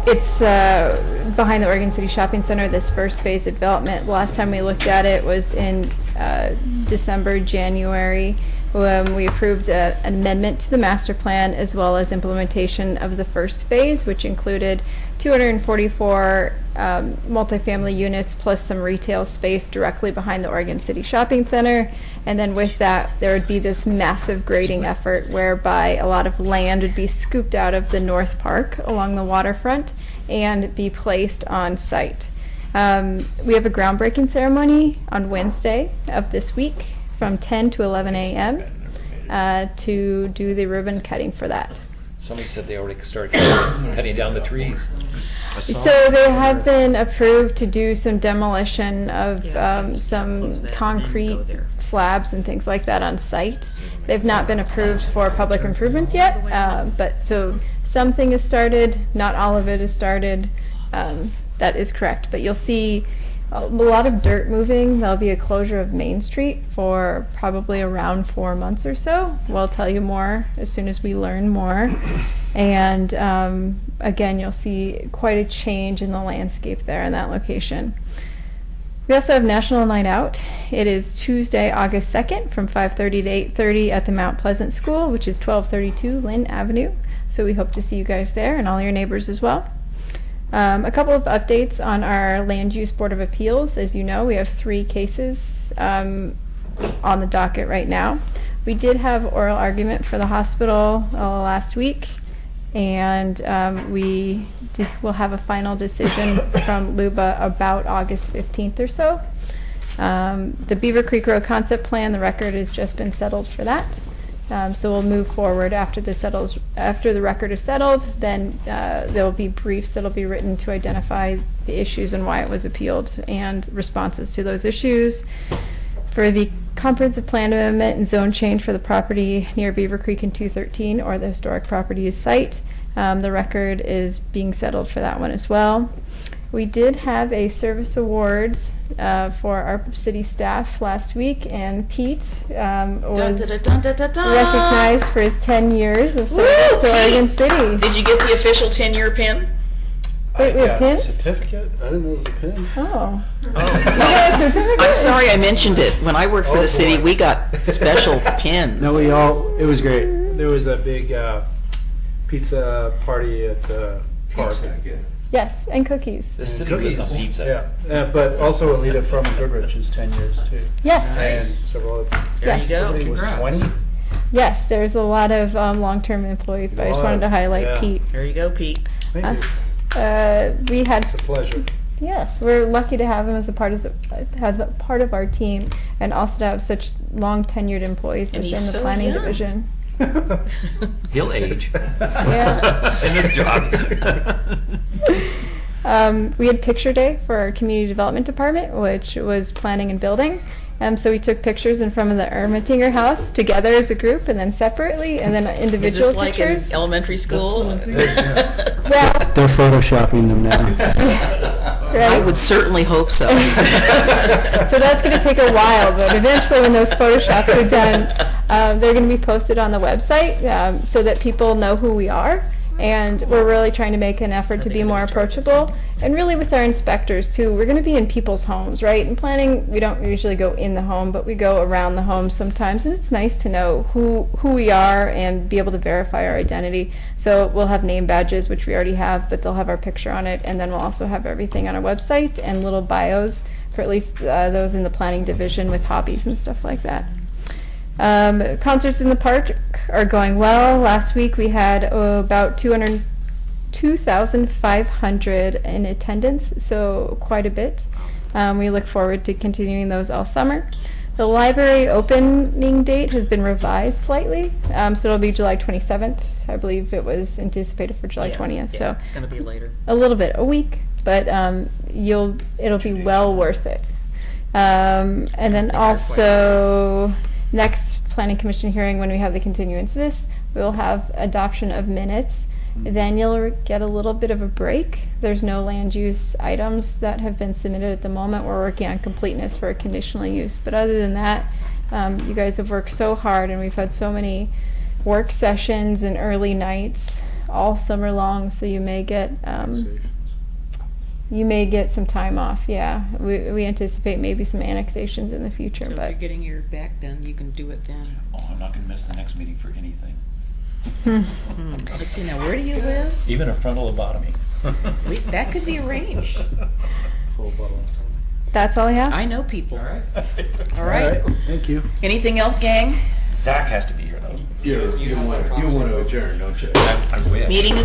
It's behind the Oregon City Shopping Center, this first phase of development. Last time we looked at it was in December, January. We approved an amendment to the master plan as well as implementation of the first phase, which included 244 multifamily units plus some retail space directly behind the Oregon City Shopping Center. And then with that, there would be this massive grading effort whereby a lot of land would be scooped out of the North Park along the waterfront and be placed on site. We have a groundbreaking ceremony on Wednesday of this week from 10 to 11 a.m. To do the ribbon cutting for that. Somebody said they already started cutting down the trees. So they have been approved to do some demolition of some concrete slabs and things like that on site. They've not been approved for public improvements yet, but so something is started, not all of it is started. That is correct, but you'll see a lot of dirt moving. There'll be a closure of Main Street for probably around 4 months or so. We'll tell you more as soon as we learn more. And again, you'll see quite a change in the landscape there in that location. We also have National Night Out. It is Tuesday, August 2nd from 5:30 to 8:30 at the Mount Pleasant School, which is 1232 Lynn Avenue. So we hope to see you guys there and all your neighbors as well. A couple of updates on our Land Use Board of Appeals. As you know, we have 3 cases on the docket right now. We did have oral argument for the hospital last week, and we will have a final decision from LUBA about August 15th or so. The Beaver Creek Road Concept Plan, the record has just been settled for that. So we'll move forward after the record is settled. Then there will be briefs that will be written to identify the issues and why it was appealed and responses to those issues. For the comprehensive plan amendment and zone change for the property near Beaver Creek in 213 or the historic properties site, the record is being settled for that one as well. We did have a service awards for our city staff last week, and Pete was recognized for his 10 years of service to Oregon City. Did you get the official 10-year pin? Wait, we have pins? Certificate? I didn't know it was a pin. Oh. You got a certificate? I'm sorry I mentioned it. When I worked for the city, we got special pins. No, it was great. There was a big pizza party at the park. Yes, and cookies. The city lives on pizza. Yeah, but also Alita from Goodrich is 10 years too. Yes. And Nice. several other. There you go. Somebody was 20. Yes, there's a lot of long-term employees, but I just wanted to highlight Pete. There you go, Pete. Thank you. We had. It's a pleasure. Yes, we're lucky to have him as a part of our team, and also to have such long tenured employees And within he's the so planning young. division. He'll age. Yeah. In this job. We had picture day for our community development department, which was planning and building. So we took pictures in front of the Ermatinger House together as a group, and then separately, and then individual Is this like pictures. in elementary school? They're photoshopping them now. I would certainly hope so. So that's going to take a while, but eventually when those photoshops are done, they're going to be posted on the website so that people know who we are. And we're really trying to make an effort to be more approachable. And really with our inspectors too, we're going to be in people's homes, right? In planning, we don't usually go in the home, but we go around the home sometimes. And it's nice to know who we are and be able to verify our identity. So we'll have name badges, which we already have, but they'll have our picture on it. And then we'll also have everything on our website and little bios for at least those in the planning division with hobbies and stuff like that. Concerts in the park are going well. Last week we had about 2,500 in attendance, so quite a bit. We look forward to continuing those all summer. The library opening date has been revised slightly, so it'll be July 27th. I believe it was anticipated for July 20th. Yeah, So it's going to be later. a little bit, a week, but it'll be well worth it. And then also, next planning commission hearing, when we have the continuance of this, we will have adoption of minutes. Then you'll get a little bit of a break. There's no land use items that have been submitted at the moment. We're working on completeness for a conditional use. But other than that, you guys have worked so hard, and we've had so many work sessions and early nights all summer long, so you may get some time off. Yeah, we anticipate maybe some annexations in the future. So if but you're getting your back done, you can do it then. Oh, I'm not going to miss the next meeting for anything. Let's see now, where do you live? Even a frontal lobotomy. That could be arranged. That's all I have. I know people. All right. All right, thank you. Anything else, gang? Zach has to be here, though. You want to adjourn, don't you? I wish. Meeting is